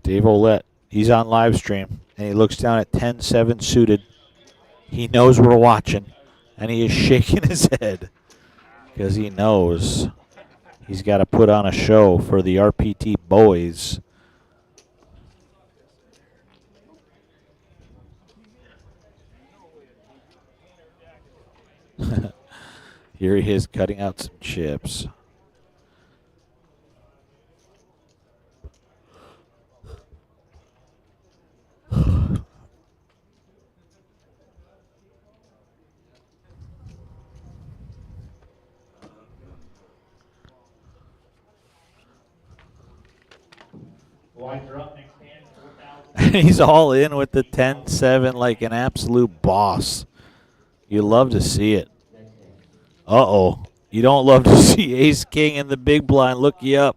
Dave Olette, he's on live stream, and he looks down at 10-7 suited. He knows we're watching, and he is shaking his head because he knows he's got to put on a show for the RPT boys. Here he is cutting out some chips. Blinds are up. Next hand, 4,000. He's all in with the 10-7 like an absolute boss. You love to see it. Uh-oh. You don't love to see ace-king in the big blind. Look you up.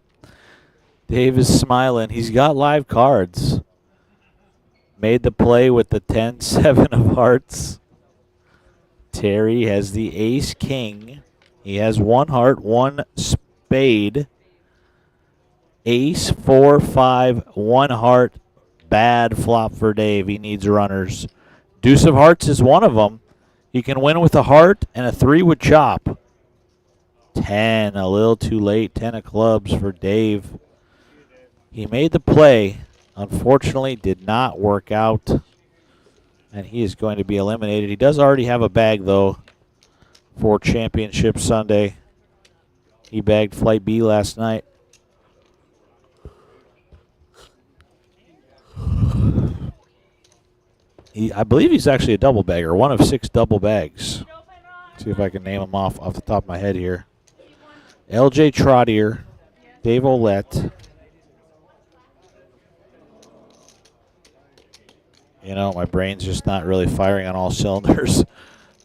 Dave is smiling. He's got live cards. Made the play with the 10-7 of hearts. Terry has the ace-king. He has 1 heart, 1 spade. Ace, 4, 5, 1 heart. Bad flop for Dave. He needs runners. Deuce of hearts is one of them. He can win with a heart and a 3 with chop. 10, a little too late. 10 of clubs for Dave. He made the play. Unfortunately, did not work out. And he is going to be eliminated. He does already have a bag, though, for Championship Sunday. He bagged Flight B last night. I believe he's actually a double bagger, one of 6 double bags. See if I can name them off the top of my head here. LJ Trottier, Dave Olette. You know, my brain's just not really firing on all cylinders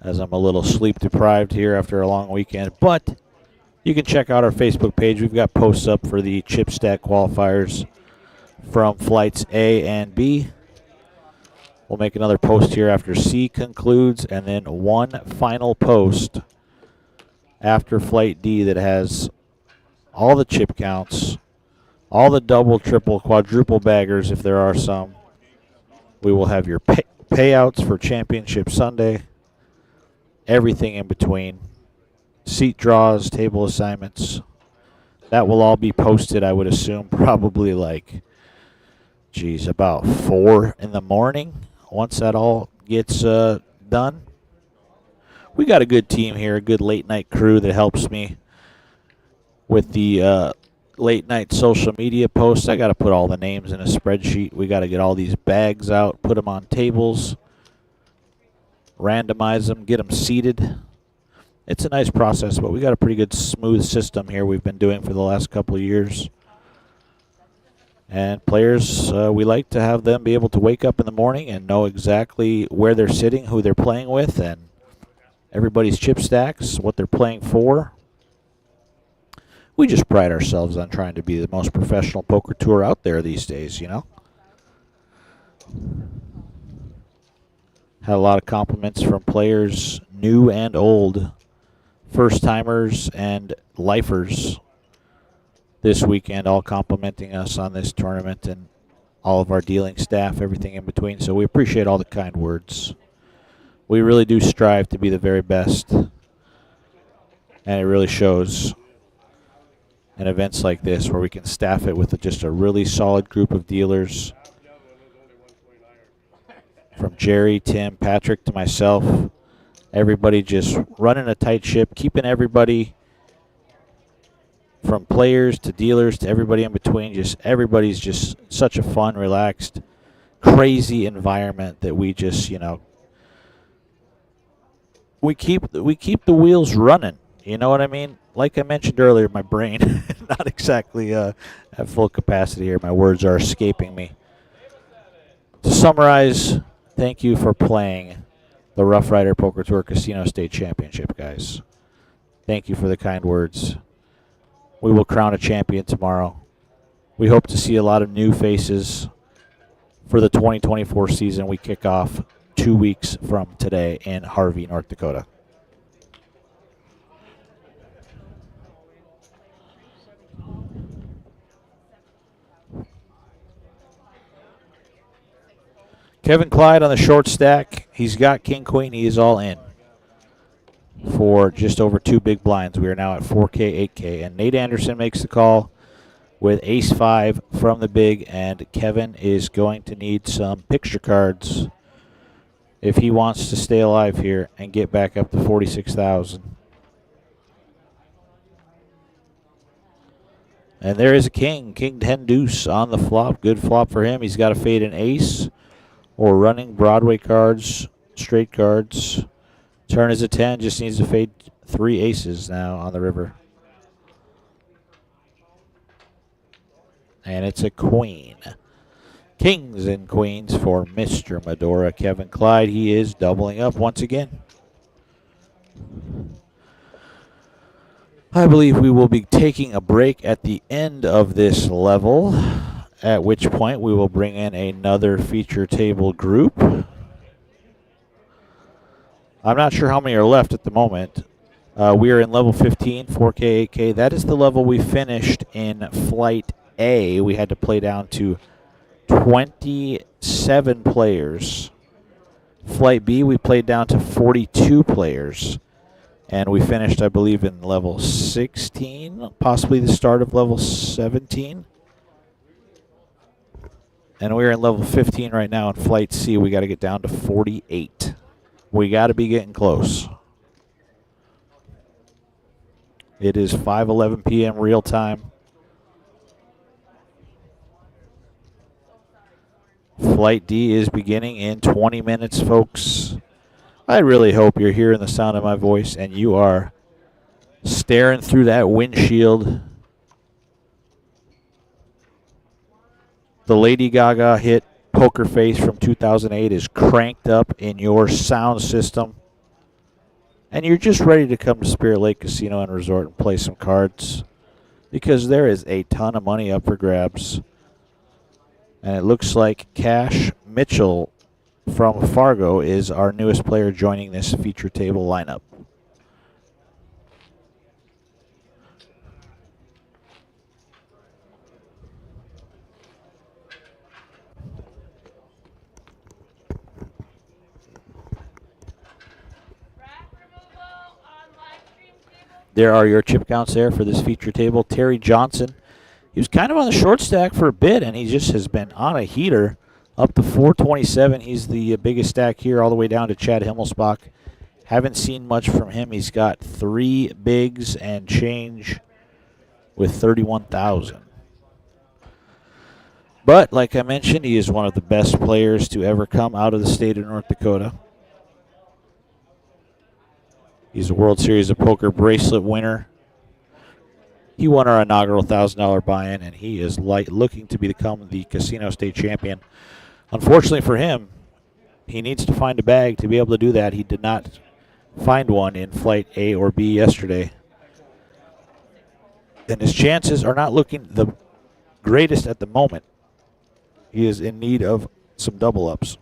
as I'm a little sleep deprived here after a long weekend. But you can check out our Facebook page. We've got posts up for the chip stack qualifiers from flights A and B. We'll make another post here after C concludes, and then one final post after Flight D that has all the chip counts, all the double, triple, quadruple baggers if there are some. We will have your payouts for Championship Sunday, everything in between, seat draws, table assignments. That will all be posted, I would assume, probably like, geez, about 4 in the morning once that all gets done. We got a good team here, a good late night crew that helps me with the late night social media posts. I got to put all the names in a spreadsheet. We got to get all these bags out, put them on tables, randomize them, get them seated. It's a nice process, but we got a pretty good smooth system here we've been doing for the last couple of years. And players, we like to have them be able to wake up in the morning and know exactly where they're sitting, who they're playing with, and everybody's chip stacks, what they're playing for. We just pride ourselves on trying to be the most professional poker tour out there these days, you know. Had a lot of compliments from players, new and old, first-timers and lifers this weekend, all complimenting us on this tournament and all of our dealing staff, everything in between. So we appreciate all the kind words. We really do strive to be the very best, and it really shows in events like this where we can staff it with just a really solid group of dealers, from Jerry, Tim, Patrick to myself. Everybody just running a tight ship, keeping everybody from players to dealers to everybody in between. Just everybody's just such a fun, relaxed, crazy environment that we just, you know, we keep the wheels running. You know what I mean? Like I mentioned earlier, my brain not exactly at full capacity here. My words are escaping me. To summarize, thank you for playing the Rough Rider Poker Tour Casino State Championship, guys. Thank you for the kind words. We will crown a champion tomorrow. We hope to see a lot of new faces for the 2024 season. We kick off 2 weeks from today in Harvey, North Dakota. Kevin Clyde on the short stack. He's got King Queen. He is all in for just over 2 big blinds. We are now at 4K, 8K. And Nate Anderson makes the call with ace-5 from the big. And Kevin is going to need some picture cards if he wants to stay alive here and get back up to 46,000. And there is a king. King 10 deuce on the flop. Good flop for him. He's got to fade an ace or running Broadway cards, straight cards. Turn is a 10. Just needs to fade 3 aces now on the river. And it's a queen. Kings and queens for Mr. Medora. Kevin Clyde, he is doubling up once again. I believe we will be taking a break at the end of this level, at which point we will bring in another feature table group. I'm not sure how many are left at the moment. We are in level 15, 4K, 8K. That is the level we finished in Flight A. We had to play down to 27 players. Flight B, we played down to 42 players. And we finished, I believe, in level 16, possibly the start of level 17. And we're in level 15 right now in Flight C. We got to get down to 48. We got to be getting close. It is 5:11 p.m. real time. Flight D is beginning in 20 minutes, folks. I really hope you're hearing the sound of my voice and you are staring through that windshield. The Lady Gaga hit Poker Face from 2008 is cranked up in your sound system. And you're just ready to come to Spirit Lake Casino and Resort and play some cards, because there is a ton of money up for grabs. And it looks like Cash Mitchell from Fargo is our newest player joining this feature table lineup. There are your chip counts there for this feature table. Terry Johnson, he was kind of on the short stack for a bit, and he just has been on a heater up to 427. He's the biggest stack here, all the way down to Chad Himmelsbach. Haven't seen much from him. He's got 3 bigs and change with 31,000. But, like I mentioned, he is one of the best players to ever come out of the state of North Dakota. He's a World Series of Poker bracelet winner. He won our inaugural $1,000 buy-in, and he is looking to become the Casino State champion. Unfortunately for him, he needs to find a bag to be able to do that. He did not find one in Flight A or B yesterday. And his chances are not looking the greatest at the moment. He is in need of some double-ups.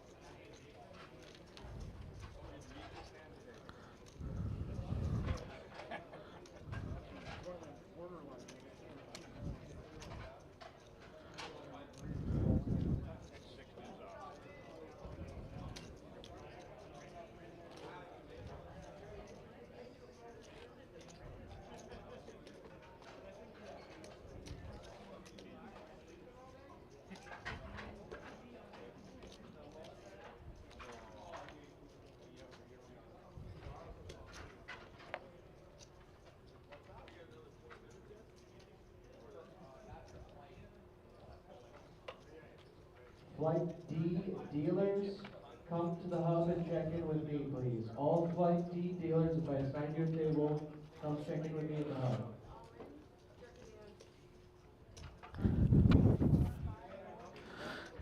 Flight D dealers, come to the hub and check in with me, please. All Flight D dealers, if I assign your table, come check in with me in the hub.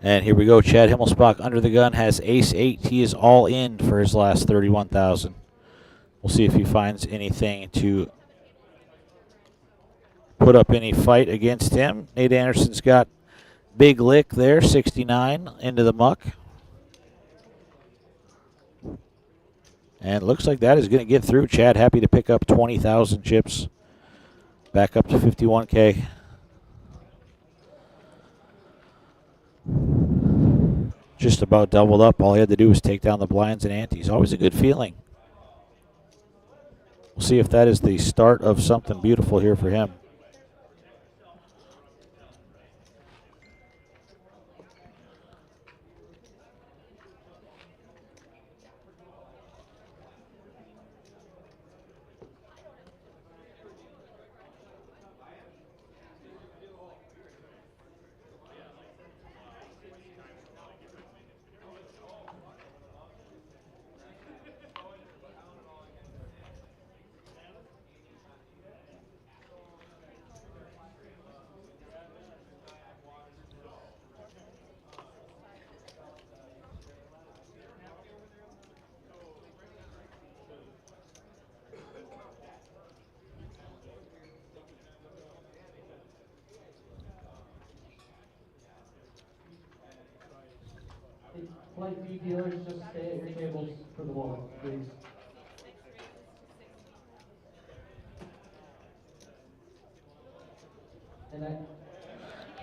And here we go. Chad Himmelsbach under the gun has ace-8. He is all in for his last 31,000. We'll see if he finds anything to put up any fight against him. Nate Anderson's got big lick there, 69 into the muck. And it looks like that is going to get through. Chad happy to pick up 20,000 chips. Back up to 51K. Just about doubled up. All he had to do was take down the blinds and antes. Always a good feeling. We'll see if that is the start of something beautiful here for him. Flight B dealers, just stay at your tables for the moment, please.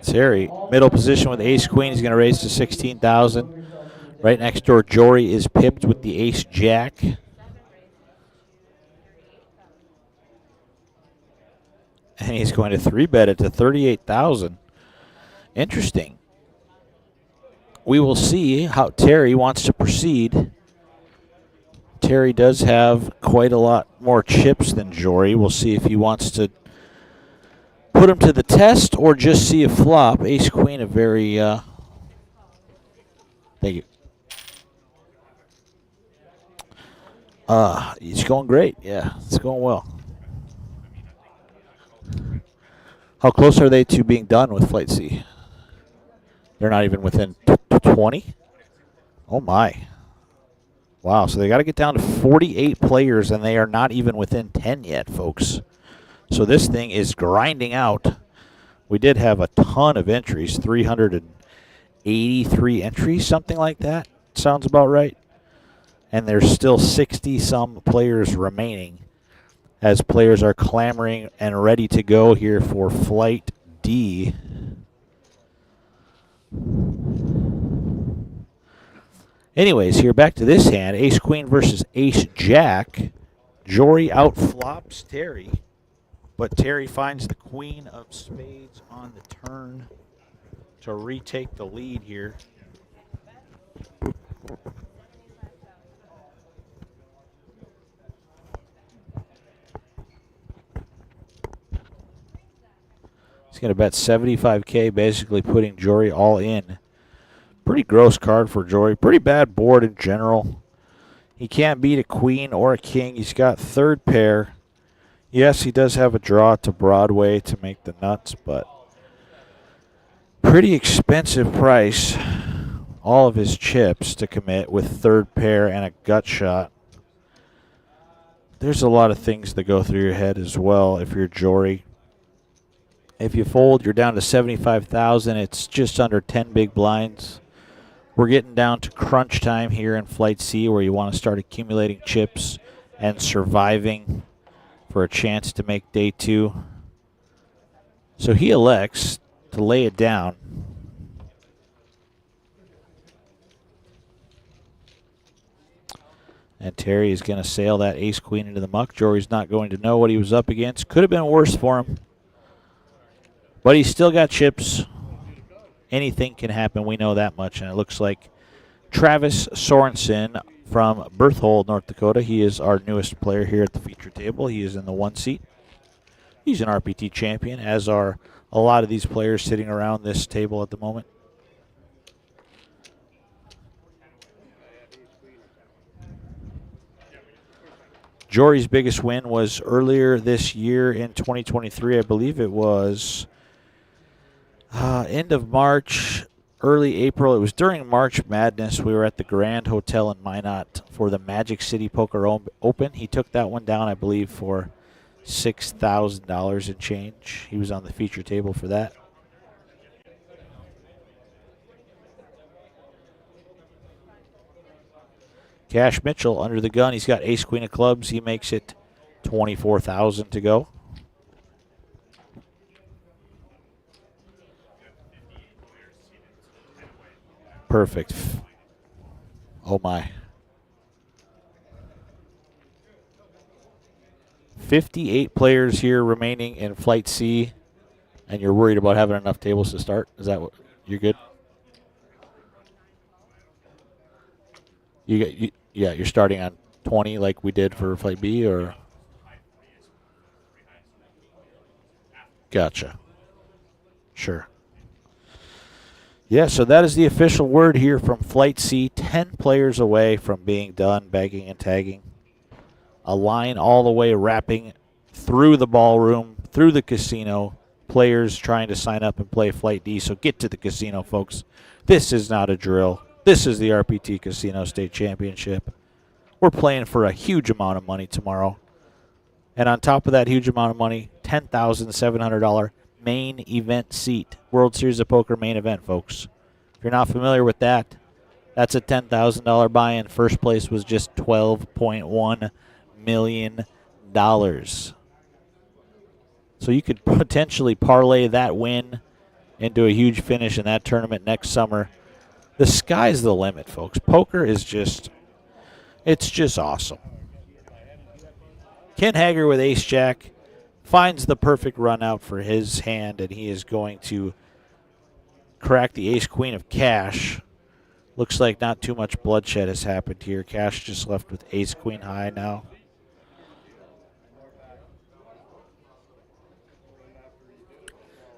Terry, middle position with ace-queen. He's going to raise to 16,000. Right next door, Jory is pipped with the ace-jack. And he's going to 3-bet it to 38,000. Interesting. We will see how Terry wants to proceed. Terry does have quite a lot more chips than Jory. We'll see if he wants to put him to the test or just see a flop. Ace-queen, a very... thank you. It's going great. Yeah, it's going well. How close are they to being done with Flight C? They're not even within 20? Oh, my. Wow, so they got to get down to 48 players, and they are not even within 10 yet, folks. So this thing is grinding out. We did have a ton of entries, 383 entries, something like that. Sounds about right. And there's still 60-some players remaining as players are clamoring and ready to go here for Flight D. Anyways, here back to this hand. Ace-queen versus ace-jack. Jory outflops Terry. But Terry finds the queen of spades on the turn to retake the lead here. He's going to bet 75K, basically putting Jory all in. Pretty gross card for Jory. Pretty bad board in general. He can't beat a queen or a king. He's got third pair. Yes, he does have a draw to Broadway to make the nuts, but pretty expensive price. All of his chips to commit with third pair and a gut shot. There's a lot of things that go through your head as well if you're Jory. If you fold, you're down to 75,000. It's just under 10 big blinds. We're getting down to crunch time here in Flight C, where you want to start accumulating chips and surviving for a chance to make day 2. So he elects to lay it down. And Terry is going to sail that ace-queen into the muck. Jory's not going to know what he was up against. Could have been worse for him. But he's still got chips. Anything can happen. We know that much. And it looks like Travis Sorensen from Berthold, North Dakota. He is our newest player here at the feature table. He is in the 1 seat. He's an RPT champion, as are a lot of these players sitting around this table at the moment. Jory's biggest win was earlier this year in 2023. I believe it was end of March, early April. It was during March Madness. We were at the Grand Hotel in Minot for the Magic City Poker Open. He took that one down, I believe, for $6,000 and change. He was on the feature table for that. Cash Mitchell under the gun. He's got ace-queen of clubs. He makes it $24,000 to go. Perfect. Oh, my. 58 players here remaining in Flight C, and you're worried about having enough tables to start? Is that what you're good? Yeah, you're starting on 20 like we did for Flight B, or? Gotcha. Sure. Yeah, so that is the official word here from Flight C. 10 players away from being done bagging and tagging. A line all the way wrapping through the ballroom, through the casino. Players trying to sign up and play Flight D. So get to the casino, folks. This is not a drill. This is the RPT Casino State Championship. We're playing for a huge amount of money tomorrow. And on top of that huge amount of money, $10,700 main event seat. World Series of Poker main event, folks. If you're not familiar with that, that's a $10,000 buy-in. First place was just $12.1 million. So you could potentially parlay that win into a huge finish in that tournament next summer. The sky's the limit, folks. Poker is just, it's just awesome. Ken Hager with ace-jack finds the perfect run out for his hand, and he is going to crack the ace-queen of cash. Looks like not too much bloodshed has happened here. Cash just left with ace-queen high now.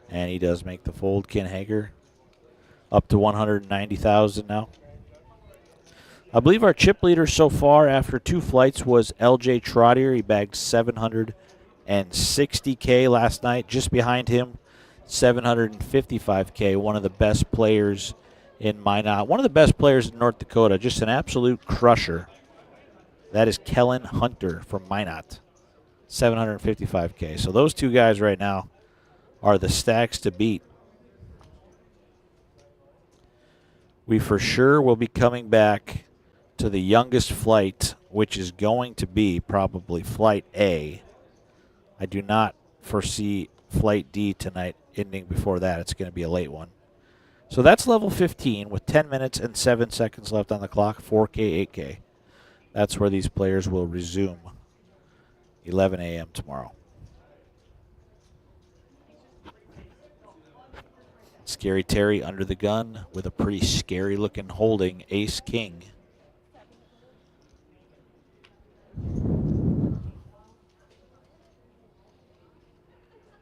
And he does make the fold, Ken Hager. Up to 190,000 now. I believe our chip leader so far after 2 flights was LJ Trottier. He bagged 760K last night. Just behind him, 755K. One of the best players in Minot. One of the best players in North Dakota. Just an absolute crusher. That is Kellen Hunter from Minot. 755K. So those two guys right now are the stacks to beat. We for sure will be coming back to the youngest flight, which is going to be probably Flight A. I do not foresee Flight D tonight ending before that. It's going to be a late one. So that's level 15 with 10 minutes and 7 seconds left on the clock, 4K, 8K. That's where these players will resume 11 a.m. tomorrow. Scary Terry under the gun with a pretty scary looking holding ace king.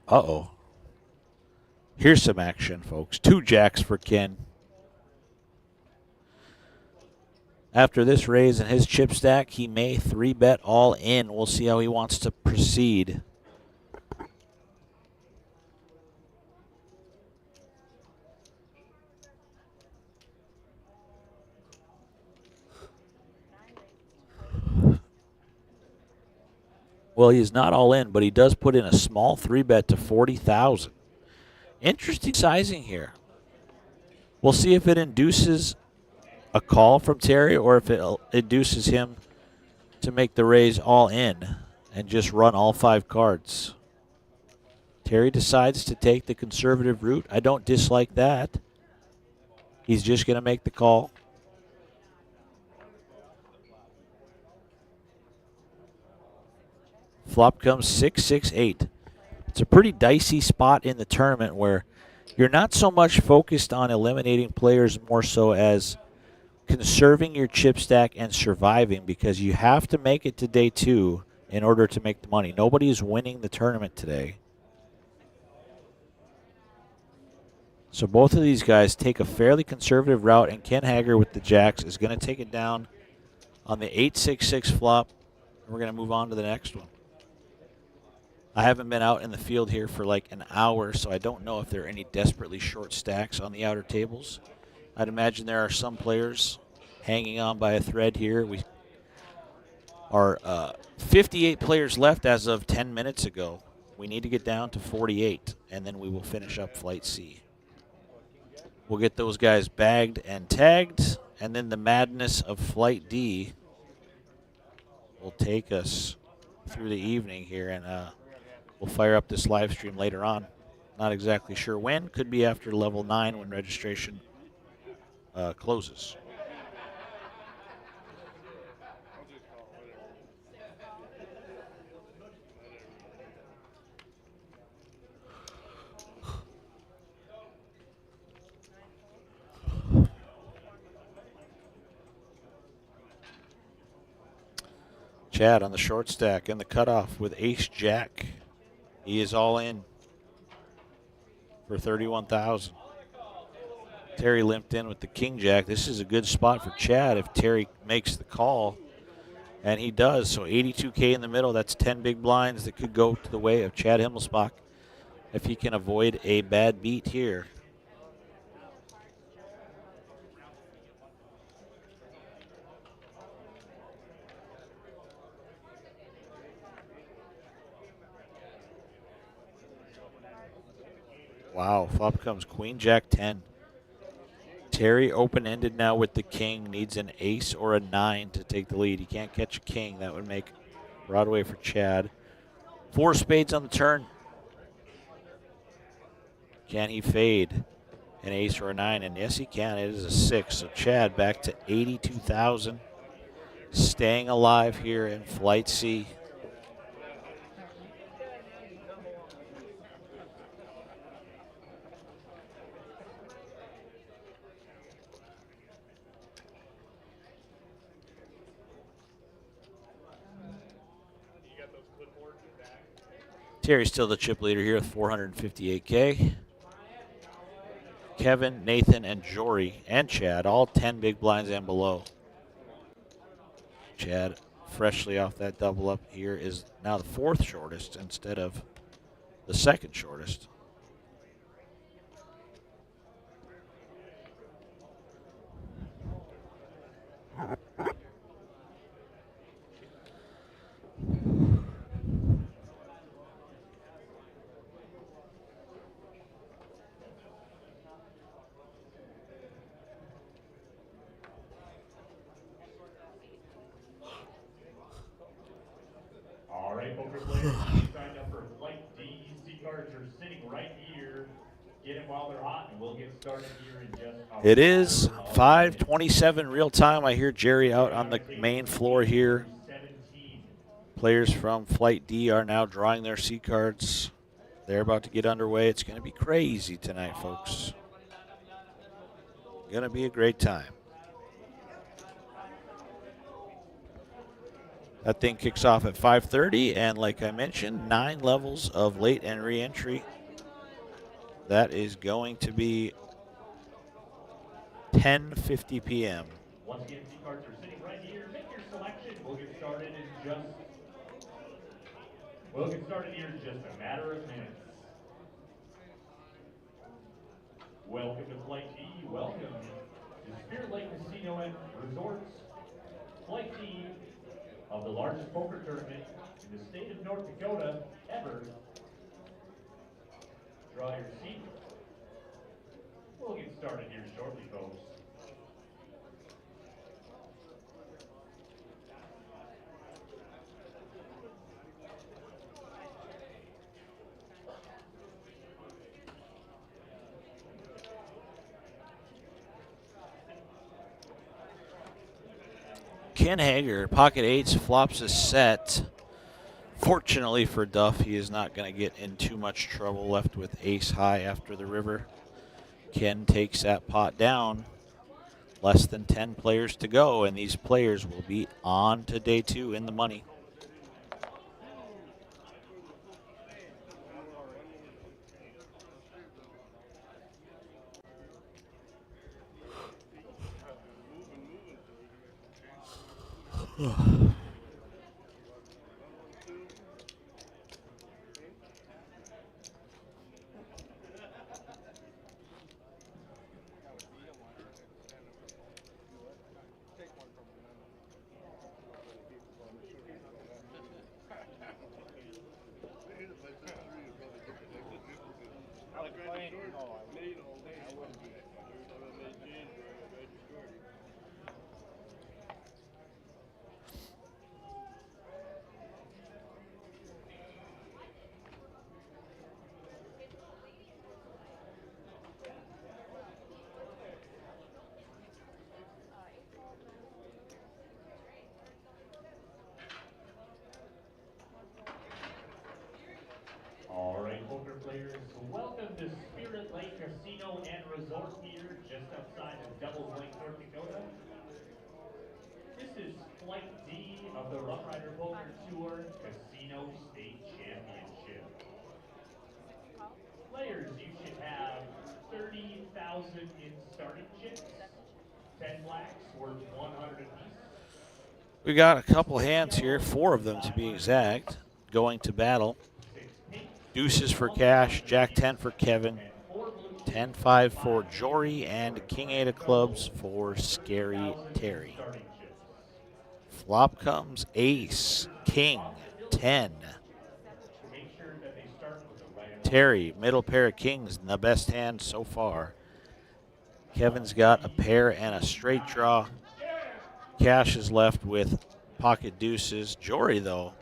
Uh-oh. Here's some action, folks. 2 jacks for Ken. After this raise in his chip stack, he may 3-bet all in. We'll see how he wants to proceed. Well, he's not all in, but he does put in a small 3-bet to 40,000. Interesting sizing here. We'll see if it induces a call from Terry or if it induces him to make the raise all in and just run all 5 cards. Terry decides to take the conservative route. I don't dislike that. He's just going to make the call. Flop comes 6-6-8. It's a pretty dicey spot in the tournament where you're not so much focused on eliminating players, more so as conserving your chip stack and surviving, because you have to make it to day 2 in order to make the money. Nobody is winning the tournament today. So both of these guys take a fairly conservative route, and Ken Hager with the jacks is going to take it down on the 8-6-6 flop. We're going to move on to the next one. I haven't been out in the field here for like an hour, so I don't know if there are any desperately short stacks on the outer tables. I'd imagine there are some players hanging on by a thread here. We are 58 players left as of 10 minutes ago. We need to get down to 48, and then we will finish up Flight C. We'll get those guys bagged and tagged, and then the madness of Flight D will take us through the evening here, and we'll fire up this live stream later on. Not exactly sure when. Could be after level 9 when registration closes. Chad on the short stack and the cutoff with ace jack. He is all in for 31,000. Terry limped in with the king jack. This is a good spot for Chad if Terry makes the call, and he does. So 82K in the middle. That's 10 big blinds that could go to the way of Chad Himmelsbach if he can avoid a bad beat here. Wow, flop comes queen, jack, 10. Terry open-ended now with the king, needs an ace or a 9 to take the lead. He can't catch a king. That would make Broadway for Chad. 4 spades on the turn. Can he fade an ace or a 9? And yes, he can. It is a 6. So Chad back to 82,000. Staying alive here in Flight C. Terry's still the chip leader here with 458K. Kevin, Nathan, and Jory, and Chad, all 10 big blinds and below. Chad, freshly off that double up here, is now the 4th shortest instead of the 2nd shortest. All right, poker players, you signed up for Flight D. C cards are sitting right here. Get them while they're hot, and we'll get started here in just a It is 5:27 real time. I hear Jerry out on the main floor here. 17. Players from Flight D are now drawing their C cards. They're about to get underway. It's going to be crazy tonight, folks. Going to be a great time. That thing kicks off at 5:30, and like I mentioned, 9 levels of late and re-entry. That is going to be 10:50 p.m. Once again, seat cards are sitting right here. Make your selection. We'll get started in just a matter of minutes. Welcome to Flight D. Welcome to Spirit Lake Casino and Resorts. Flight D of the largest poker tournament in the state of North Dakota ever. Draw your seat. We'll get started here shortly, folks. Ken Hager, pocket eights, flops a set. Fortunately for Duff, he is not going to get in too much trouble, left with ace high after the river. Ken takes that pot down. Less than 10 players to go, and these players will be on to day 2 in the money. All right, poker players, welcome to Spirit Lake Casino and Resort here just outside of Devils Lake, North Dakota. This is Flight D of the Rough Rider Poker Tour Casino State Championship. Players, you should have 30,000 in starting chips, 10 blacks worth 100 apiece. We got a couple hands here, 4 of them to be exact, going to battle. Deuces for Cash, Jack 10 for Kevin, 10-5 for Jory, and King 8 of clubs for Scary Terry. Flop comes Ace, King, 10. Terry, middle pair of kings, the best hand so far. Kevin's got a pair and a straight draw. Cash is left with pocket deuces. Jory, though,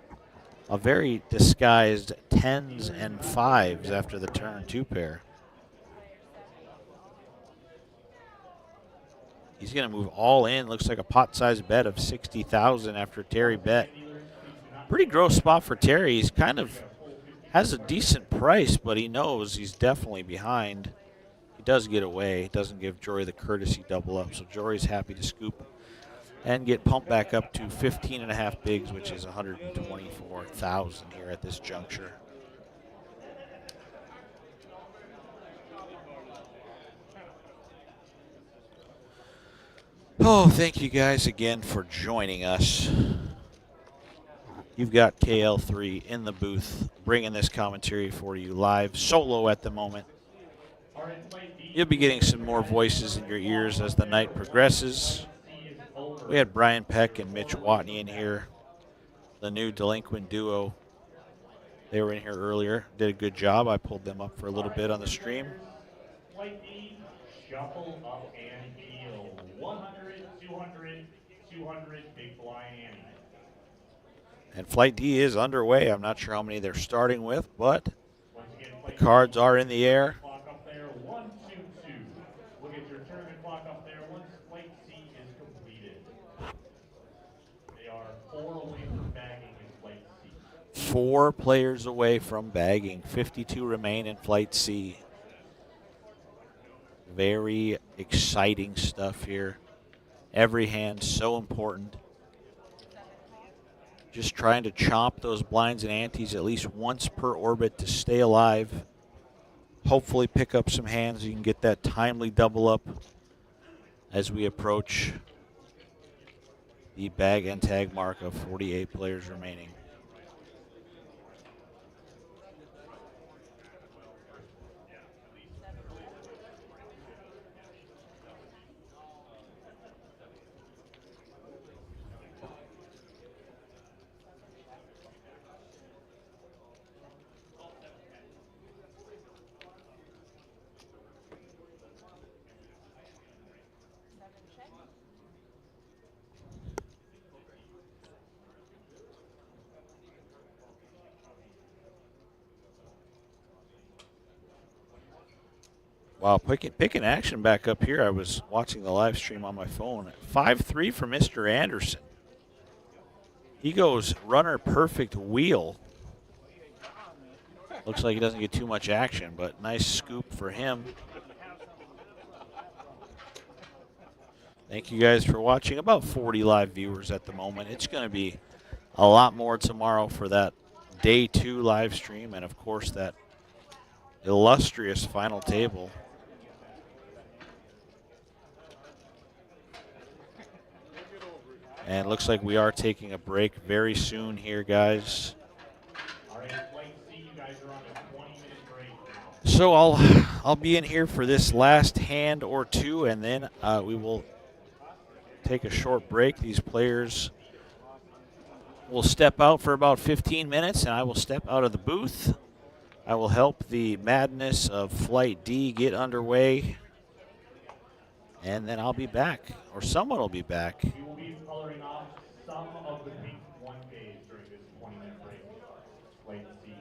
a very disguised 10s and 5s after the turn 2 pair. He's going to move all in. Looks like a pot-sized bet of 60,000 after Terry bet. Pretty gross spot for Terry. He's kind of has a decent price, but he knows he's definitely behind. He does get away. He doesn't give Jory the courtesy double up, so Jory's happy to scoop and get pumped back up to 15.5 bigs, which is 124,000 here at this juncture. Oh, thank you guys again for joining us. You've got KL3 in the booth bringing this commentary for you live, solo at the moment. You'll be getting some more voices in your ears as the night progresses. We had Brian Peck and Mitch Watney in here, the new delinquent duo. They were in here earlier, did a good job. I pulled them up for a little bit on the stream. Shuffle up and deal. 100, 200, 200, big blind ante. And Flight D is underway. I'm not sure how many they're starting with, but the cards are in the air. Clock up there, 1, 2, 2. We'll get your turn and clock up there once Flight C is completed. They are 4 away from bagging in Flight C. 4 players away from bagging. 52 remain in Flight C. Very exciting stuff here. Every hand so important. Just trying to chomp those blinds and antes at least once per orbit to stay alive. Hopefully pick up some hands so you can get that timely double up as we approach the bag and tag mark of 48 players remaining. Wow, picking action back up here. I was watching the live stream on my phone. 5-3 for Mr. Anderson. He goes runner perfect wheel. Looks like he doesn't get too much action, but nice scoop for him. Thank you guys for watching. About 40 live viewers at the moment. It's going to be a lot more tomorrow for that day 2 live stream, and of course that illustrious final table. And it looks like we are taking a break very soon here, guys. All right, Flight C, you guys are on a 20-minute break now. So I'll be in here for this last hand or two, and then we will take a short break. These players will step out for about 15 minutes, and I will step out of the booth. I will help the madness of Flight D get underway, and then I'll be back, or someone will be back. We will be coloring off some of the pink 1Ks during this 20-minute break. Flight C.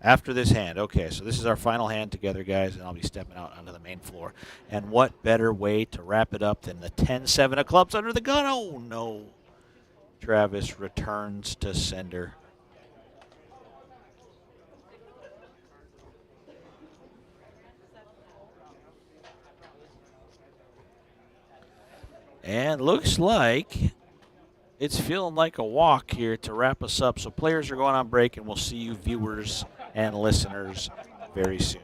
After this hand. Okay, so this is our final hand together, guys, and I'll be stepping out onto the main floor. And what better way to wrap it up than the 10-7 of clubs under the gun? Oh, no. Travis returns to sender. And looks like it's feeling like a walk here to wrap us up. So players are going on break, and we'll see you viewers and listeners very soon.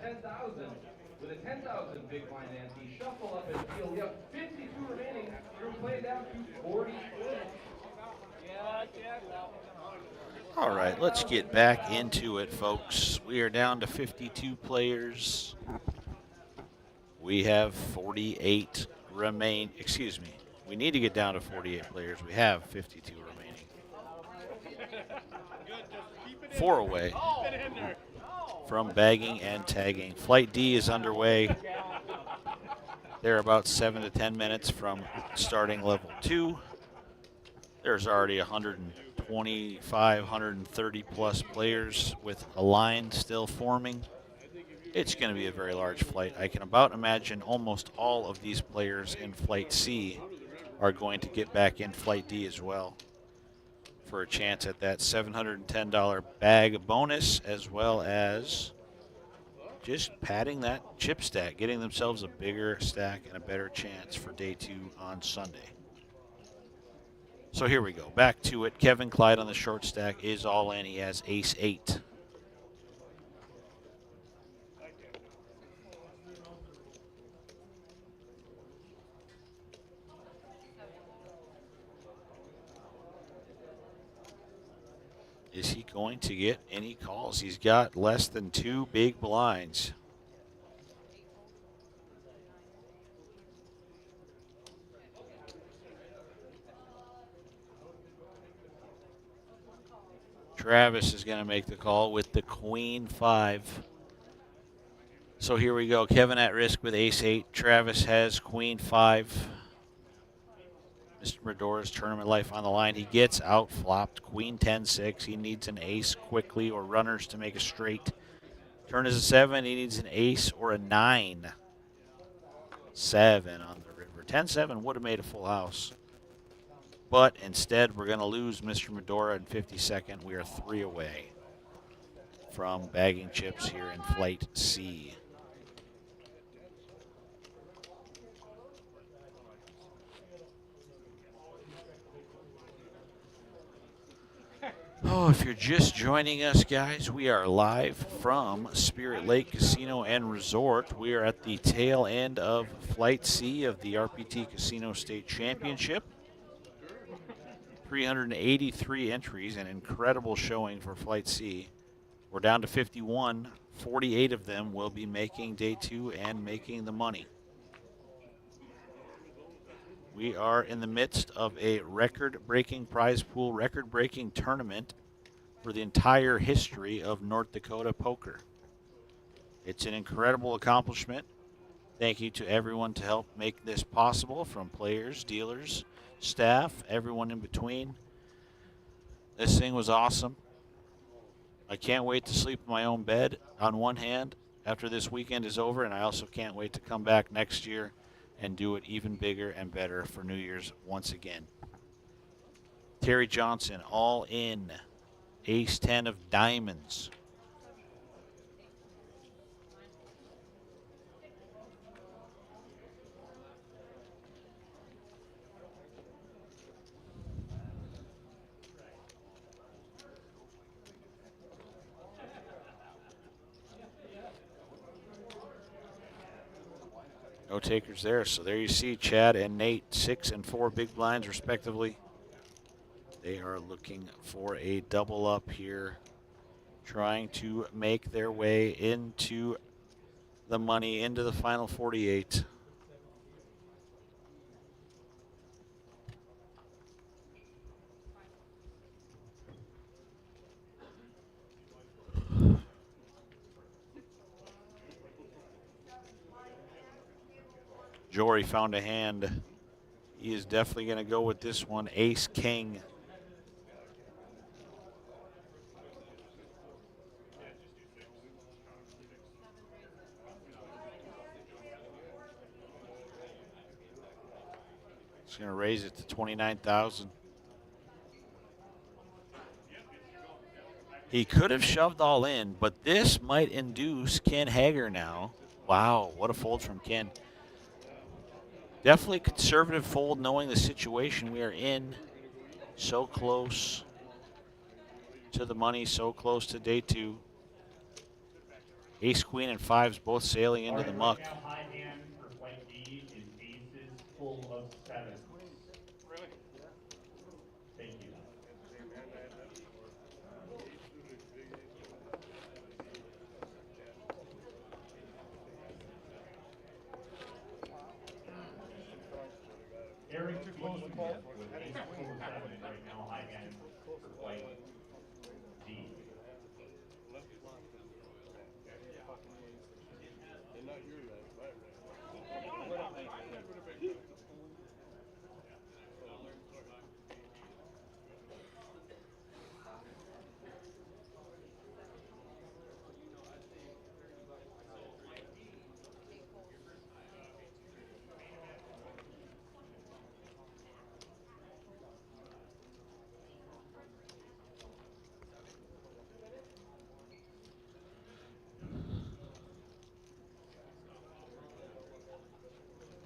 10,000. With a 10,000 big blind ante, shuffle up and deal. We have 52 remaining. You're playing down to 40. All right, let's get back into it, folks. We are down to 52 players. We have 48 remain. Excuse me. We need to get down to 48 players. We have 52 remaining. 4 away from bagging and tagging. Flight D is underway. They're about 7 to 10 minutes from starting level 2. There's already 125, 130 plus players with a line still forming. It's going to be a very large flight. I can about imagine almost all of these players in Flight C are going to get back in Flight D as well for a chance at that $710 bag bonus, as well as just padding that chip stack, getting themselves a bigger stack and a better chance for day 2 on Sunday. So here we go. Back to it. Kevin Clyde on the short stack is all in. He has ace 8. Is he going to get any calls? He's got less than 2 big blinds. Travis is going to make the call with the queen 5. So here we go. Kevin at risk with ace 8. Travis has queen 5. Mr. Medora's tournament life on the line. He gets out flopped. Queen 10-6. He needs an ace quickly or runners to make a straight. Turn is a 7. He needs an ace or a 9. 7 on the river. 10-7 would have made a full house. But instead, we're going to lose Mr. Medora in 52nd. We are 3 away from bagging chips here in Flight C. Oh, if you're just joining us, guys, we are live from Spirit Lake Casino and Resort. We are at the tail end of Flight C of the RPT Casino State Championship. 383 entries, an incredible showing for Flight C. We're down to 51. 48 of them will be making day 2 and making the money. We are in the midst of a record-breaking prize pool, record-breaking tournament for the entire history of North Dakota poker. It's an incredible accomplishment. Thank you to everyone to help make this possible, from players, dealers, staff, everyone in between. This thing was awesome. I can't wait to sleep in my own bed on one hand after this weekend is over, and I also can't wait to come back next year and do it even bigger and better for New Year's once again. Terry Johnson all in. Ace 10 of diamonds. No takers there. So there you see Chad and Nate, 6 and 4 big blinds respectively. They are looking for a double up here, trying to make their way into the money, into the final 48. Jory found a hand. He is definitely going to go with this one. Ace King. He's going to raise it to 29,000. He could have shoved all in, but this might induce Ken Hager now. Wow, what a fold from Ken. Definitely conservative fold, knowing the situation we are in. So close to the money, so close to day 2. Ace, queen, and fives both sailing into the Right muck. now, high hand for flight D is aces full of sevens. Thank you. Eric B with aces full of sevens right now, high hand for flight D.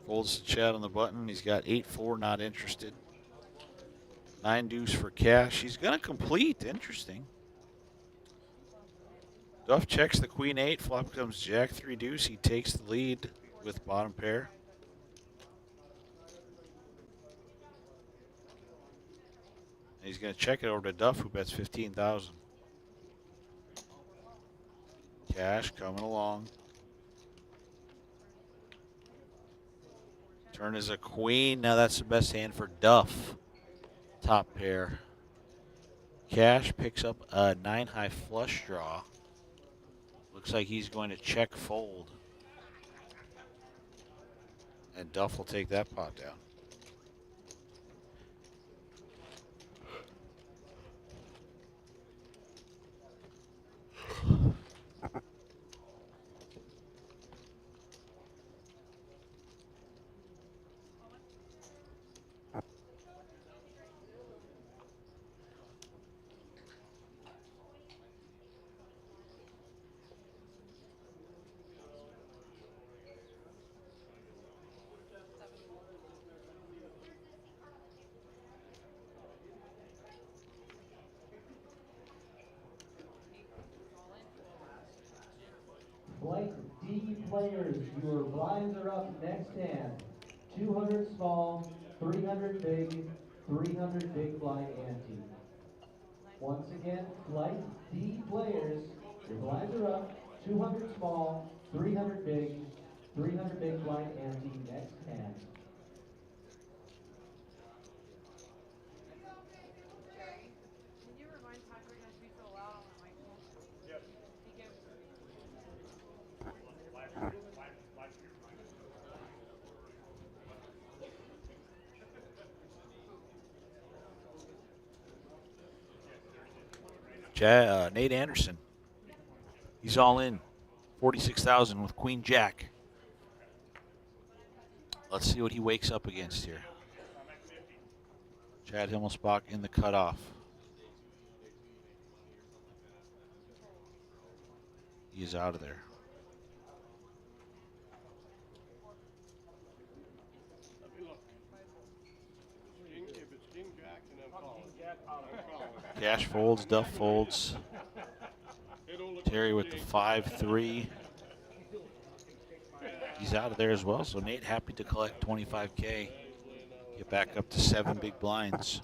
Folds the chat on the button. He's got 8-4, not interested. 9 deuce for cash. He's going to complete. Interesting. Duff checks the queen 8. Flop comes jack 3 deuce. He takes the lead with bottom pair. And he's going to check it over to Duff, who bets 15,000. Cash coming along. Turn is a queen. Now that's the best hand for Duff. Top pair. Cash picks up a 9-high flush draw. Looks like he's going to check fold. And Duff will take that pot down. Flight D players, your blinds are up next hand. 200 small, 300 big, 300 big blind ante. Once again, Flight D players, your blinds are up. 200 small, 300 big, 300 big blind ante next hand. Nate Anderson. He's all in. 46,000 with Queen Jack. Let's see what he wakes up against here. Chad Himmelsbach in the cutoff. He's out of there. Cash folds, Duff folds. Terry with the 5-3. He's out of there as well, so Nate happy to collect 25K. Get back up to 7 big blinds.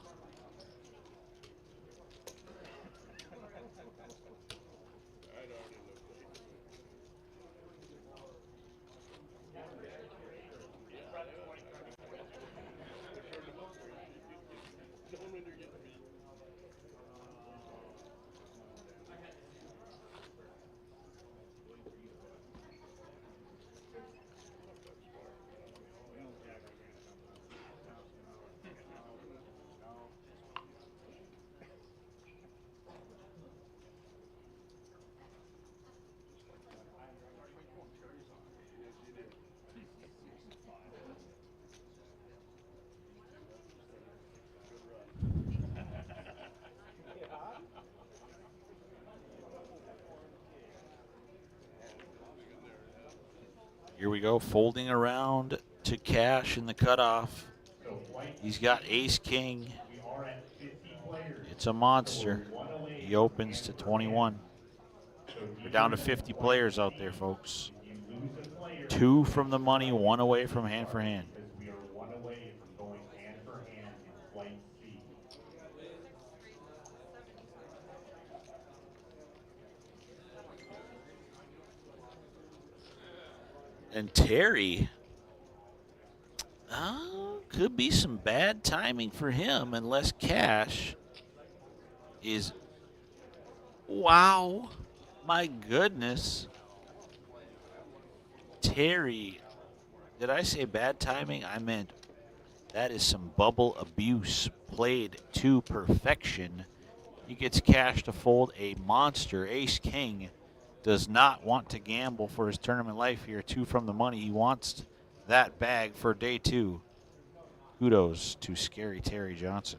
Here we go, folding around to cash in the cutoff. He's got ace king. It's a monster. He opens to 21. So We're down to dealers in 50 Flight players out C, there, folks. if you lose a player, 2 make from the sure money, that 1 away you from hand for restart, hand. because we are 1 away from going hand for hand in Flight C. And Terry, could be some bad timing for him unless cash is. Wow, my goodness. Terry, did I say bad timing? I meant that is some bubble abuse played to perfection. He gets cash to fold a monster. Ace King does not want to gamble for his tournament life here. 2 from the money. He wants that bag for day 2. Kudos to Scary Terry Johnson.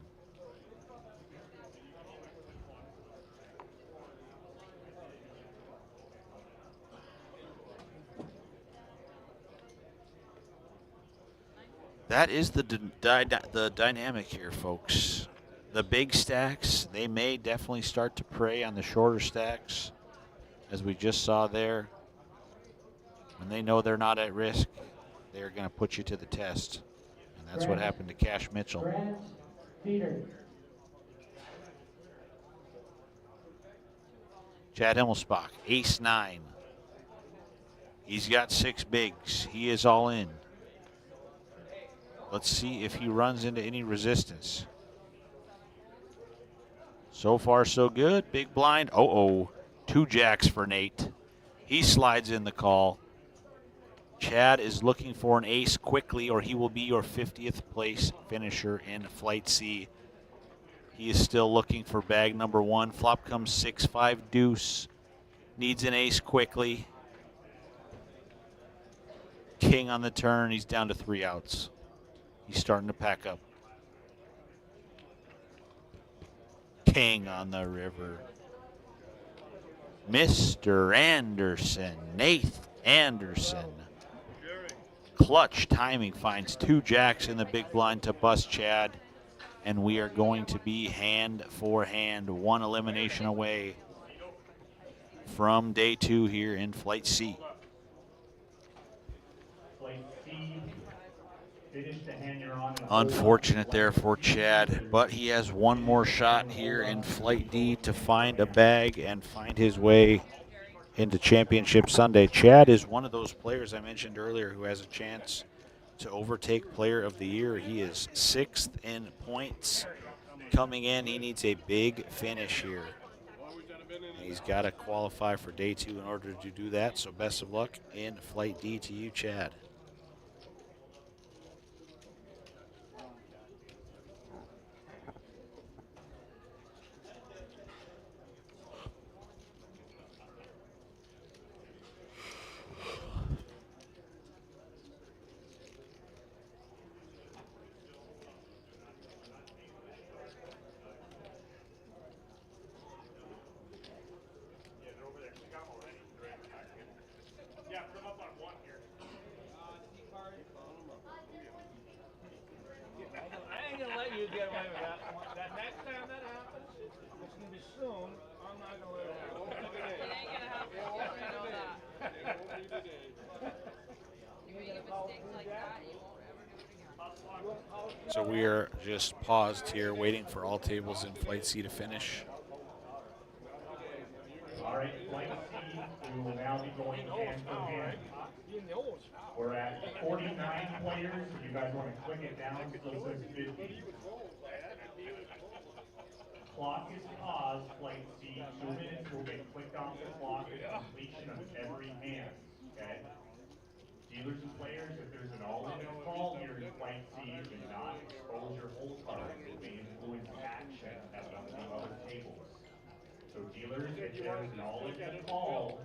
That is the dynamic here, folks. The big stacks, they may definitely start to prey on the shorter stacks, as we just saw there. When they know they're not at risk, they're going to put you to the test. And that's what happened to Cash Mitchell. Grant Peter. Chad Himmelspach, ace 9. He's got 6 bigs. He is all in. Let's see if he runs into any resistance. So far, so good. Big blind. Oh, 2 jacks for Nate. He slides in the call. Chad is looking for an ace quickly, or he will be your 50th place finisher in Flight C. He is still looking for bag number 1. Flop comes 6-5 deuce. Needs an ace quickly. King on the turn. He's down to 3 outs. He's starting to pack up. King on the river. Mr. Anderson, Nath Anderson. Clutch timing finds 2 jacks in the big blind to bust Chad. And we are going to be hand for hand, 1 elimination away from day 2 here in Flight C. Flight C, finish the hand you're on. Unfortunate there for Chad, but he has 1 more shot here in Flight D to find a bag and find his way into Championship Sunday. Chad is one of those players I mentioned earlier who has a chance to overtake Player of the Year. He is 6th in points coming in. He needs a big finish here. And he's got to qualify for day 2 in order to do that. So best of luck in Flight D to you, Chad. I ain't gonna let you get away with that. That next time that happens, which is gonna be soon, I'm not gonna let it happen. It ain't gonna happen. I know that. If you make a mistake like that, you won't ever do it again. So we are just paused here, waiting for all tables in Flight C to finish. All right, Flight C, we will now be going hand for hand. We're at 49 players. If you guys want to click it down, still says 50. Clock is paused, Flight C. 2 minutes will get clicked off the clock at completion of every hand. Okay? Dealers and players, if there's an all-in call here in Flight C, do not expose your hold card. It may influence action at one of the other tables. So dealers, if there's an all-in call,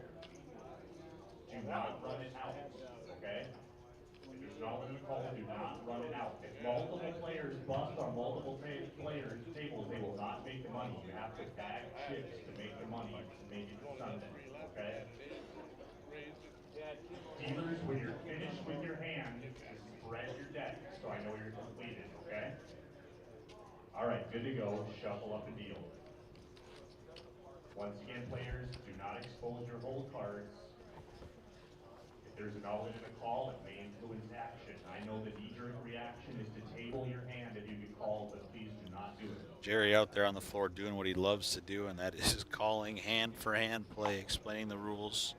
do not run it out. Okay? If there's an all-in call, do not run it out. If multiple players bust on multiple players' tables, they will not make the money. You have to bag chips to make the money to make it to Sunday. Okay? Dealers, when you're finished with your hand, spread your deck so I know you're completed, okay? All right, good to go. Shuffle up a deal. Once again, players, do not expose your hold cards. If there's an all-in and a call, it may influence action. I know the knee-jerk reaction is to table your hand if you get called, but please do not do it. Jerry out there on the floor doing what he loves to do, and that is calling hand-for-hand play, explaining the rules.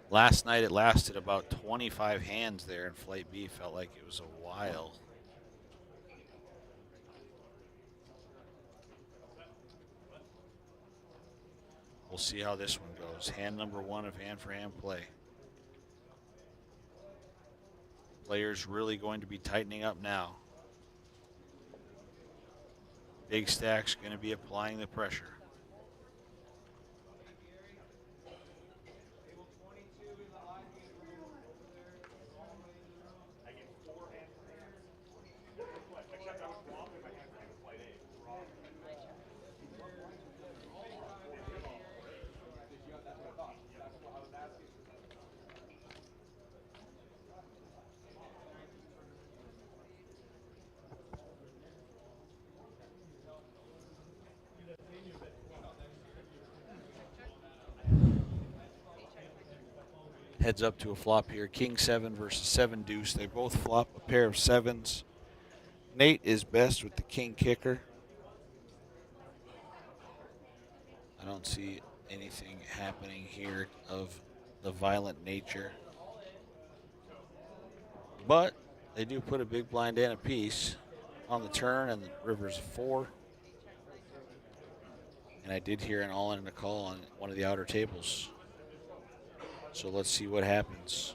Last night it lasted about 25 hands there in Flight B. Felt like it was a while. We'll see how this one goes. Hand number 1 of hand-for-hand play. Players really going to be tightening up now. Big Stack's going to be applying the pressure. Heads up to a flop here. King 7 versus 7 deuce. They both flop a pair of 7s. Nate is best with the king kicker. I don't see anything happening here of the violent nature. But they do put a big blind and a piece on the turn, and the river's a 4. And I did hear an all-in and a call on one of the outer tables. So let's see what happens.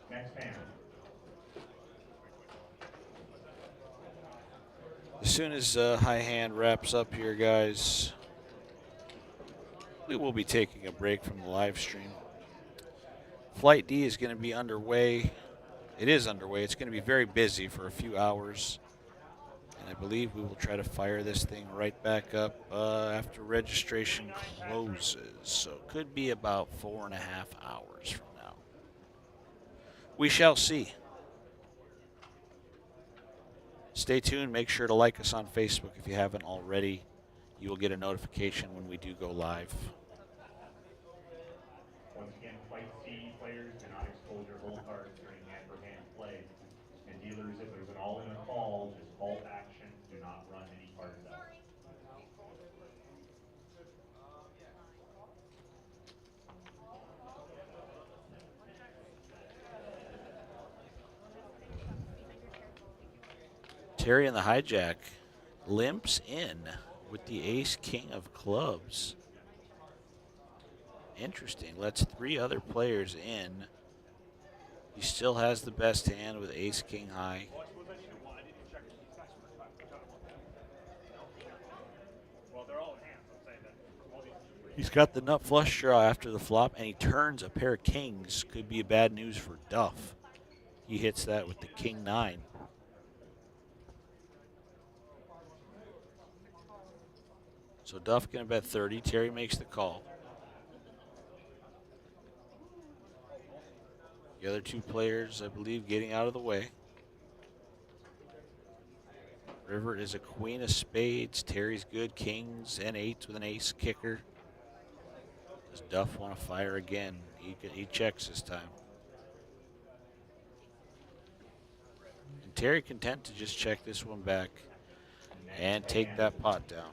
Next hand. As soon as high hand wraps up here, guys, we will be taking a break from the live stream. Flight D is going to be underway. It is underway. It's going to be very busy for a few hours. And I believe we will try to fire this thing right back up after registration closes. So it could be about 4.5 hours from now. We shall see. Stay tuned. Make sure to like us on Facebook if you haven't already. You will get a notification when we do go live. Once again, Flight C players, do not expose your hold cards during hand-for-hand play. And dealers, if there's an all-in a call, just halt action. Do not run any cards out. Terry in the hijack limps in with the ace-king of clubs. Interesting. Lets 3 other players in. He still has the best hand with ace-king high. He's got the nut flush draw after the flop, and he turns a pair of kings. Could be bad news for Duff. He hits that with the king 9. So Duff gonna bet 30. Terry makes the call. The other 2 players, I believe, getting out of the way. River is a queen of spades. Terry's good. Kings and 8s with an ace kicker. Does Duff want to fire again? He checks this time. And Terry content to just check this one back and take that pot down.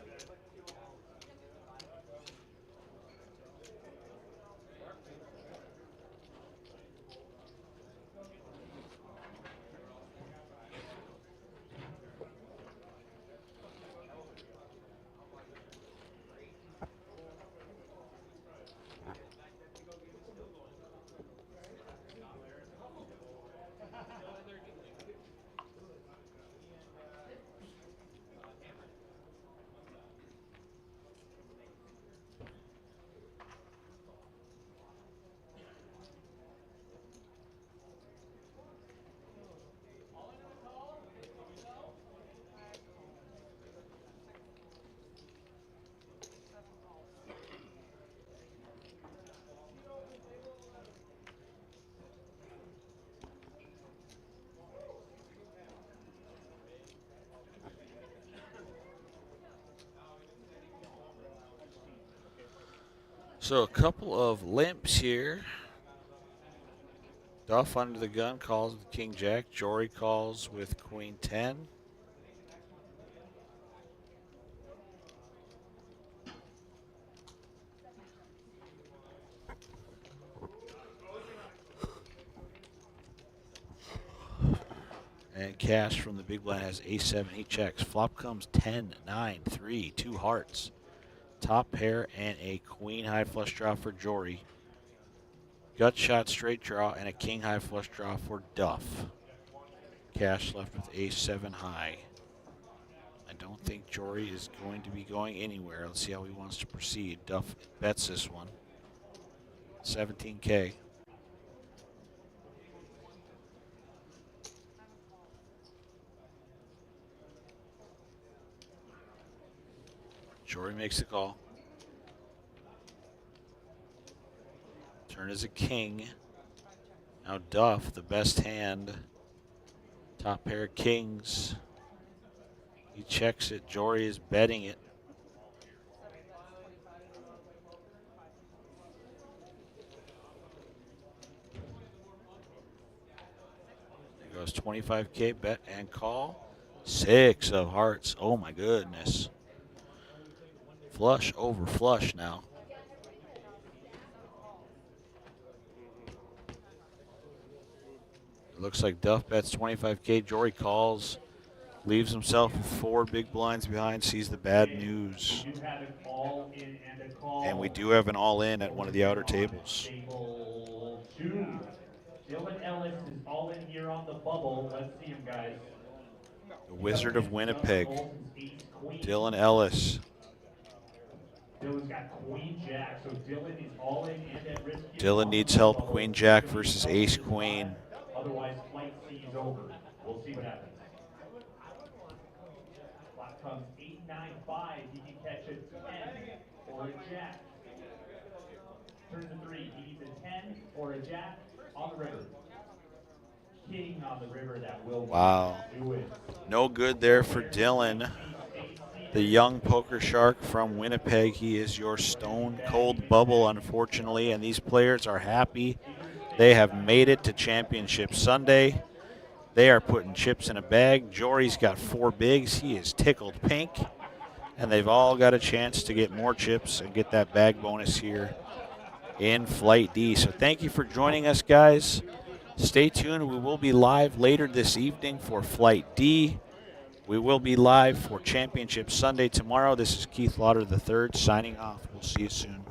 So a couple of limps here. Duff under the gun calls with King Jack. Jory calls with Queen 10. And Cash from the big blind has A7. He checks. Flop comes 10, 9, 3, 2 hearts. Top pair and a queen high flush draw for Jory. Gut shot straight draw and a king high flush draw for Duff. Cash left with A7 high. I don't think Jory is going to be going anywhere. Let's see how he wants to proceed. Duff bets this one. 17K. Jory makes the call. Turn is a king. Now Duff, the best hand. Top pair of kings. He checks it. Jory is betting it. There goes 25K bet and call. 6 of hearts. Oh my goodness. Flush over flush now. It looks like Duff bets 25K. Jory calls. Leaves himself with 4 big blinds behind. Sees the bad news. We do have an all-in and a call. And we do have an all-in at one of the outer tables. Table 2. Dylan Ellis is all in here on the bubble. Let's see him, guys. The Wizard of Winnipeg. Ace queen. Dylan Ellis. Dylan's got Queen Jack, so Dylan is all in and at risk. Dylan needs help. Queen Jack versus Ace Queen. Otherwise, flight C is over. We'll see what happens. Clock comes 8-9-5. He can catch a 10 or a jack. Turns to 3. He needs a 10 or a jack on the river. King on the river, that will do it. No good there for Dylan. The young poker shark from Winnipeg. He is your stone cold bubble, unfortunately, and these players are happy. They have made it to Championship Sunday. They are putting chips in a bag. Jory's got 4 bigs. He is tickled pink, and they've all got a chance to get more chips and get that bag bonus here in Flight D. So thank you for joining us, guys. Stay tuned. We will be live later this evening for Flight D. We will be live for Championship Sunday tomorrow. This is Keith Lauder III signing off. We'll see you soon.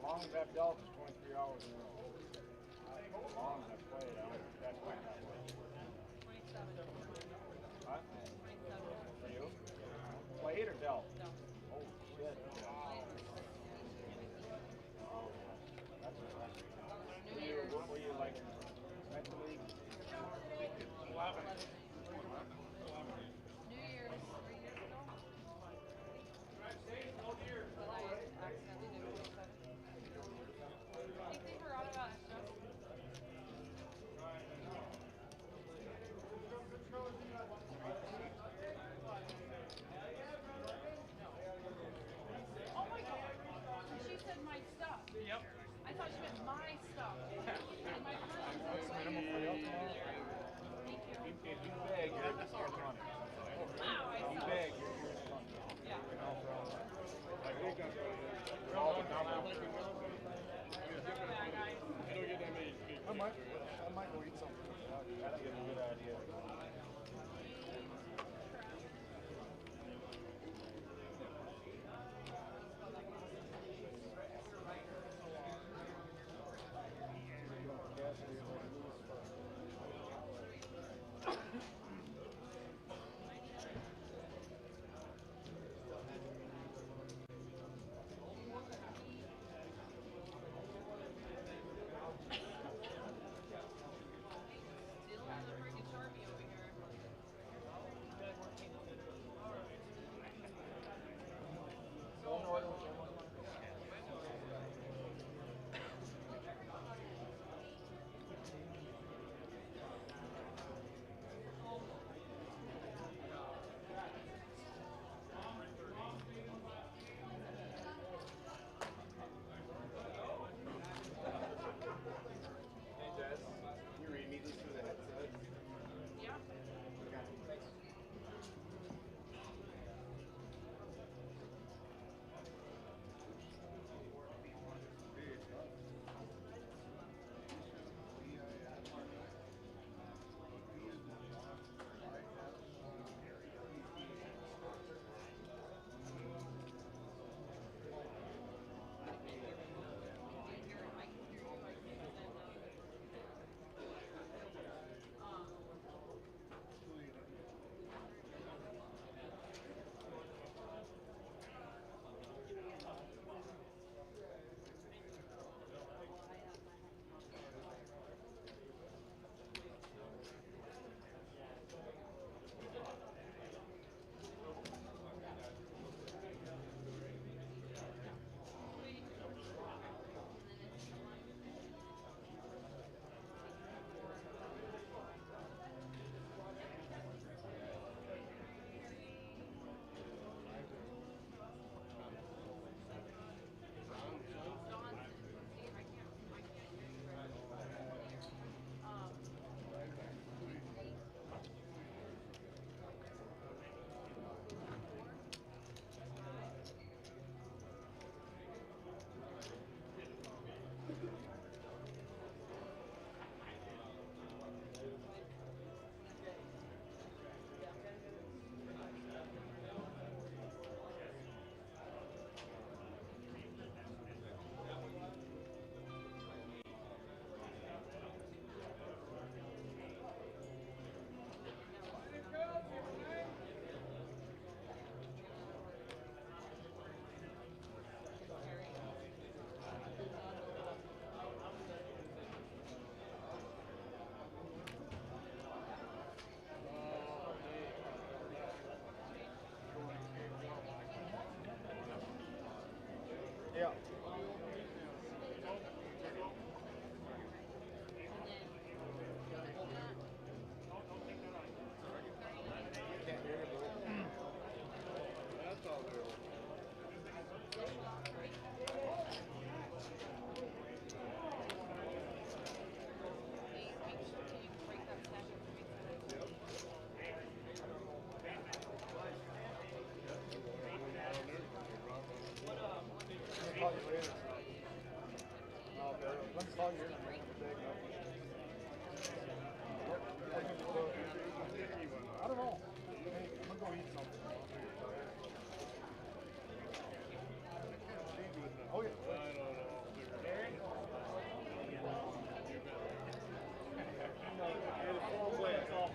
Long as I've dealt is 23 hours in a row. Long as I've played, that's why that way. 27. What? 27. For you? Played or dealt? Dealt. Oh, shit. That's impressive. New Year. What were you like? Mentally? 11. New Year's 3 years ago. But I accidentally did 27. I think we were on about stuff. Yeah. Can't hear you, bro. That's all there. I'll call you later. Okay. Let me call you in a minute. I don't know. Hey, I'm gonna go eat something. Oh yeah.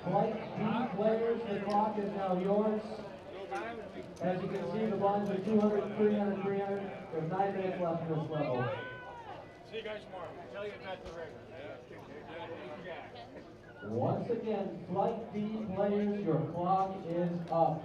Flight D players, the clock is now yours. As you can see, the blinds are 200, 300, 300. There's 9 minutes left in this level. See you guys tomorrow. Tell you it's at the ring. Once again, Flight D players, your clock is up.